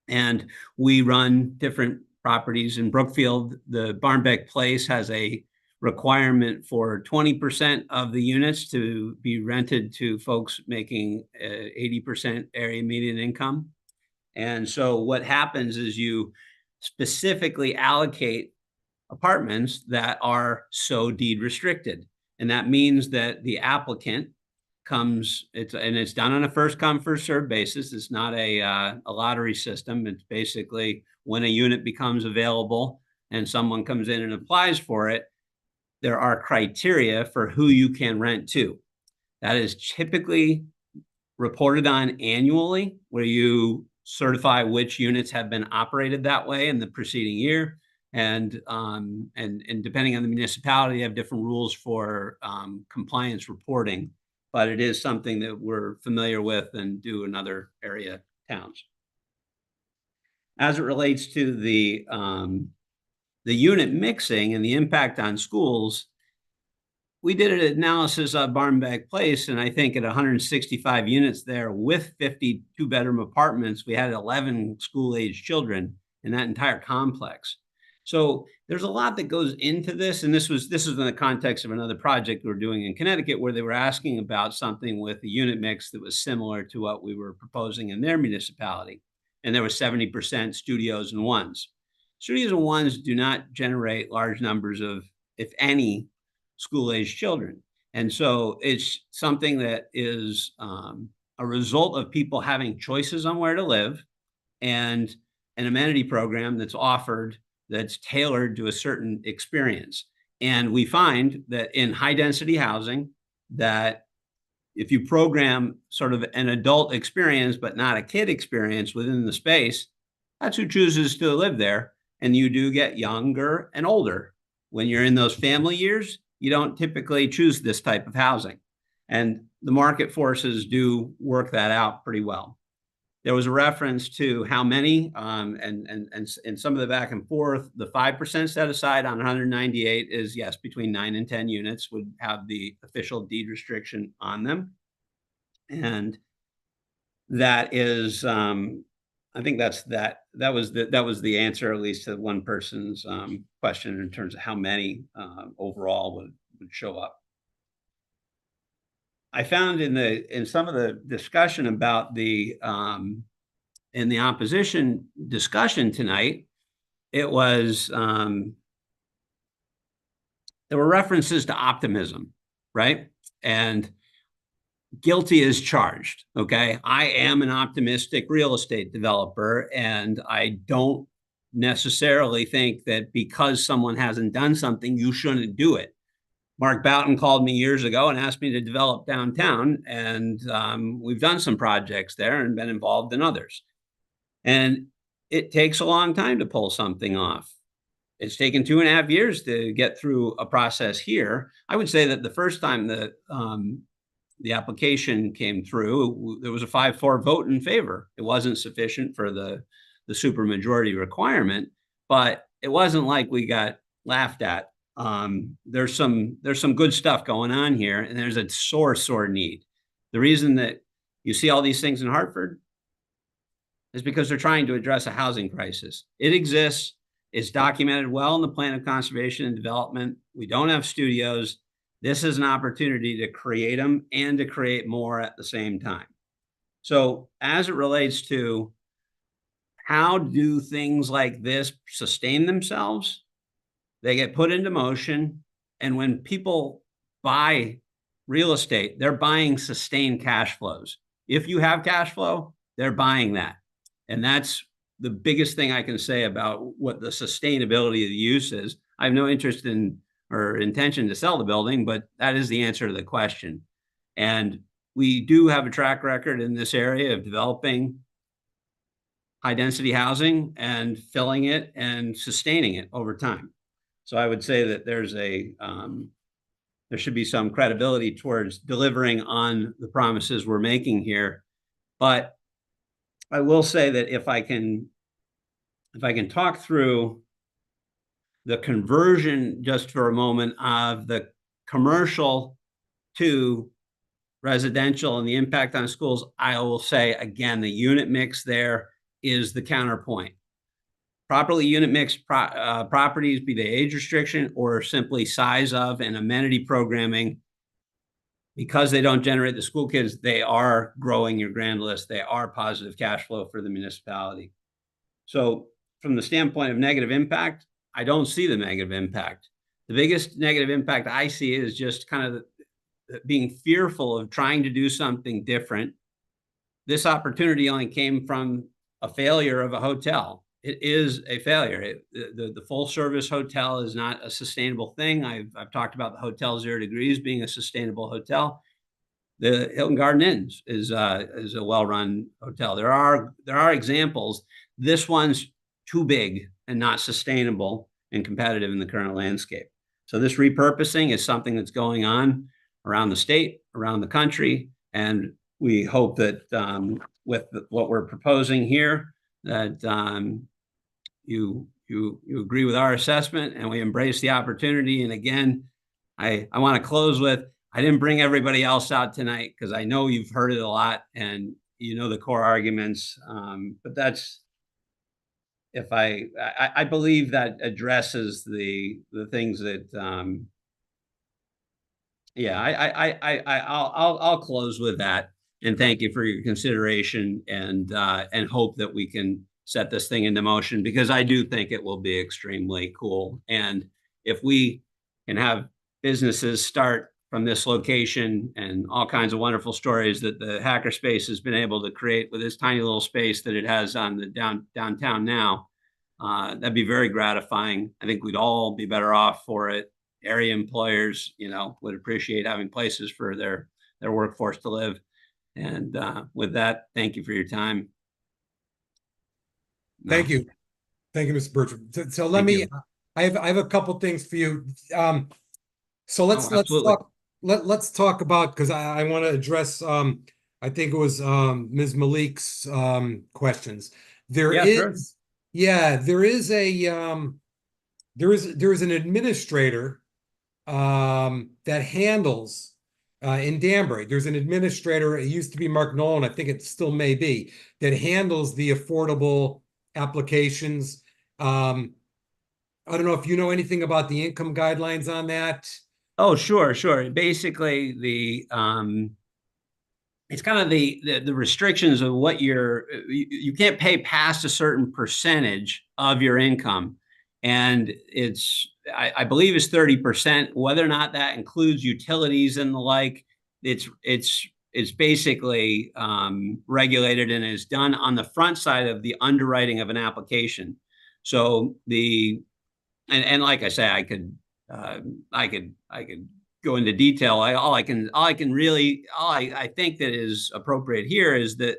And we run different properties in Brookfield. The Barmbek Place has a requirement for 20% of the units to be rented to folks making 80% area median income. And so what happens is you specifically allocate apartments that are so deed restricted. And that means that the applicant comes, it's done on a first come, first served basis. It's not a lottery system. It's basically when a unit becomes available and someone comes in and applies for it, there are criteria for who you can rent to. That is typically reported on annually, where you certify which units have been operated that way in the preceding year. And depending on the municipality, they have different rules for compliance reporting, but it is something that we're familiar with and do in other area towns. As it relates to the unit mixing and the impact on schools, we did an analysis of Barmbek Place, and I think at 165 units there with 50 two-bedroom apartments, we had 11 school-age children in that entire complex. So there's a lot that goes into this, and this was in the context of another project we were doing in Connecticut, where they were asking about something with a unit mix that was similar to what we were proposing in their municipality, and there was 70% studios and ones. Studios and ones do not generate large numbers of, if any, school-age children. And so it's something that is a result of people having choices on where to live and an amenity program that's offered that's tailored to a certain experience. And we find that in high-density housing, that if you program sort of an adult experience, but not a kid experience within the space, that's who chooses to live there. And you do get younger and older. When you're in those family years, you don't typically choose this type of housing. And the market forces do work that out pretty well. There was a reference to how many, and some of the back and forth, the 5% set aside on 198 is, yes, between 9 and 10 units would have the official deed restriction on them. And that is, I think that was the answer, at least to one person's question in terms of how many overall would show up. I found in some of the discussion about the in the opposition discussion tonight, it was there were references to optimism, right? And guilty as charged. Okay, I am an optimistic real estate developer, and I don't necessarily think that because someone hasn't done something, you shouldn't do it. Mark Boughton called me years ago and asked me to develop downtown, and we've done some projects there and been involved in others. And it takes a long time to pull something off. It's taken 2.5 years to get through a process here. I would say that the first time that the application came through, there was a 5-4 vote in favor. It wasn't sufficient for the supermajority requirement, but it wasn't like we got laughed at. There's some good stuff going on here, and there's a sore need. The reason that you see all these things in Hartford is because they're trying to address a housing crisis. It exists. It's documented well in the Plan of Conservation and Development. We don't have studios. This is an opportunity to create them and to create more at the same time. So as it relates to how do things like this sustain themselves, they get put into motion. And when people buy real estate, they're buying sustained cash flows. If you have cash flow, they're buying that. And that's the biggest thing I can say about what the sustainability of the use is. I have no interest in or intention to sell the building, but that is the answer to the question. And we do have a track record in this area of developing high density housing and filling it and sustaining it over time. So I would say that there's there should be some credibility towards delivering on the promises we're making here. But I will say that if I can talk through the conversion just for a moment of the commercial to residential and the impact on schools, I will say again, the unit mix there is the counterpoint. Properly unit mixed properties, be they age restriction or simply size of and amenity programming, because they don't generate the school kids, they are growing your grand list. They are positive cash flow for the municipality. So from the standpoint of negative impact, I don't see the negative impact. The biggest negative impact I see is just kind of being fearful of trying to do something different. This opportunity only came from a failure of a hotel. It is a failure. The full service hotel is not a sustainable thing. I've talked about the Hotel 0 Degrees being a sustainable hotel. The Hilton Garden Inn is a well-run hotel. There are examples. This one's too big and not sustainable and competitive in the current landscape. So this repurposing is something that's going on around the state, around the country, and we hope that with what we're proposing here, that you agree with our assessment and we embrace the opportunity. And again, I want to close with, I didn't bring everybody else out tonight because I know you've heard it a lot and you know the core arguments, but that's, if I believe that addresses the things that, yeah, I'll close with that. And thank you for your consideration and hope that we can set this thing into motion, because I do think it will be extremely cool. And if we can have businesses start from this location and all kinds of wonderful stories that the Hackerspace has been able to create with this tiny little space that it has on the downtown now, that'd be very gratifying. I think we'd all be better off for it. Area employers, would appreciate having places for their workforce to live. And with that, thank you for your time. Thank you. Thank you, Mr. Bertram. So let me, I have a couple things for you. So let's talk about, because I want to address, I think it was Ms. Malik's questions. There is an administrator that handles in Danbury. There's an administrator, it used to be Mark Nolan, I think it still may be, that handles the affordable applications. I don't know if you know anything about the income guidelines on that. Oh, sure. Basically, it's kind of the restrictions of what you can't pay past a certain percentage of your income. And I believe it's 30%, whether or not that includes utilities and the like. It's basically regulated and is done on the front side of the underwriting of an application. So and like I say, I could go into detail. I think that is appropriate here is that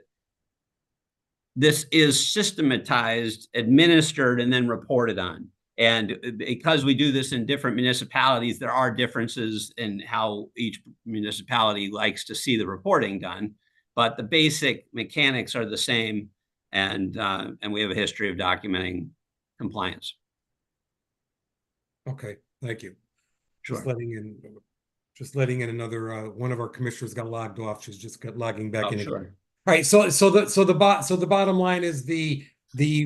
this is systematized, administered, and then reported on. And because we do this in different municipalities, there are differences in how each municipality likes to see the reporting done, but the basic mechanics are the same. And we have a history of documenting compliance. Okay, thank you. Sure. Just letting in another, one of our commissioners got logged off. She's just logging back in. Sure. All right, so the bottom line is the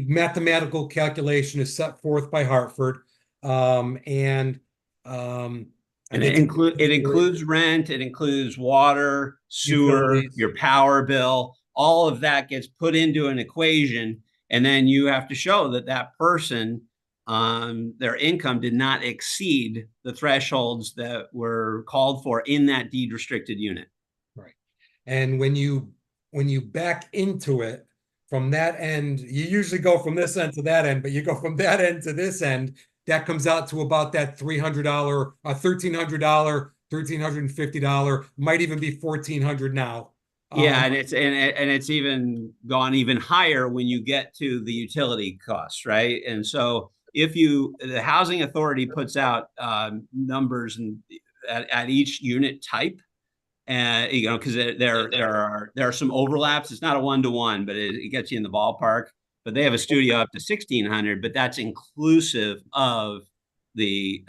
mathematical calculation is set forth by Hartford, and it includes rent, it includes water, sewer, utilities, your power bill. All of that gets put into an equation, and then you have to show that person, their income did not exceed the thresholds that were called for in that deed restricted unit. Right, and when you back into it from that end, you usually go from this end to that end, but you go from that end to this end, that comes out to about that $300, $1,300, $1,350, might even be $1,400 now. Yeah, and it's even gone even higher when you get to the utility costs, right? And so if the housing authority puts out numbers at each unit type, And you know, because there are some overlaps. It's not a 1-to-1, but it gets you in the ballpark. But they have a studio up to 1,600, but that's inclusive of the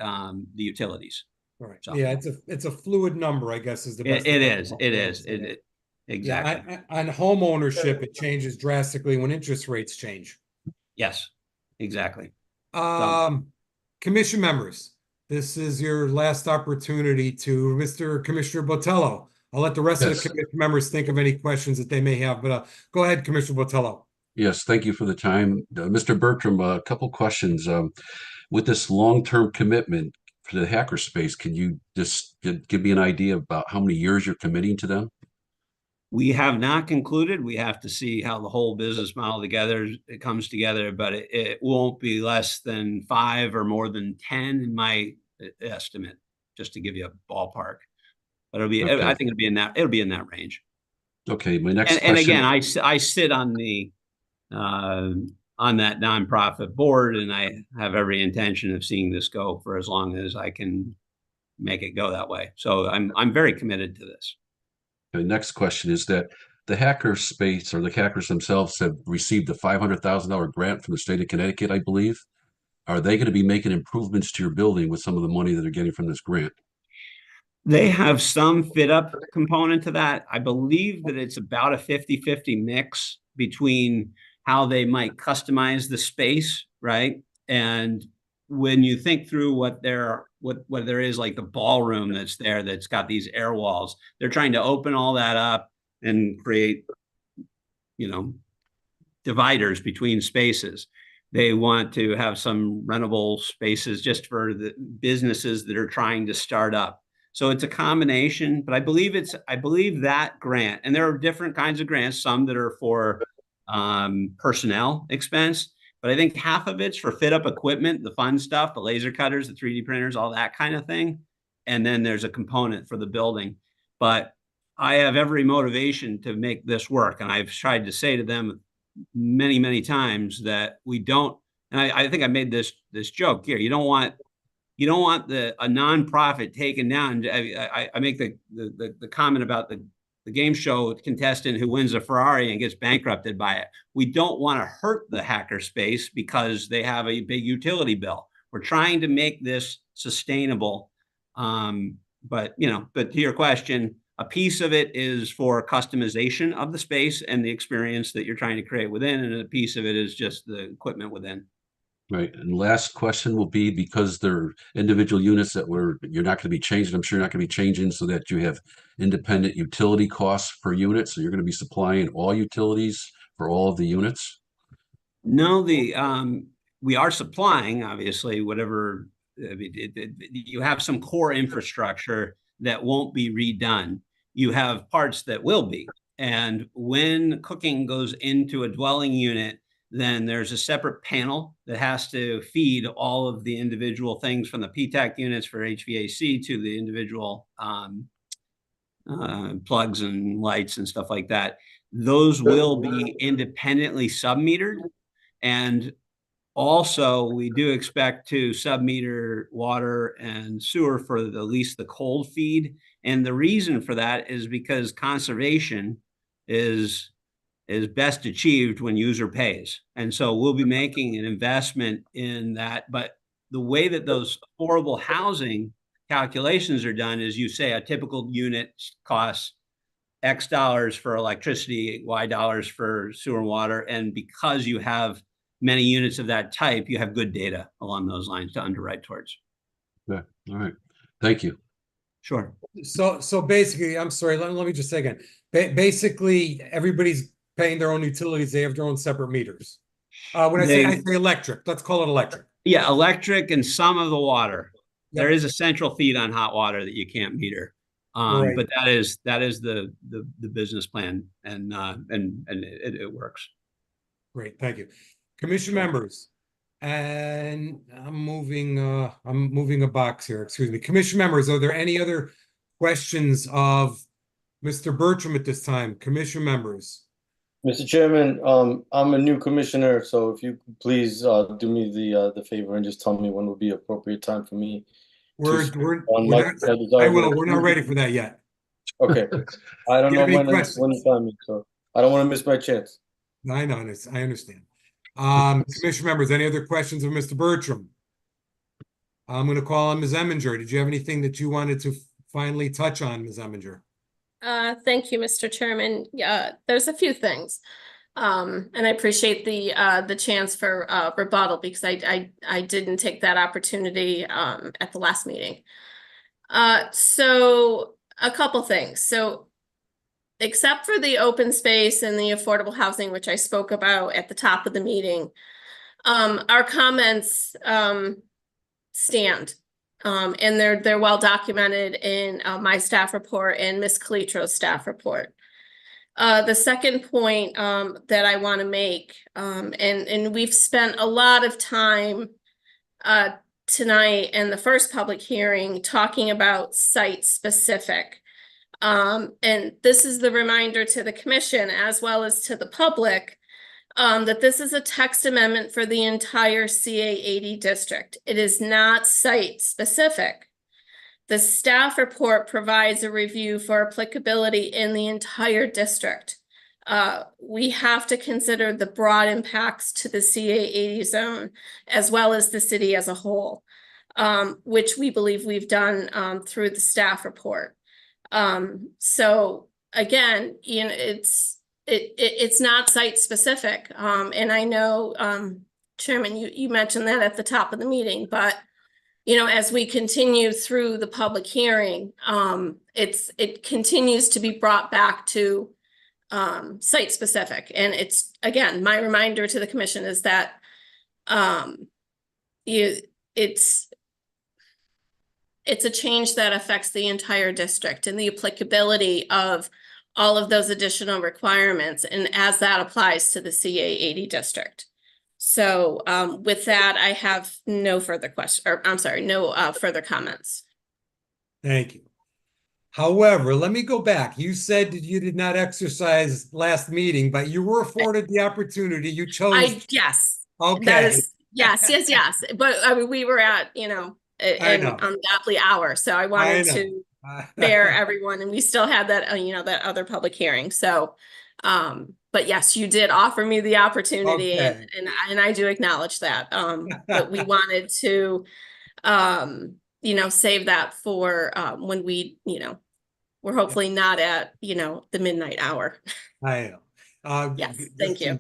utilities. Right. So, Yeah, it's a fluid number, I guess, is the best. it is. Exactly. Yeah, on home ownership, it changes drastically when interest rates change. Yes, exactly. Commission members, this is your last opportunity to Mr. Commissioner Botello. I'll let the rest of the commission members think of any questions that they may have, but go ahead, Commissioner Botello. Yes, thank you for the time. Mr. Bertram, a couple questions. With this long-term commitment for the hackerspace, can you just give me an idea about how many years you're committing to them? We have not concluded. We have to see how the whole business model it comes together, but it won't be less than 5 or more than 10 in my estimate, just to give you a ballpark. But it'll be, Okay. I think it'll be in that range. Okay, my next And question. again, I sit on the on that nonprofit board, and I have every intention of seeing this go for as long as I can make it go that way. So I'm very committed to this. The next question is that the hackerspace, or the hackers themselves, have received a $500,000 grant from the state of Connecticut, I believe. Are they going to be making improvements to your building with some of the money that they're getting from this grant? They have some fit up component to that. I believe that it's about a 50-50 mix between how they might customize the space, right? And when you think through what there is, like the ballroom that's there, that's got these air walls, they're trying to open all that up and create, you know, dividers between spaces. They want to have some rentable spaces just for the businesses that are trying to start up. So it's a combination, but I believe that grant, and there are different kinds of grants, some that are for personnel expense, but I think half of it's for fit up equipment, the fun stuff, the laser cutters, the 3D printers, all that kind of thing. And then there's a component for the building. But I have every motivation to make this work. And I've tried to say to them many, many times that we don't, and I think I made this joke here, you don't want a nonprofit taken down. I make the comment about the game show contestant who wins a Ferrari and gets bankrupted by it. We don't want to hurt the hackerspace because they have a big utility bill. We're trying to make this sustainable. But to your question, a piece of it is for customization of the space and the experience that you're trying to create within, and a piece of it is just the equipment within. Right. And last question will be, because they're individual units that you're not going to be changing, I'm sure you're not going to be changing, so that you have independent utility costs per unit. So you're going to be supplying all utilities for all of the units? No, we are supplying, obviously, whatever, you have some core infrastructure that won't be redone. You have parts that will be. And when cooking goes into a dwelling unit, then there's a separate panel that has to feed all of the individual things, from the PTAC units for HVAC to the individual plugs and lights and stuff like that. Those will be independently submetered. And also, we do expect to submeter water and sewer for at least the cold feed. And the reason for that is because conservation is best achieved when user pays. And so we'll be making an investment in that. But the way that those affordable housing calculations are done is, you say a typical unit costs X dollars for electricity, Y dollars for sewer and water. And because you have many units of that type, you have good data along those lines to underwrite towards. Yeah. All right. Thank you. Sure. So basically, I'm sorry, let me just say again. Basically, everybody's paying their own utilities. They have their own separate meters. When I say electric, let's call it electric. Yeah, electric and some of the water. Yep. There is a central feed on hot water that you can't meter. Right. But that is the business plan, and it works. Great, thank you. Commission members, and I'm moving a box here, excuse me. Commission members, are there any other questions of Mr. Bertram at this time? Commission members. Mr. Chairman, I'm a new commissioner, so if you could please do me the favor and just tell me when would be appropriate time for me. We're not ready for that yet. Okay. I don't Do you know have any when it's questions? when it's on, so I don't want to miss my chance. I know, I understand. Commissioner members, any other questions of Mr. Bertram? I'm going to call on Ms. Eminger. Did you have anything that you wanted to finally touch on, Ms. Eminger? Thank you, Mr. Chairman. Yeah, there's a few things. And I appreciate the chance for rebuttal because I didn't take that opportunity at the last meeting. So a couple things. So except for the open space and the affordable housing, which I spoke about at the top of the meeting, our comments stand. And they're well documented in my staff report and Ms. Calitro's staff report. The second point that I want to make, and we've spent a lot of time tonight and the first public hearing talking about site specific. And this is the reminder to the commission as well as to the public that this is a text amendment for the entire CA80 district. It is not site specific. The staff report provides a review for applicability in the entire district. We have to consider the broad impacts to the CA80 zone as well as the city as a whole, which we believe we've done through the staff report. So again, you know, it's not site specific. And I know, Chairman, you mentioned that at the top of the meeting, but you know, as we continue through the public hearing, it continues to be brought back to site specific. And it's, again, my reminder to the commission is that it's a change that affects the entire district and the applicability of all of those additional requirements, and as that applies to the CA80 district. So with that, I have no further questions, or I'm sorry, no further comments. Thank you. However, let me go back. You said that you did not exercise last meeting, but you were afforded the opportunity. You chose. Yes. Okay. That is, yes. But I mean, we were at, you know, an ungodly hour. So I wanted to bear everyone, and we still had that, you know, that other public hearing. So, but yes, you did offer me the opportunity, and I do acknowledge that. But we wanted to, you know, save that for when we, you know, we're hopefully not at, you know, the midnight hour. I know. Yes, thank you.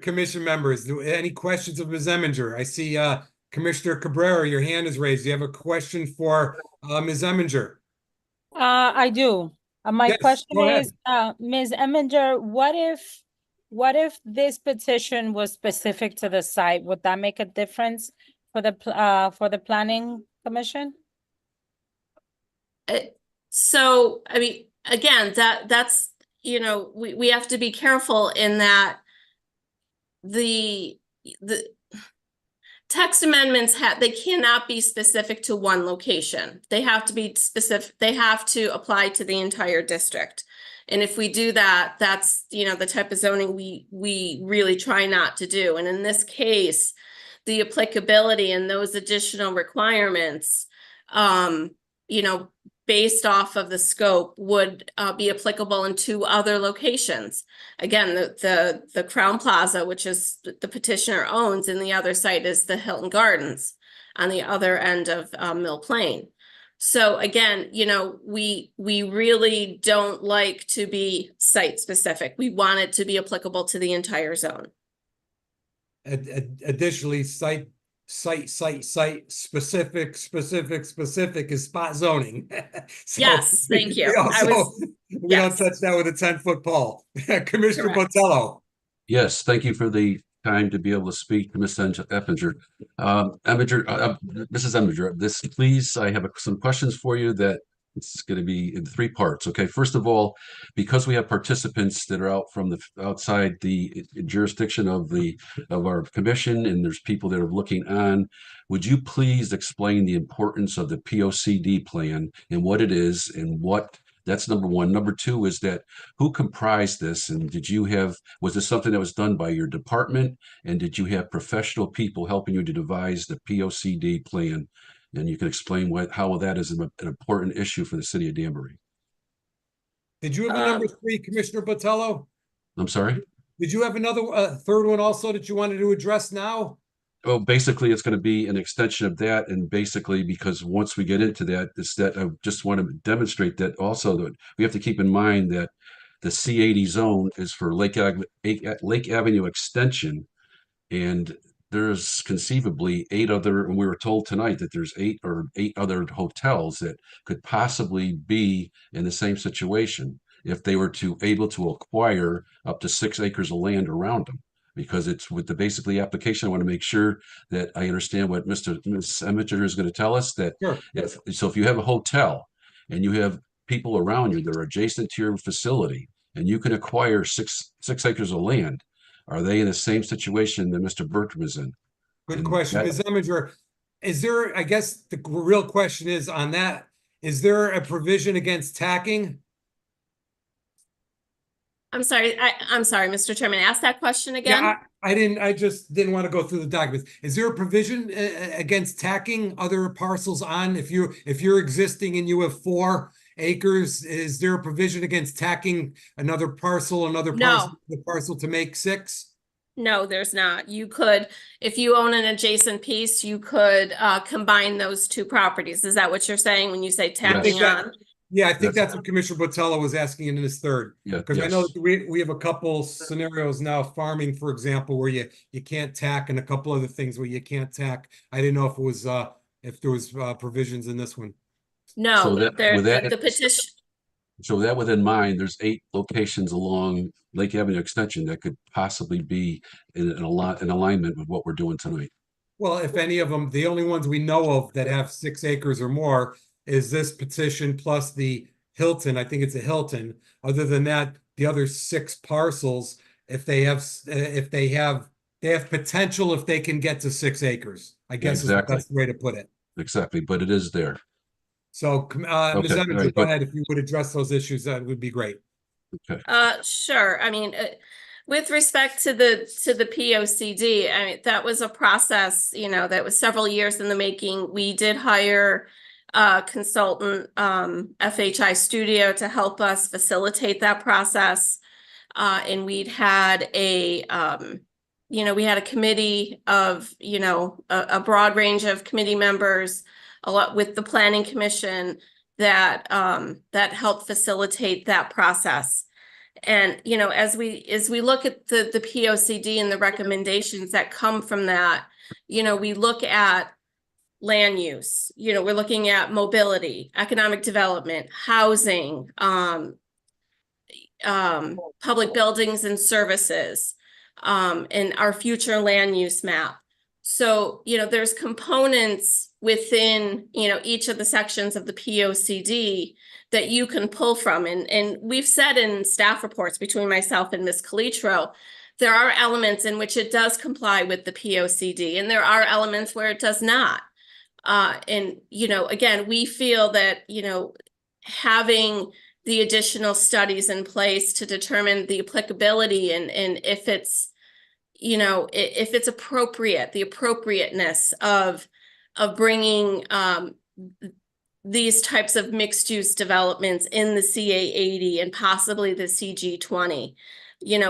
Commission members, any questions of Ms. Eminger? I see Commissioner Cabrera, your hand is raised. Do you have a question for Ms. Eminger? I do. My question is, Ms. Eminger, what if this petition was specific to the site? Would that make a difference for the planning commission? So, I mean, again, that's, you know, we have to be careful in that the text amendments they cannot be specific to one location. They have to be specific. They have to apply to the entire district. And if we do that, that's, you know, the type of zoning we really try not to do. And in this case, the applicability and those additional requirements, you know, based off of the scope would be applicable in 2 other locations. Again, the Crown Plaza, which is the petitioner owns, and the other site is the Hilton Gardens on the other end of Mill Plain. So again, you know, we really don't like to be site specific. We want it to be applicable to the entire zone. Additionally, site specific is spot zoning. So yes, thank you. We don't touch that with a 10-foot pole. Commissioner Botello. Yes, thank you for the time to be able to speak to Ms. Eminger. Mrs. Eminger, please, I have some questions for you that it's going to be in 3 parts. Okay, first of all, because we have participants that are out from outside the jurisdiction of our commission, and there's people that are looking on, would you please explain the importance of the POCD plan and what it is and what? That's number 1. Number 2 is that who comprised this, and was this something that was done by your department, and did you have professional people helping you to devise the POCD plan? And you can explain how that is an important issue for the city of Danbury. Did you have a number 3, Commissioner Botello? I'm sorry? Did you have another third one also that you wanted to address now? Well, basically, it's going to be an extension of that, and basically, because once we get into that, is that I just want to demonstrate that also that we have to keep in mind that the C80 zone is for Lake Avenue extension, and there's conceivably 8 other, and we were told tonight that there's 8 other hotels that could possibly be in the same situation if they were able to acquire up to 6 acres of land around them. Because it's with the basically application, I want to make sure that I understand what Ms. Eminger is going to tell us, that Sure. if you have a hotel and you have people around you that are adjacent to your facility and you can acquire 6 acres of land, are they in the same situation that Mr. Bertram is in? Good And question. that- Ms. Eminger, is there, I guess the real question is on that, is there a provision against tacking? I'm sorry, Mr. Chairman, ask that question again. Yeah, I just didn't want to go through the documents. Is there a provision against tacking other parcels on? If you're existing and you have 4 acres, is there a provision against tacking another parcel, the parcel to make 6? No, there's not. You could, if you own an adjacent piece, you could combine those 2 properties. Is that what you're saying when you say tacking on? Yeah, I think that's what Commissioner Botello was asking in his third. Yeah, Because I know yes. that we have a couple scenarios now, farming, for example, where you can't tack, and a couple other things where you can't tack. I didn't know if it was if there was provisions in this one. No, So that- there, with that- the petition, So with that within mind, there's 8 locations along Lake Avenue extension that could possibly be in alignment with what we're doing tonight. Well, if any of them, the only ones we know of that have 6 acres or more is this petition plus the Hilton. I think it's a Hilton. Other than that, the other 6 parcels, they have potential if they can get to 6 acres, I guess is the Exactly. best way to put it. Exactly, but it is there. So, Ms. Okay, all Eminger, right, go but- ahead. If you would address those issues, that would be great. Okay. sure. I mean, with respect to the POCD, I mean, that was a process, that was several years in the making. We did hire a consultant, FHI Studio, to help us facilitate that process. And we'd had we had a committee of, a broad range of committee members, a lot with the Planning Commission that helped facilitate that process. And, as we look at the POCD and the recommendations that come from that, we look at land use, we're looking at mobility, economic development, housing, public buildings and services, and our future land use map. So, there's components within, each of the sections of the POCD that you can pull from. And we've said in staff reports between myself and Ms. Calitro, there are elements in which it does comply with the POCD, and there are elements where it does not. And, again, we feel that, having the additional studies in place to determine the applicability and if it's, if it's appropriate, the appropriateness of bringing these types of mixed use developments in the CA80 and possibly the CG20.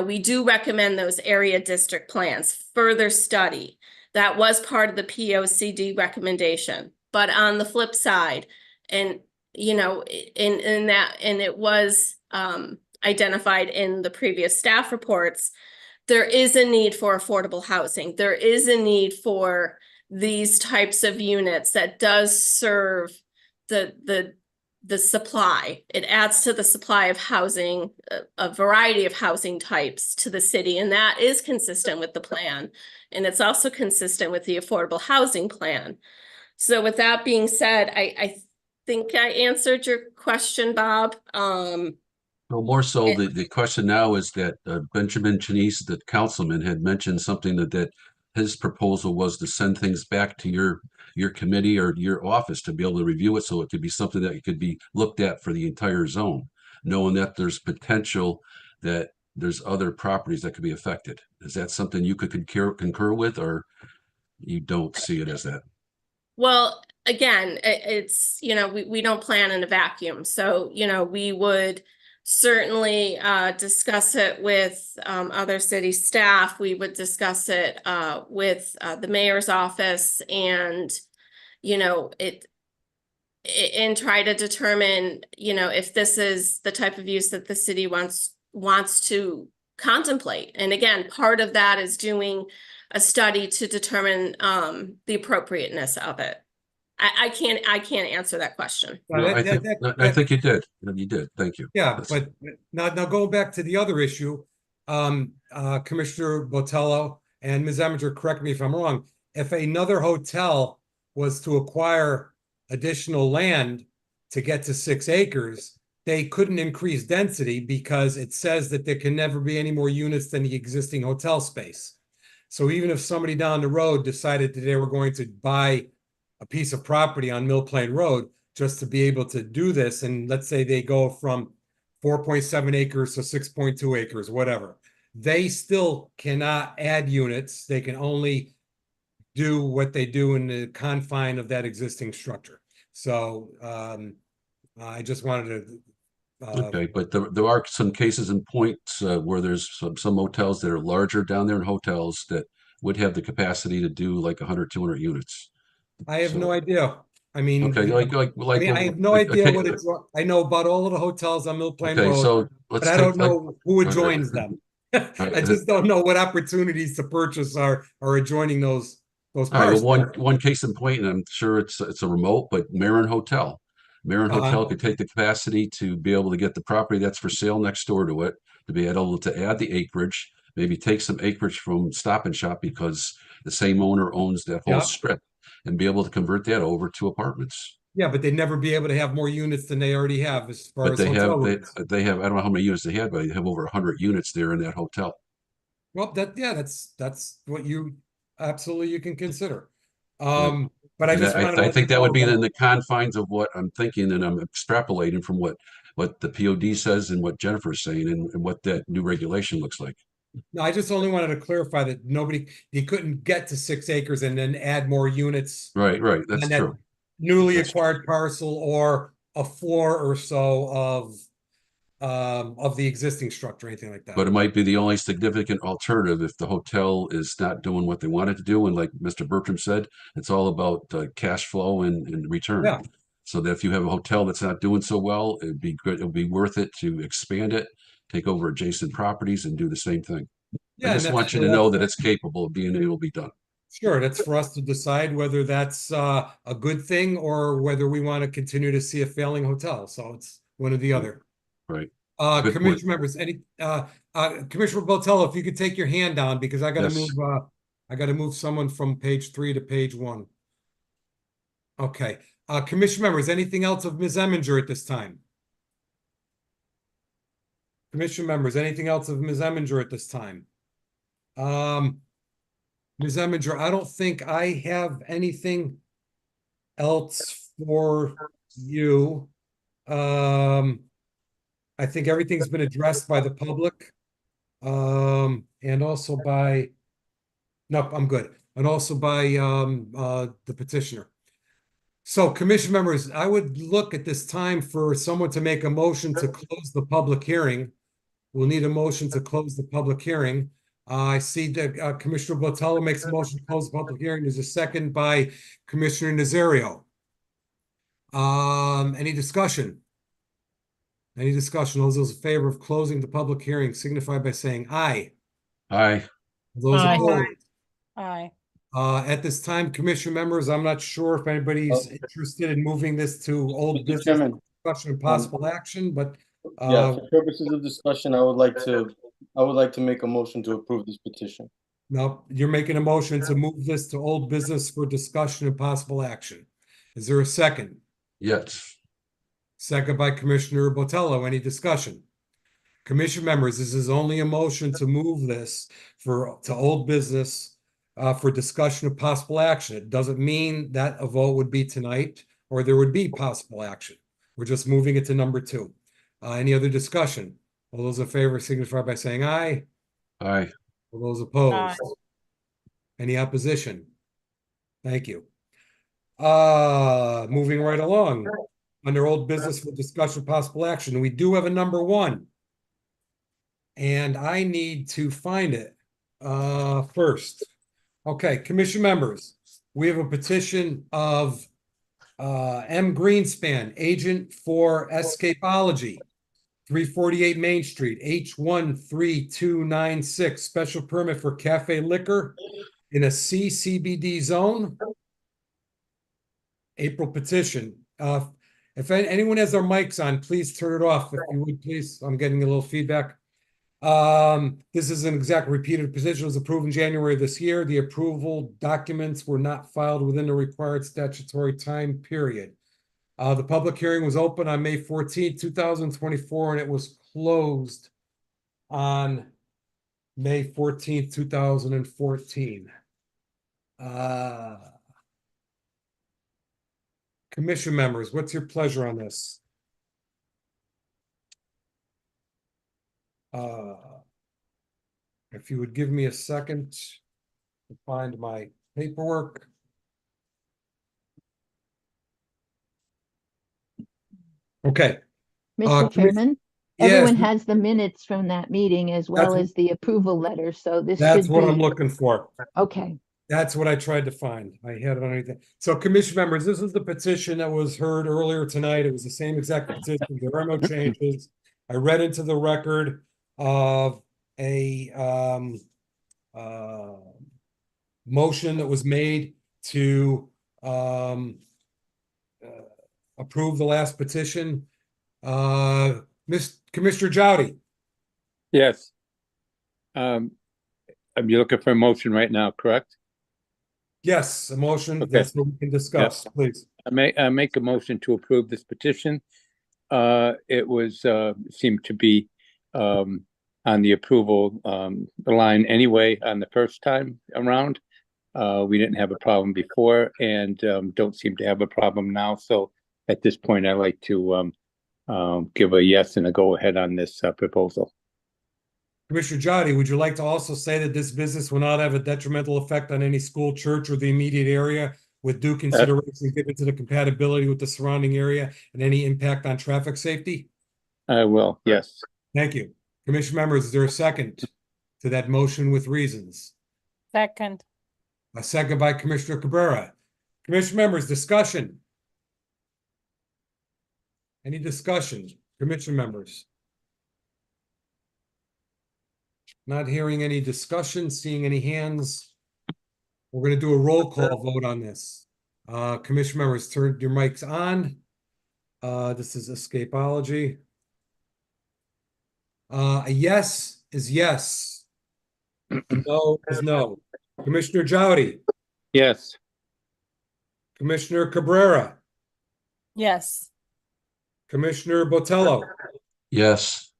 We do recommend those area district plans, further study. That was part of the POCD recommendation. But on the flip side, and it was identified in the previous staff reports, there is a need for affordable housing. There is a need for these types of units that does serve the supply. It adds to the supply of housing, a variety of housing types to the city, and that is consistent with the plan. And it's also consistent with the affordable housing plan. So with that being said, I think I answered your question, Bob. Well, more so, the question now is that Benjamin Chenise, the councilman, had mentioned something that his proposal was to send things back to your committee or your office to be able to review it, so it could be something that could be looked at for the entire zone, knowing that there's potential that there's other properties that could be affected. Is that something you could concur with, or you don't see it as that? Well, again, it's, we don't plan in a vacuum. So, we would certainly discuss it with other city staff. We would discuss it with the mayor's office and, and try to determine, if this is the type of use that the city wants to contemplate. And again, part of that is doing a study to determine the appropriateness of it. I can't answer that question. No, I think you did. You did. Thank you. Yeah, but now going back to the other issue, Commissioner Botello and Ms. Eminger, correct me if I'm wrong. If another hotel was to acquire additional land to get to 6 acres, they couldn't increase density because it says that there can never be any more units than the existing hotel space. So even if somebody down the road decided that they were going to buy a piece of property on Mill Plain Road just to be able to do this, and let's say they go from 4.7 acres to 6.2 acres, whatever, they still cannot add units. They can only do what they do in the confine of that existing structure. So I just wanted to okay, but there are some cases and points where there's some hotels that are larger down there in hotels that would have the capacity to do like 100, 200 units. I have no idea. I mean, okay, I have no idea what it's. I know about all of the hotels on Mill Plain Road, so but I don't know who adjoins them. I just don't know what opportunities to purchase are All adjoining those right, parcels. well, one case in point, and I'm sure it's a remote, but Marin Hotel. Marin Hotel could take the capacity to be able to get the property that's for sale next door to it, to be able to add the acreage, maybe take some acreage from Stop and Shop because the same owner owns that whole strip, and be able to convert that over to apartments. Yeah, but they'd never be able to have more units than they already have as far But as they have, I don't know how many units they had, but they have over 100 units there in that hotel. Well, that's what you absolutely you can consider. But I just I think that would be in the confines of what I'm thinking, and I'm extrapolating from what the POD says and what Jennifer's saying and what that new regulation looks like. No, I just only wanted to clarify that you couldn't get to 6 acres and then add more units. Right, that's true. Newly acquired parcel or a floor or so of the existing structure, anything like that. But it might be the only significant alternative if the hotel is not doing what they wanted to do. And like Mr. Bertram said, it's all about cash flow and return. Yeah. So that if you have a hotel that's not doing so well, it'd be good. It'll be worth it to expand it, take over adjacent properties, and do the same thing. Yeah, I just want you to know that it's capable of being able to be done. Sure, that's for us to decide whether that's a good thing or whether we want to continue to see a failing hotel. So it's one or the other. Right. Commissioner members, Commissioner Botello, if you could take your hand down because I got to Yes. move someone from page 3 to page 1. Okay. Commissioner members, anything else of Ms. Eminger at this time? Commissioner members, anything else of Ms. Eminger at this time? Ms. Eminger, I don't think I have anything else for you. I think everything's been addressed by the public. And also by, nope, I'm good. And also by the petitioner. So commission members, I would look at this time for someone to make a motion to close the public hearing. We'll need a motion to close the public hearing. I see that Commissioner Botello makes a motion to close the public hearing. There's a second by Commissioner Nazario. Any discussion? Any discussion? Those in favor of closing the public hearing signify by saying aye. Aye. Those opposed? Aye. At this time, commission members, I'm not sure if anybody's interested in moving this to old Mr. business Chairman. discussion and possible action, but Yeah, for purposes of discussion, I would like to make a motion to approve this petition. no, you're making a motion to move this to old business for discussion and possible action. Is there a second? Yes. Second by Commissioner Botello. Any discussion? Commission members, this is only a motion to move this to old business for discussion of possible action. It doesn't mean that a vote would be tonight or there would be possible action. We're just moving it to number 2. Any other discussion? All those in favor signify by saying aye. Aye. All those opposed? Aye. Any opposition? Thank you. Moving right along. under old business for discussion of possible action. We do have a number 1. And I need to find it first. Okay, commission members, we have a petition of M. Greenspan, agent for Escapology, 348 Main Street, H13296, special permit for cafe liquor in a CBD zone. April petition. If anyone has their mics on, please turn it off if you would, please. I'm getting a little feedback. This is an exact repeated petition. It was approved in January of this year. The approval documents were not filed within the required statutory time period. The public hearing was open on May 14th, 2024, and it was closed on May 14th, 2014. Commission members, what's your pleasure on this? If you would give me a second to find my paperwork. Mr. Okay. Chairman, yes, everyone has the minutes from that meeting as well That's- as the approval letter, so this That's should what I'm be, looking for. okay. That's what I tried to find. I had it underneath it. So commission members, this is the petition that was heard earlier tonight. It was the same exact petition. There are no changes. I read into the record of a motion that was made to approve the last petition. Commissioner Jowdy. Yes. You're looking for a motion right now, correct? Yes, a motion. Okay. That's what we can discuss, please. I make a motion to approve this petition. It was seemed to be on the approval line anyway on the first time around. We didn't have a problem before and don't seem to have a problem now. So at this point, I'd like to give a yes and a go ahead on this proposal. Commissioner Jowdy, would you like to also say that this business will not have a detrimental effect on any school, church, or the immediate area, with due consideration given to the compatibility with the surrounding area and any impact on traffic safety? I will, yes. Thank you. Commission members, is there a second to that motion with reasons? Second. A second by Commissioner Cabrera. Commission members, discussion. Any discussion? Commission members? Not hearing any discussion, seeing any hands. We're going to do a roll call vote on this. Commission members, turn your mics on. This is Escapology. A yes is yes. A no is no. Commissioner Jowdy. Yes. Commissioner Cabrera. Yes. Commissioner Botello. Yes.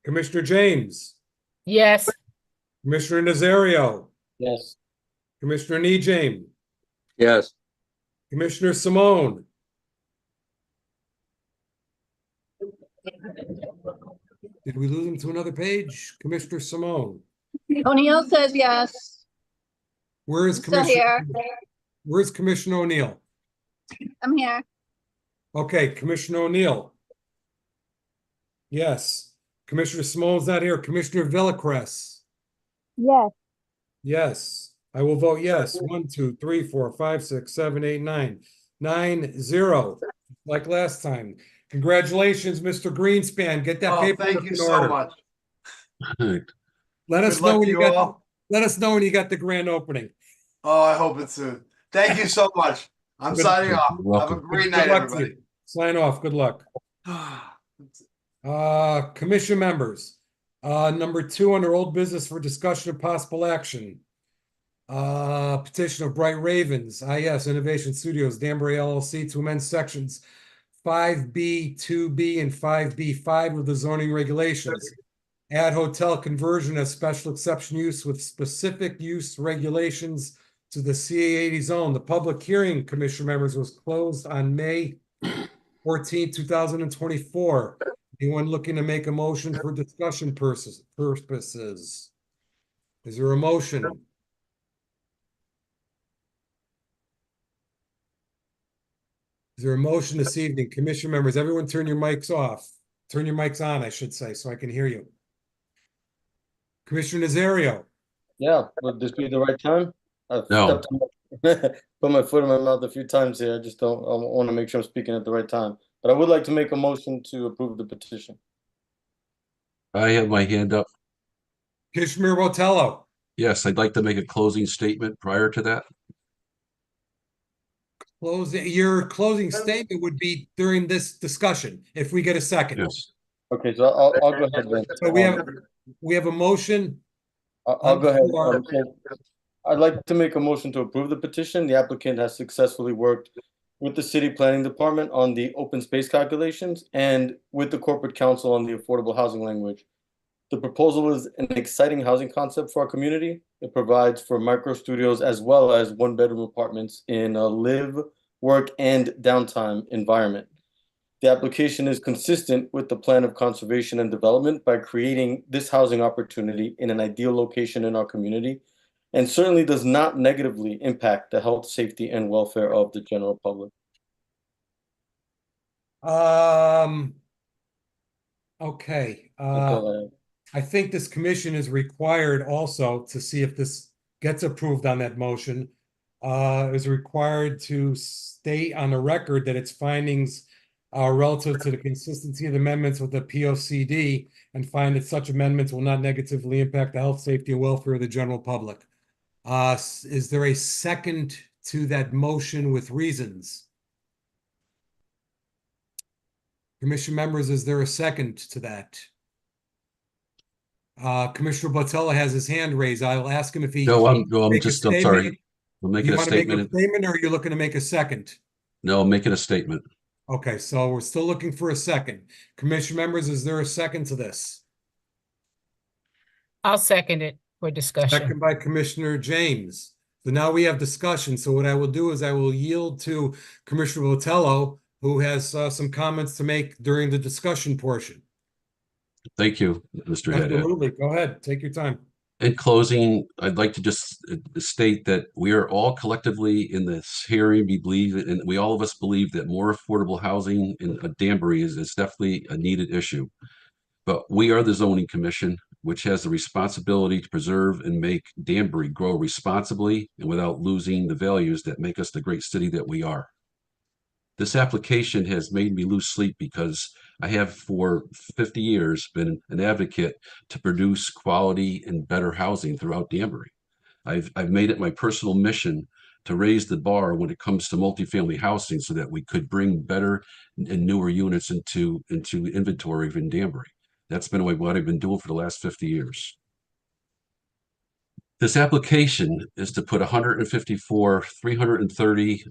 Commissioner James. Yes. Commissioner Nazario. Yes. Commissioner Nejam. Yes. Commissioner Simone. Did we lose him to another page? Commissioner Simone. O'Neill says yes. Where is Still Commissioner? here. Where's Commissioner O'Neill? I'm here. Okay, Commissioner O'Neill. Yes. Commissioner Simone's not here. Commissioner Villacrez. Yes. Yes. I will vote yes. 1, 2, 3, 4, 5, 6, 7, 8, 9. 9-0. Like last time. Congratulations, Mr. Greenspan. Get that paper Thank you in so order. much. Let us Good know luck when to you you got all. let us know when you got the grand opening. Oh, I hope it's soon. Thank you so much. I'm Good- signing off. You're welcome. Have a great Good night, luck to everybody. you. Sign off. Good luck. Commission members. Number 2 under old business for discussion of possible action. Petition of Bright Ravens, IS Innovation Studios, Danbury LLC to amend sections 5B, 2B, and 5B5 of the zoning regulations. Add hotel conversion as special exception use with specific use regulations to the CA80 zone. The public hearing, commission members, was closed on May 14, 2024. Anyone looking to make a motion for discussion purposes? Is there a motion? Is there a motion this evening? Commission members, everyone turn your mics off. Turn your mics on, I should say, so I can hear you. Commissioner Nazario. Yeah, would this be the right time? I've No. put my foot in my mouth a few times here. I just don't, I want to make sure I'm speaking at the right time. But I would like to make a motion to approve the petition. I have my hand up. Commissioner Botello. Yes, I'd like to make a closing statement prior to that. Your closing statement would be during this discussion, if we get a second. Yes. Okay, so I'll go ahead then. So we have a motion. I'll go ahead. Floor. I'd like to make a motion to approve the petition. The applicant has successfully worked with the city planning department on the open space calculations and with the corporate council on the affordable housing language. The proposal is an exciting housing concept for our community. It provides for micro studios as well as one-bedroom apartments in a live, work, and downtime environment. The application is consistent with the plan of conservation and development by creating this housing opportunity in an ideal location in our community, and certainly does not negatively impact the health, safety, and welfare of the general public. Okay. I think this commission is required also to see if this gets approved on that motion. Is required to state on the record that its findings are relative to the consistency of the amendments with the POCD and find that such amendments will not negatively impact the health, safety, and welfare of the general public. Is there a second to that motion with reasons? Commission members, is there a second to that? Commissioner Botello has his hand raised. I'll ask him if he. No, I'm make a sorry. statement. I'm making You a want to make a statement. statement, or are you looking to make a second? No, I'm making a statement. Okay, so we're still looking for a second. Commission members, is there a second to this? I'll second it for discussion. Second by Commissioner James. So now we have discussion. So what I will do is I will yield to Commissioner Botello, who has some comments to make during the discussion portion. Thank you, Mr. Haddad. Absolutely. Go ahead. Take your time. In closing, I'd like to just state that we are all collectively in this hearing, we believe, and we all of us believe that more affordable housing in Danbury is definitely a needed issue. But we are the zoning commission, which has the responsibility to preserve and make Danbury grow responsibly and without losing the values that make us the great city that we are. This application has made me lose sleep because I have for 50 years been an advocate to produce quality and better housing throughout Danbury. I've made it my personal mission to raise the bar when it comes to multifamily housing so that we could bring better and newer units into inventory in Danbury. That's been what I've been doing for the last 50 years. This application is to put 154 330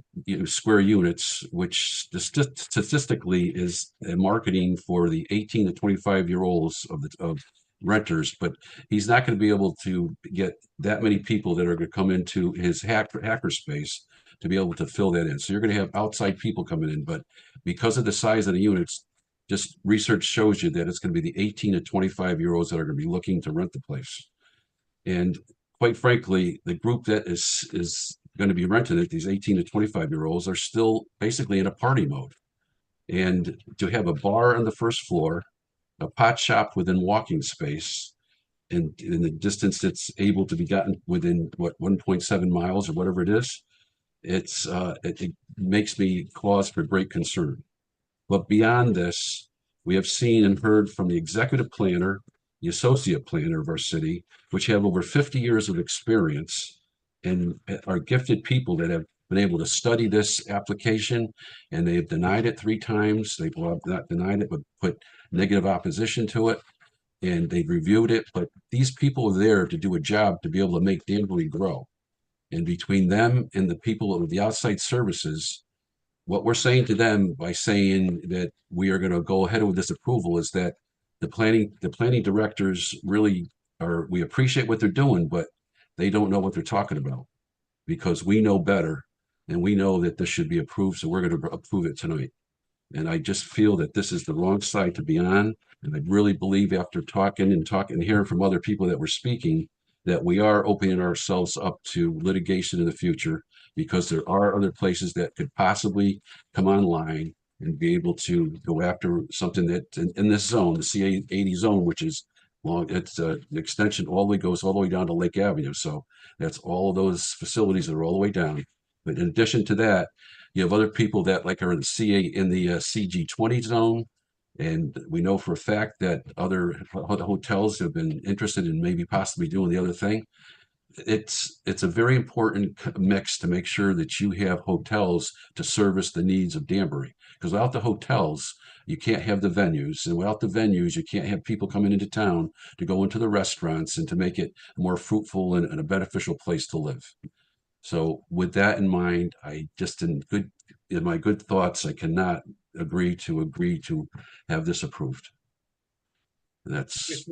square units, which statistically is marketing for the 18 to 25-year-olds of renters, but he's not going to be able to get that many people that are going to come into his hacker space to be able to fill that in. So you're going to have outside people coming in, but because of the size of the units, just research shows you that it's going to be the 18 to 25-year-olds that are going to be looking to rent the place. And quite frankly, the group that is going to be renting it, these 18 to 25-year-olds, are still basically in a party mode. And to have a bar on the first floor, a pot shop within walking space, and in the distance that's able to be gotten within, what, 1.7 miles or whatever it is, it makes me cause for great concern. But beyond this, we have seen and heard from the executive planner, the associate planner of our city, which have over 50 years of experience and are gifted people that have been able to study this application, and they have denied it 3 times. They've not denied it, but put negative opposition to it, and they've reviewed it. But these people are there to do a job to be able to make Danbury grow. And between them and the people of the outside services, what we're saying to them by saying that we are going to go ahead with this approval is that the planning directors really are, we appreciate what they're doing, but they don't know what they're talking about, because we know better and we know that this should be approved. So we're going to approve it tonight. And I just feel that this is the wrong side to be on. And I really believe, after talking and hearing from other people that were speaking, that we are opening ourselves up to litigation in the future because there are other places that could possibly come online and be able to go after something that in this zone, the C80 zone, which is long, it's the extension goes all the way down to Lake Avenue. So that's all of those facilities that are all the way down. But in addition to that, you have other people that like are in the CG20 zone. And we know for a fact that other hotels have been interested in maybe possibly doing the other thing. It's a very important mix to make sure that you have hotels to service the needs of Danbury. Because without the hotels, you can't have the venues. And without the venues, you can't have people coming into town to go into the restaurants and to make it a more fruitful and a beneficial place to live. So with that in mind, I just in my good thoughts, I cannot agree to have this approved. And that's,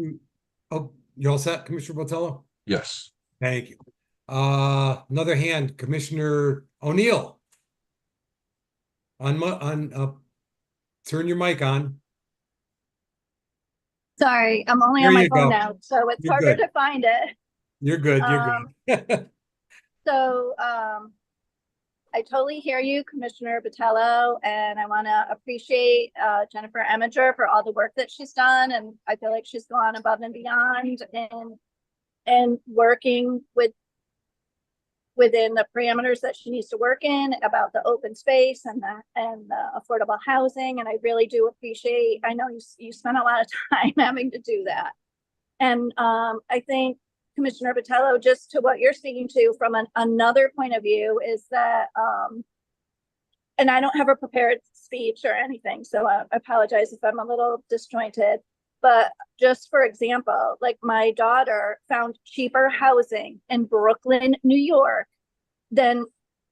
Oh, you all set, Commissioner Botello? yes. Thank you. Another hand, Commissioner O'Neill. Turn your mic on. Sorry, I'm only There on my you phone go. now, so it's You're harder good. to find it. You're good, you're good. So, I totally hear you, Commissioner Botello, and I want to appreciate Jennifer Eminger for all the work that she's done, and I feel like she's gone above and beyond and working within the parameters that she needs to work in about the open space and the affordable housing. And I really do appreciate, I know you spent a lot of time having to do that. And I think Commissioner Botello, just to what you're speaking to from another point of view is that, and I don't have a prepared speech or anything, so I apologize if I'm a little disjointed. But just for example, like my daughter found cheaper housing in Brooklyn, New York, than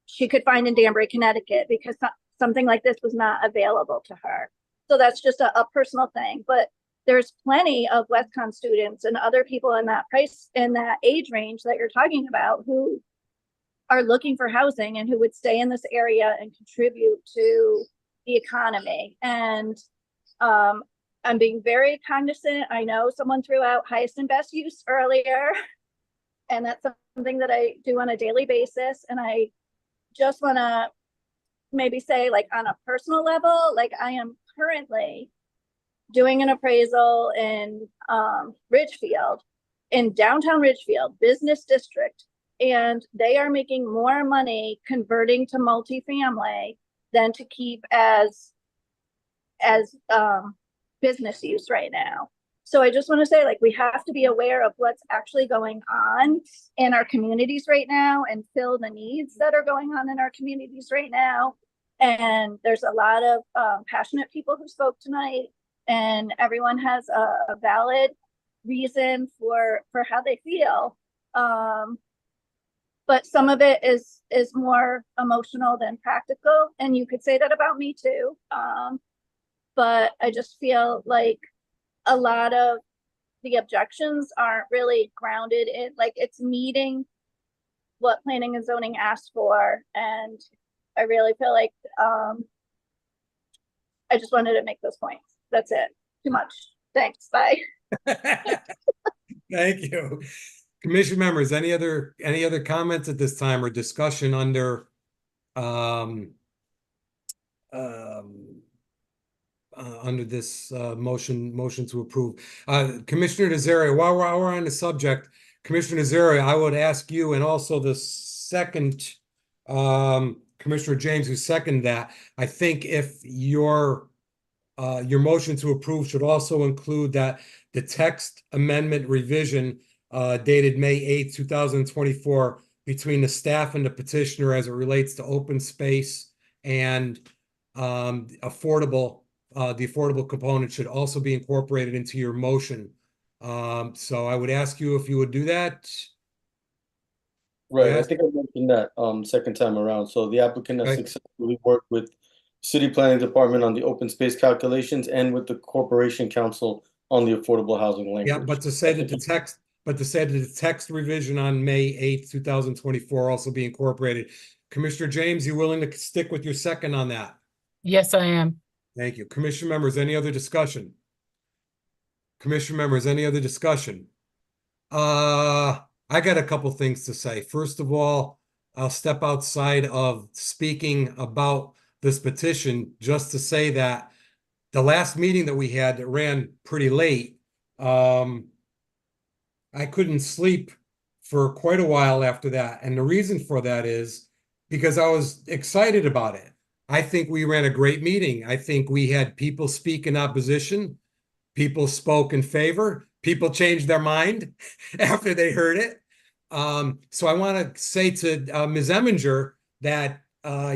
she could find in Danbury, Connecticut, because something like this was not available to her. So that's just a personal thing. But there's plenty of WestCon students and other people in that age range that you're talking about who are looking for housing and who would stay in this area and contribute to the economy. And I'm being very cognizant. I know someone threw out highest and best use earlier, and that's something that I do on a daily basis. And I just want to maybe say, like, on a personal level, like I am currently doing an appraisal in Ridgefield, in downtown Ridgefield business district, and they are making more money converting to multifamily than to keep as business use right now. So I just want to say, like, we have to be aware of what's actually going on in our communities right now and fill the needs that are going on in our communities right now. And there's a lot of passionate people who spoke tonight, and everyone has a valid reason for how they feel. But some of it is more emotional than practical. And you could say that about me too. But I just feel like a lot of the objections aren't really grounded in, like, it's meeting what planning and zoning asked for. And I really feel like I just wanted to make those points. That's it. Too much. Thanks. Bye. Thank you. Commission members, any other comments at this time or discussion under under this motion to approve? Commissioner Nazari, while we're on the subject, Commissioner Nazari, I would ask you, and also the second Commissioner James, who seconded that, I think if your motion to approve should also include that the text amendment revision dated May 8th, 2024, between the staff and the petitioner as it relates to open space and the affordable component should also be incorporated into your motion. So I would ask you if you would do that. Right, Yes. I think I mentioned that second time around. So the applicant has successfully worked with City Planning Department on the open space calculations and with the Corporation Council on the affordable housing language. Yeah, but to say that the text revision on May 8th, 2024 also be incorporated. Commissioner James, you willing to stick with your second on that? Yes, I am. Thank you. Commission members, any other discussion? Commission members, any other discussion? I got a couple things to say. First of all, I'll step outside of speaking about this petition just to say that the last meeting that we had that ran pretty late, I couldn't sleep for quite a while after that. And the reason for that is because I was excited about it. I think we ran a great meeting. I think we had people speak in opposition. People spoke in favor. People changed their mind after they heard it. So I want to say to Ms. Eminger that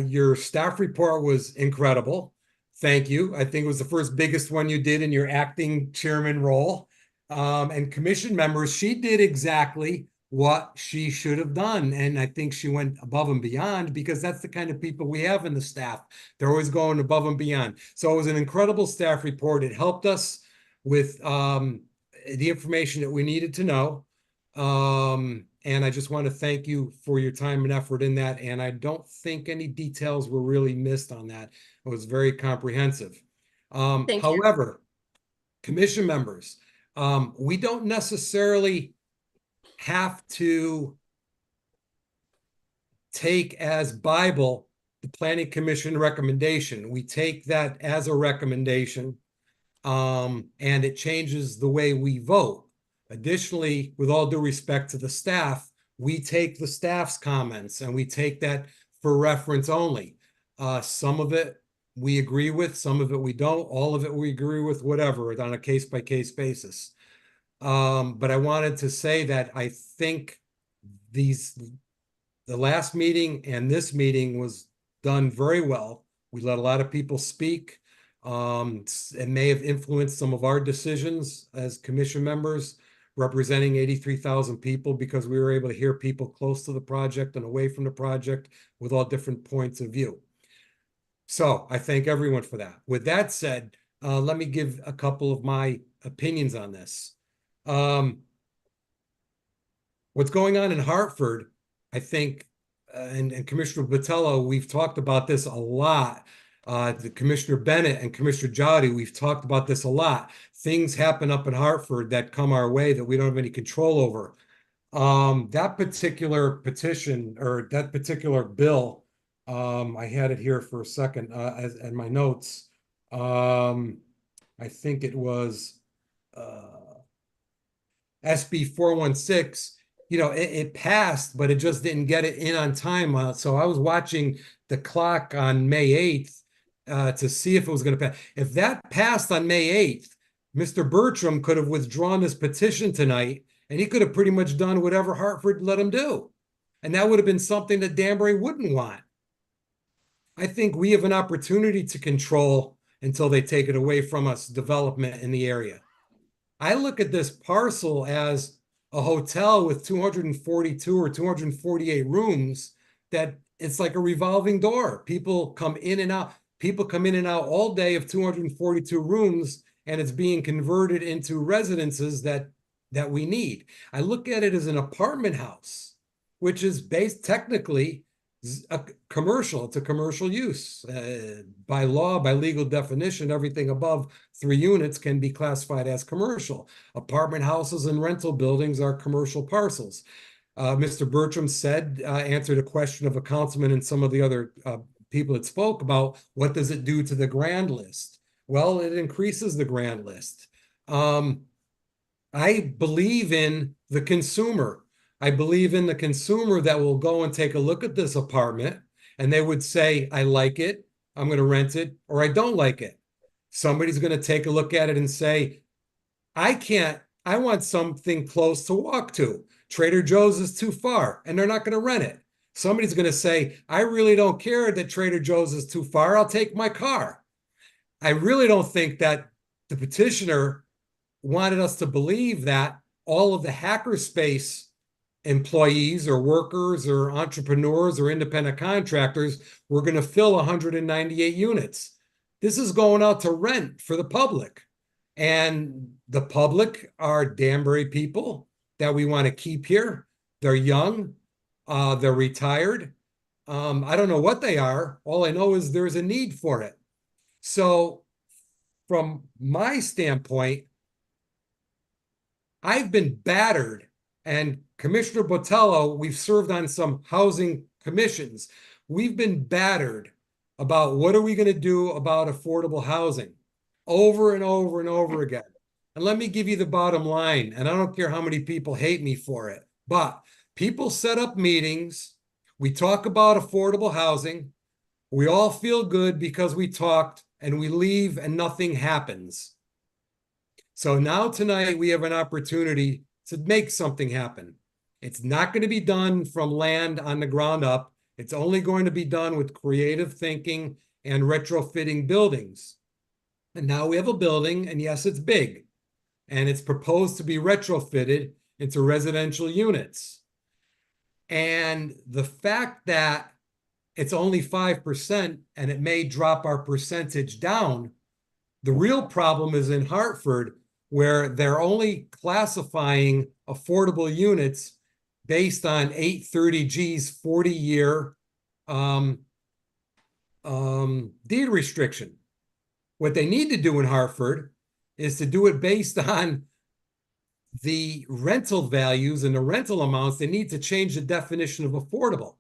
your staff report was incredible. Thank you. I think it was the first biggest one you did in your acting chairman role. And commission members, she did exactly what she should have done. And I think she went above and beyond because that's the kind of people we have in the staff. They're always going above and beyond. So it was an incredible staff report. It helped us with the information that we needed to know. And I just want to thank you for your time and effort in that. And I don't think any details were really missed on that. It was very comprehensive. However, commission members, we don't necessarily have to take as Bible the Planning Commission recommendation. We take that as a recommendation, and it changes the way we vote. Additionally, with all due respect to the staff, we take the staff's comments and we take that for reference only. Some of it we agree with, some of it we don't, all of it we agree with, whatever, on a case-by-case basis. But I wanted to say that I think the last meeting and this meeting was done very well. We let a lot of people speak. It may have influenced some of our decisions as commission members representing 83,000 people because we were able to hear people close to the project and away from the project with all different points of view. So I thank everyone for that. With that said, let me give a couple of my opinions on this. What's going on in Hartford, I think, and Commissioner Botello, we've talked about this a lot. The Commissioner Bennett and Commissioner Jowdy, we've talked about this a lot. Things happen up in Hartford that come our way that we don't have any control over. That particular petition or that particular bill, I had it here for a second in my notes. I think it was SB 416. You know, it passed, but it just didn't get it in on time. So I was watching the clock on May 8th to see if it was going to pass. If that passed on May 8th, Mr. Bertram could have withdrawn his petition tonight, and he could have pretty much done whatever Hartford let him do. And that would have been something that Danbury wouldn't want. I think we have an opportunity to control until they take it away from us, development in the area. I look at this parcel as a hotel with 242 or 248 rooms that it's like a revolving door. People come in and out. People come in and out all day of 242 rooms, and it's being converted into residences that we need. I look at it as an apartment house, which is based technically a commercial. It's a commercial use. By law, by legal definition, everything above 3 units can be classified as commercial. Apartment houses and rental buildings are commercial parcels. Mr. Bertram said, answered a question of a councilman and some of the other people that spoke about what does it do to the grand list? Well, it increases the grand list. I believe in the consumer. I believe in the consumer that will go and take a look at this apartment and they would say, I like it, I'm going to rent it, or I don't like it. Somebody's going to take a look at it and say, I want something close to walk to. Trader Joe's is too far, and they're not going to rent it. Somebody's going to say, I really don't care that Trader Joe's is too far, I'll take my car. I really don't think that the petitioner wanted us to believe that all of the hackerspace employees or workers or entrepreneurs or independent contractors were going to fill 198 units. This is going out to rent for the public. And the public are Danbury people that we want to keep here. They're young. They're retired. I don't know what they are. All I know is there's a need for it. So from my standpoint, I've been battered, and Commissioner Botello, we've served on some housing commissions, we've been battered about what are we going to do about affordable housing over and over and over again. And let me give you the bottom line, and I don't care how many people hate me for it, but people set up meetings, we talk about affordable housing, we all feel good because we talked, and we leave and nothing happens. So now tonight we have an opportunity to make something happen. It's not going to be done from land on the ground up. It's only going to be done with creative thinking and retrofitting buildings. And now we have a building, and yes, it's big, and it's proposed to be retrofitted into residential units. And the fact that it's only 5% and it may drop our percentage down, the real problem is in Hartford, where they're only classifying affordable units based on 830G's 40-year deed restriction. What they need to do in Hartford is to do it based on the rental values and the rental amounts. They need to change the definition of affordable.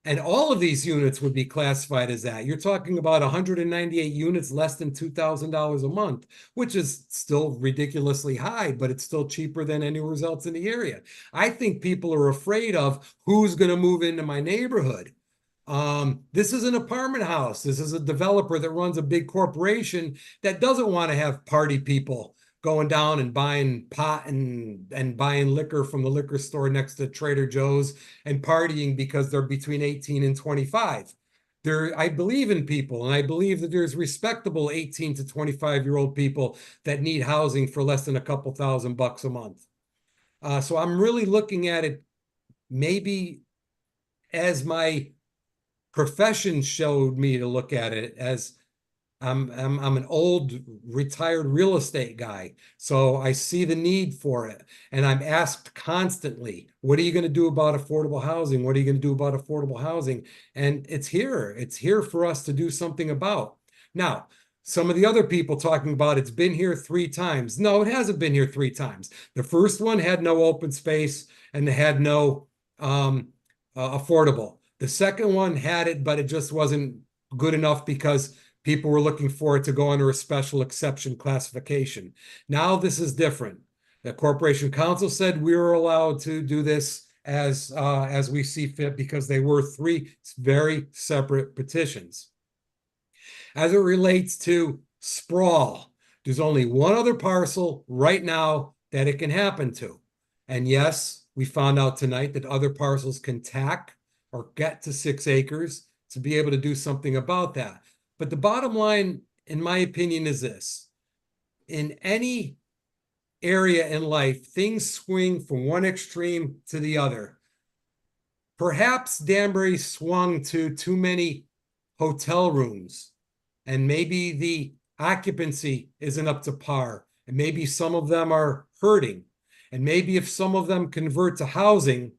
And all of these units would be classified as that. You're talking about 198 units, less than $2,000 a month, which is still ridiculously high, but it's still cheaper than anywhere else in the area. I think people are afraid of who's going to move into my neighborhood. This is an apartment house. This is a developer that runs a big corporation that doesn't want to have party people going down and buying pot and buying liquor from the liquor store next to Trader Joe's and partying because they're between 18 and 25. I believe in people, and I believe that there's respectable 18 to 25-year-old people that need housing for less than a couple $1,000 a month. So I'm really looking at it maybe as my profession showed me to look at it, as I'm an old retired real estate guy, so I see the need for it. And I'm asked constantly, what are you going to do about affordable housing? What are you going to do about affordable housing? And it's here for us to do something about. Now, some of the other people talking about it's been here 3 times. No, it hasn't been here 3 times. The first one had no open space and they had no affordable. The second one had it, but it just wasn't good enough because people were looking for it to go under a special exception classification. Now this is different. The Corporation Council said we were allowed to do this as we see fit because they were 3 very separate petitions. As it relates to sprawl, there's only one other parcel right now that it can happen to. And yes, we found out tonight that other parcels can tack or get to 6 acres to be able to do something about that. But the bottom line, in my opinion, is this. In any area in life, things swing from one extreme to the other. Perhaps Danbury swung to too many hotel rooms, and maybe the occupancy isn't up to par, and maybe some of them are hurting. And maybe if some of them convert to housing,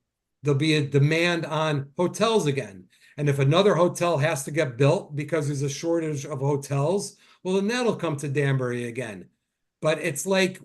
there'll be a demand on hotels again. And if another hotel has to get built because there's a shortage of hotels, well, then that'll come to Danbury again. But it's like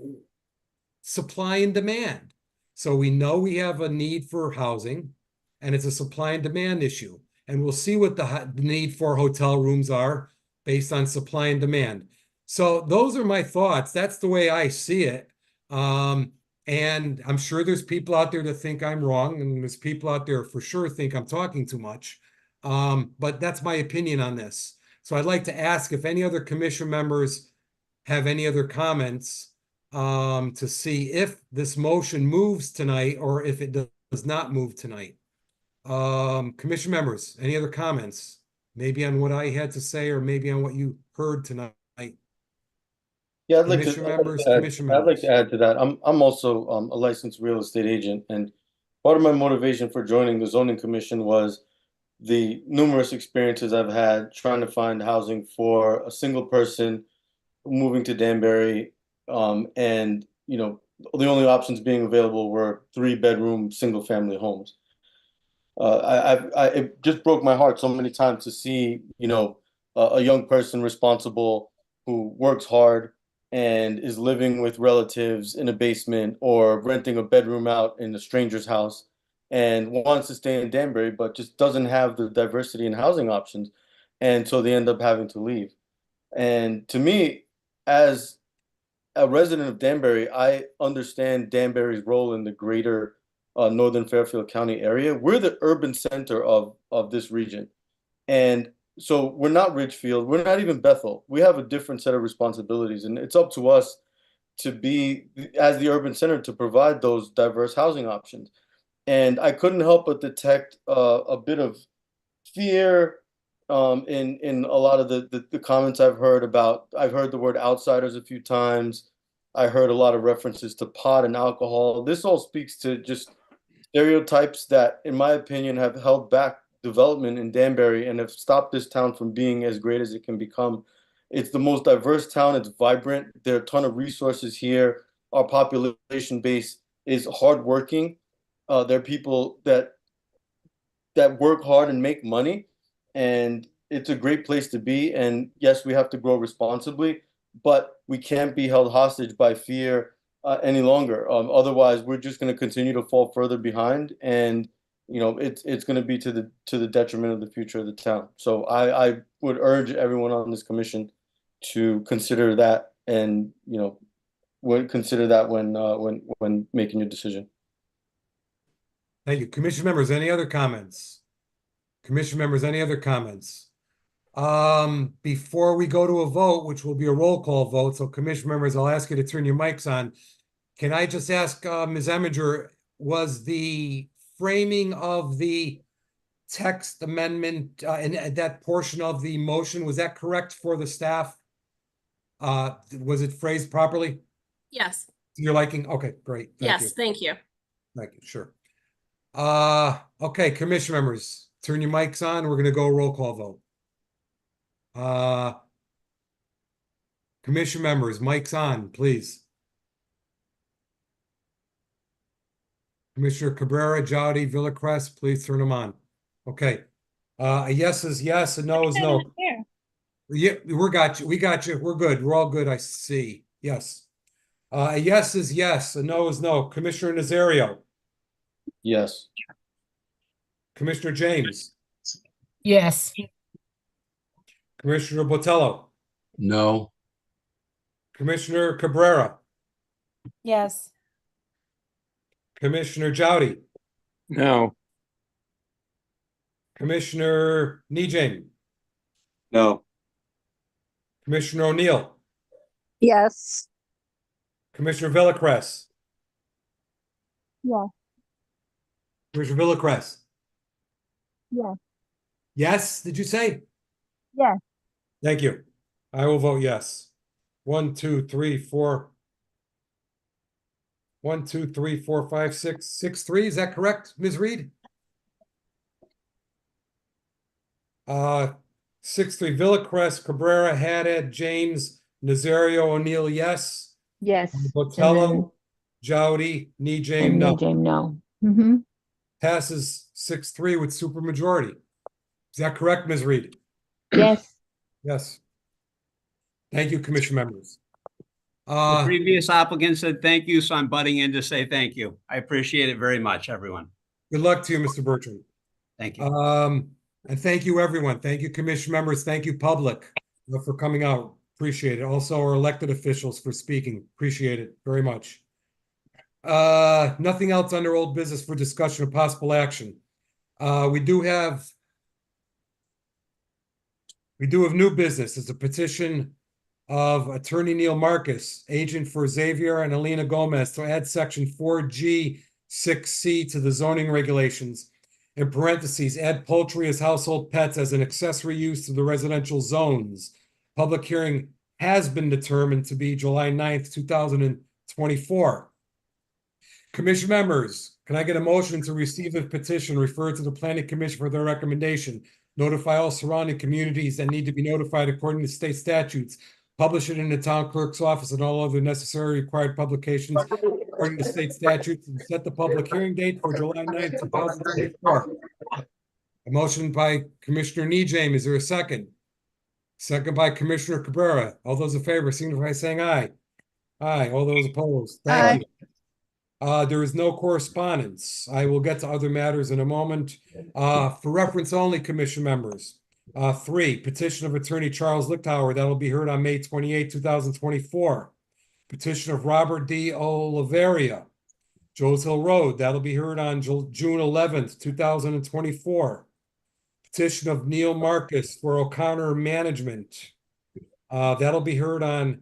supply and demand. So we know we have a need for housing, and it's a supply and demand issue. And we'll see what the need for hotel rooms are based on supply and demand. So those are my thoughts. That's the way I see it. And I'm sure there's people out there that think I'm wrong, and there's people out there for sure think I'm talking too much. But that's my opinion on this. So I'd like to ask if any other commission members have any other comments to see if this motion moves tonight or if it does not move tonight. Commission members, any other comments? Maybe on what I had to say or maybe on what you heard tonight? Yeah, I'd like to add to that. I'm also a licensed real estate agent, and part of my motivation for joining the zoning commission was the numerous experiences I've had trying to find housing for a single person moving to Danbury, and the only options being available were 3-bedroom single-family homes. It just broke my heart so many times to see a young person responsible who works hard and is living with relatives in a basement or renting a bedroom out in a stranger's house and wants to stay in Danbury, but just doesn't have the diversity in housing options. And so they end up having to leave. And to me, as a resident of Danbury, I understand Danbury's role in the greater Northern Fairfield County area. We're the urban center of this region. And so we're not Ridgefield, we're not even Bethel. We have a different set of responsibilities, and it's up to us to be, as the urban center, to provide those diverse housing options. And I couldn't help but detect a bit of fear in a lot of the comments I've heard about. I've heard the word outsiders a few times. I heard a lot of references to pot and alcohol. This all speaks to just stereotypes that, in my opinion, have held back development in Danbury and have stopped this town from being as great as it can become. It's the most diverse town. It's vibrant. There are a ton of resources here. Our population base is hardworking. There are people that work hard and make money, and it's a great place to be. And yes, we have to grow responsibly, but we can't be held hostage by fear any longer. Otherwise, we're just going to continue to fall further behind, and it's going to be to the detriment of the future of the town. So I would urge everyone on this commission to consider that, and consider that when making your decision. Thank you. Commission members, any other comments? Commission members, any other comments? Before we go to a vote, which will be a roll call vote, so commission members, I'll ask you to turn your mics on. Can I just ask Ms. Eminger, was the framing of the text amendment and that portion of the motion, was that correct for the staff? Was it phrased properly? Yes. You're liking? Okay, great. Thank you. Thank you. Thank you. Sure. Okay, commission members, turn your mics on. We're going to go roll call vote. Commission members, mics on, please. Commissioner Cabrera, Jowdy, Villacrest, please turn them on. Okay. A yes is yes, a no is no. Yeah, we got you. We're good. We're all good, I see. Yes. A yes is yes, a no is no. Commissioner Nazario. Yes. Commissioner James. Yes. Commissioner Botello. No. Commissioner Cabrera. Yes. Commissioner Jowdy. No. Commissioner Nijing. No. Commissioner O'Neill. Yes. Commissioner Villacrest. Yeah. Commissioner Villacrest. Yeah. Yes, did you say? Yeah. Thank you. I will vote yes. 1, 2, 3, 4. 1, 2, 3, 4, 5, 6, 6, 3. Is that correct, Ms. Reed? 6, 3. Villacrest, Cabrera, Haddad, James, Nazario, O'Neill, yes. Yes. Botello, Jowdy, Nijame, And no. Nijame, no. Mm-hmm. Passes 6-3 with supermajority. Is that correct, Ms. Reed? Yes. Yes. Thank you, commission members. The previous applicant said thank you, so I'm butting in to say thank you. I appreciate it very much, everyone. Good luck to you, Mr. Bertrand. Thank you. And thank you, everyone. Thank you, commission members. Thank you, public, for coming out. Appreciate it. Also, our elected officials for speaking. Appreciate it very much. Nothing else under old business for discussion of possible action. We do have new business. It's a petition of Attorney Neil Marcus, agent for Xavier and Alina Gomez, to add section 4G 6C to the zoning regulations. In parentheses, add poultry as household pets as an accessory use to the residential zones. Public hearing has been determined to be July 9th, 2024. Commission members, can I get a motion to receive the petition, refer to the Planning Commission for their recommendation, notify all surrounding communities that need to be notified according to state statutes, publish it in the town clerk's office and all other necessary required publications according to state statutes, and set the public hearing date for July 9th, 2024. A motion by Commissioner Nijame. Is there a second? Second by Commissioner Cabrera. All those in favor signify by saying aye. Aye. All those opposed. Thank you. There is no correspondence. I will get to other matters in a moment. For reference only, commission members. 3, petition of attorney Charles Lichtauer, that'll be heard on May 28, 2024. Petition of Robert D. Oliveria, Joes Hill Road, that'll be heard on June 11th, 2024. Petition of Neil Marcus for O'Connor Management. That'll be heard on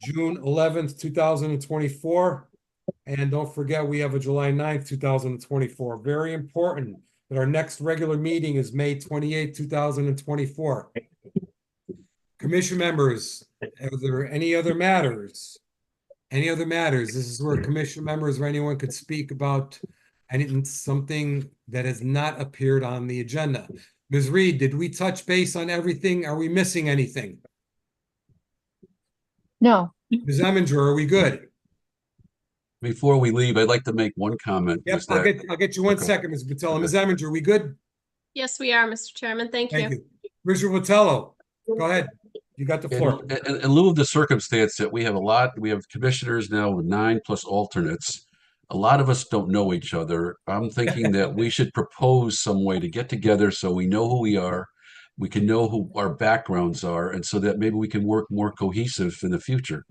June 11th, 2024. And don't forget, we have a July 9th, 2024. Very important that our next regular meeting is May 28th, 2024. Commission members, are there any other matters? Any other matters? This is where commission members or anyone could speak about anything, something that has not appeared on the agenda. Ms. Reed, did we touch base on everything? Are we missing anything? No. Ms. Eminger, are we good? Before we leave, I'd like to make one comment. Yep, was I'll that- get you one second, Ms. Botello. Ms. Eminger, are we good? Yes, we are, Mr. Chairman. Thank Thank you. you. Commissioner Botello, go ahead. You got the floor. In lieu of the circumstance that we have commissioners now with 9 plus alternates. A lot of us don't know each other. I'm thinking that we should propose some way to get together so we know who we are. We can know who our backgrounds are, and so that maybe we can work more cohesive in the future.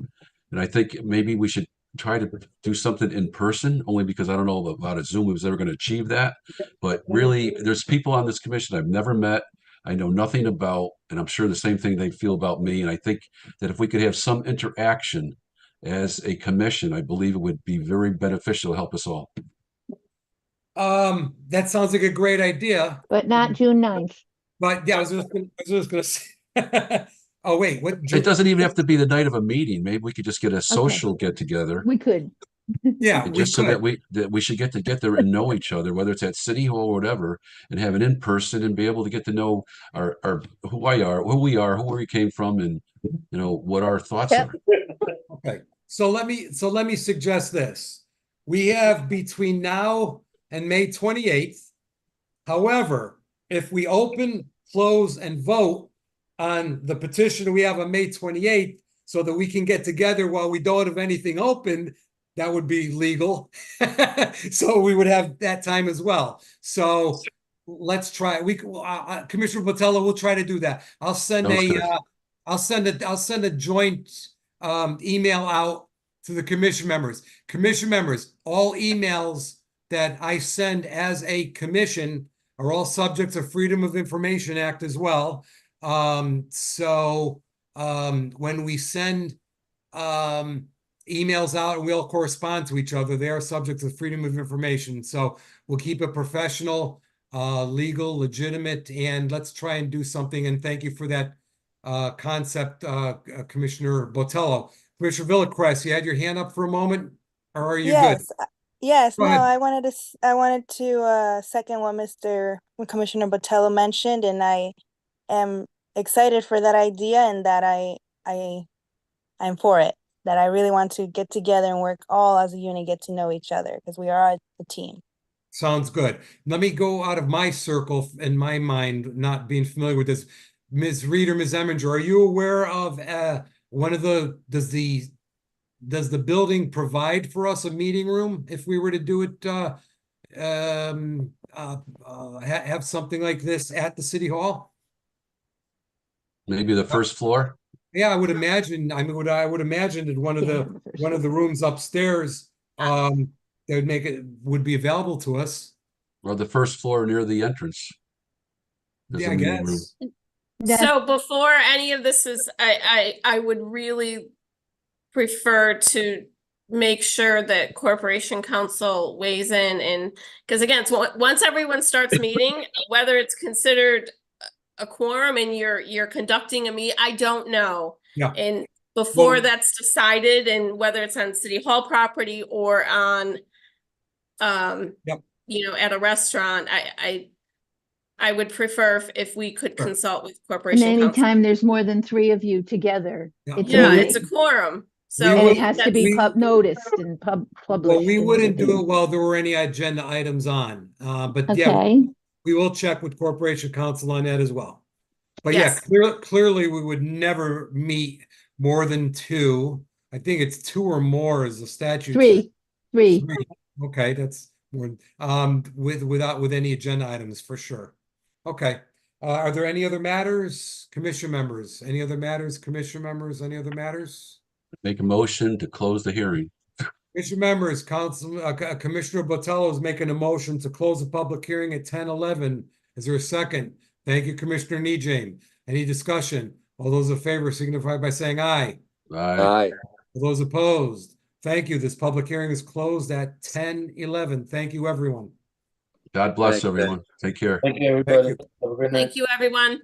And I think maybe we should try to do something in person, only because I don't know about a Zoom was ever going to achieve that. But really, there's people on this commission I've never met. I know nothing about, and I'm sure the same thing they feel about me. And I think that if we could have some interaction as a commission, I believe it would be very beneficial to help us all. That sounds like a great idea. But not June 9th. But yeah, I was just gonna say. Oh, wait, what? It doesn't even have to be the night of a meeting. Maybe we could just get a social get together. We could. Yeah, And just so that we should get there and know each other, whether it's at City Hall or whatever, and have it in person and be able to get to know our who we are, where we came from, and what our thoughts are. Okay, so let me suggest this. We have between now and May 28th. However, if we open, close, and vote on the petition we have on May 28th, so that we can get together while we don't have anything open, that would be legal. So we would have that time as well. So let's try. Commissioner Botello, we'll try to do that. I'll send I'll send a joint email out to the commission members. Commission members, all emails that I send as a commission are all subject to Freedom of Information Act as well. When we send emails out and we all correspond to each other, they are subject to freedom of information. So we'll keep it professional, legal, legitimate, and let's try and do something. And thank you for that concept, Commissioner Botello. Commissioner Villacrest, you had your hand up for a moment, or are you good? Yes, Go no, ahead. I wanted to second what Commissioner Botello mentioned, and I am excited for that idea, and that I'm for it. That I really want to get together and work all as a unit, get to know each other, because we are a team. Sounds good. Let me go out of my circle in my mind, not being familiar with this. Ms. Reed or Ms. Eminger, are you aware of does the building provide for us a meeting room if we were to do it, have something like this at the City Hall? Maybe the first floor. Yeah, I would imagine. I mean, I would imagine that one of the rooms upstairs, that would be available to us. Or the first floor near the entrance. There's Yeah, a I meeting room. guess. So before any of this is, I would really prefer to make sure that Corporation Council weighs in, and because again, once everyone starts meeting, whether it's considered a quorum and you're conducting a meet, I don't know. Yeah. And before Well- that's decided, and whether it's on City Hall property or on, at a restaurant, I would prefer if we could consult with And Corporation Council. anytime there's more than 3 of you together, it's a It's a meeting. quorum. So And it has to be that's- noticed and published. Well, we and wouldn't do everything. it while there were any agenda items on, but yeah, Okay. we will check with Corporation Council on that as well. But Yes. yeah, clearly we would never meet more than 2. I think it's 2 or more is the statute. 3. Okay, that's more, with any agenda items for sure. Okay, are there any other matters, commission members? Any other matters, commission members? Any other matters? Make a motion to close the hearing. Commission members, Commissioner Botello is making a motion to close the public hearing at 10:11. Is there a second? Thank you, Commissioner Nejam. Any discussion? All those in favor signify by saying aye. Aye. All those opposed? Thank you. This public hearing is closed at 10:11. Thank you, everyone. God bless Thank you. everyone. Take care. Thank you, everybody. you. Have a great night. Thank you, everyone.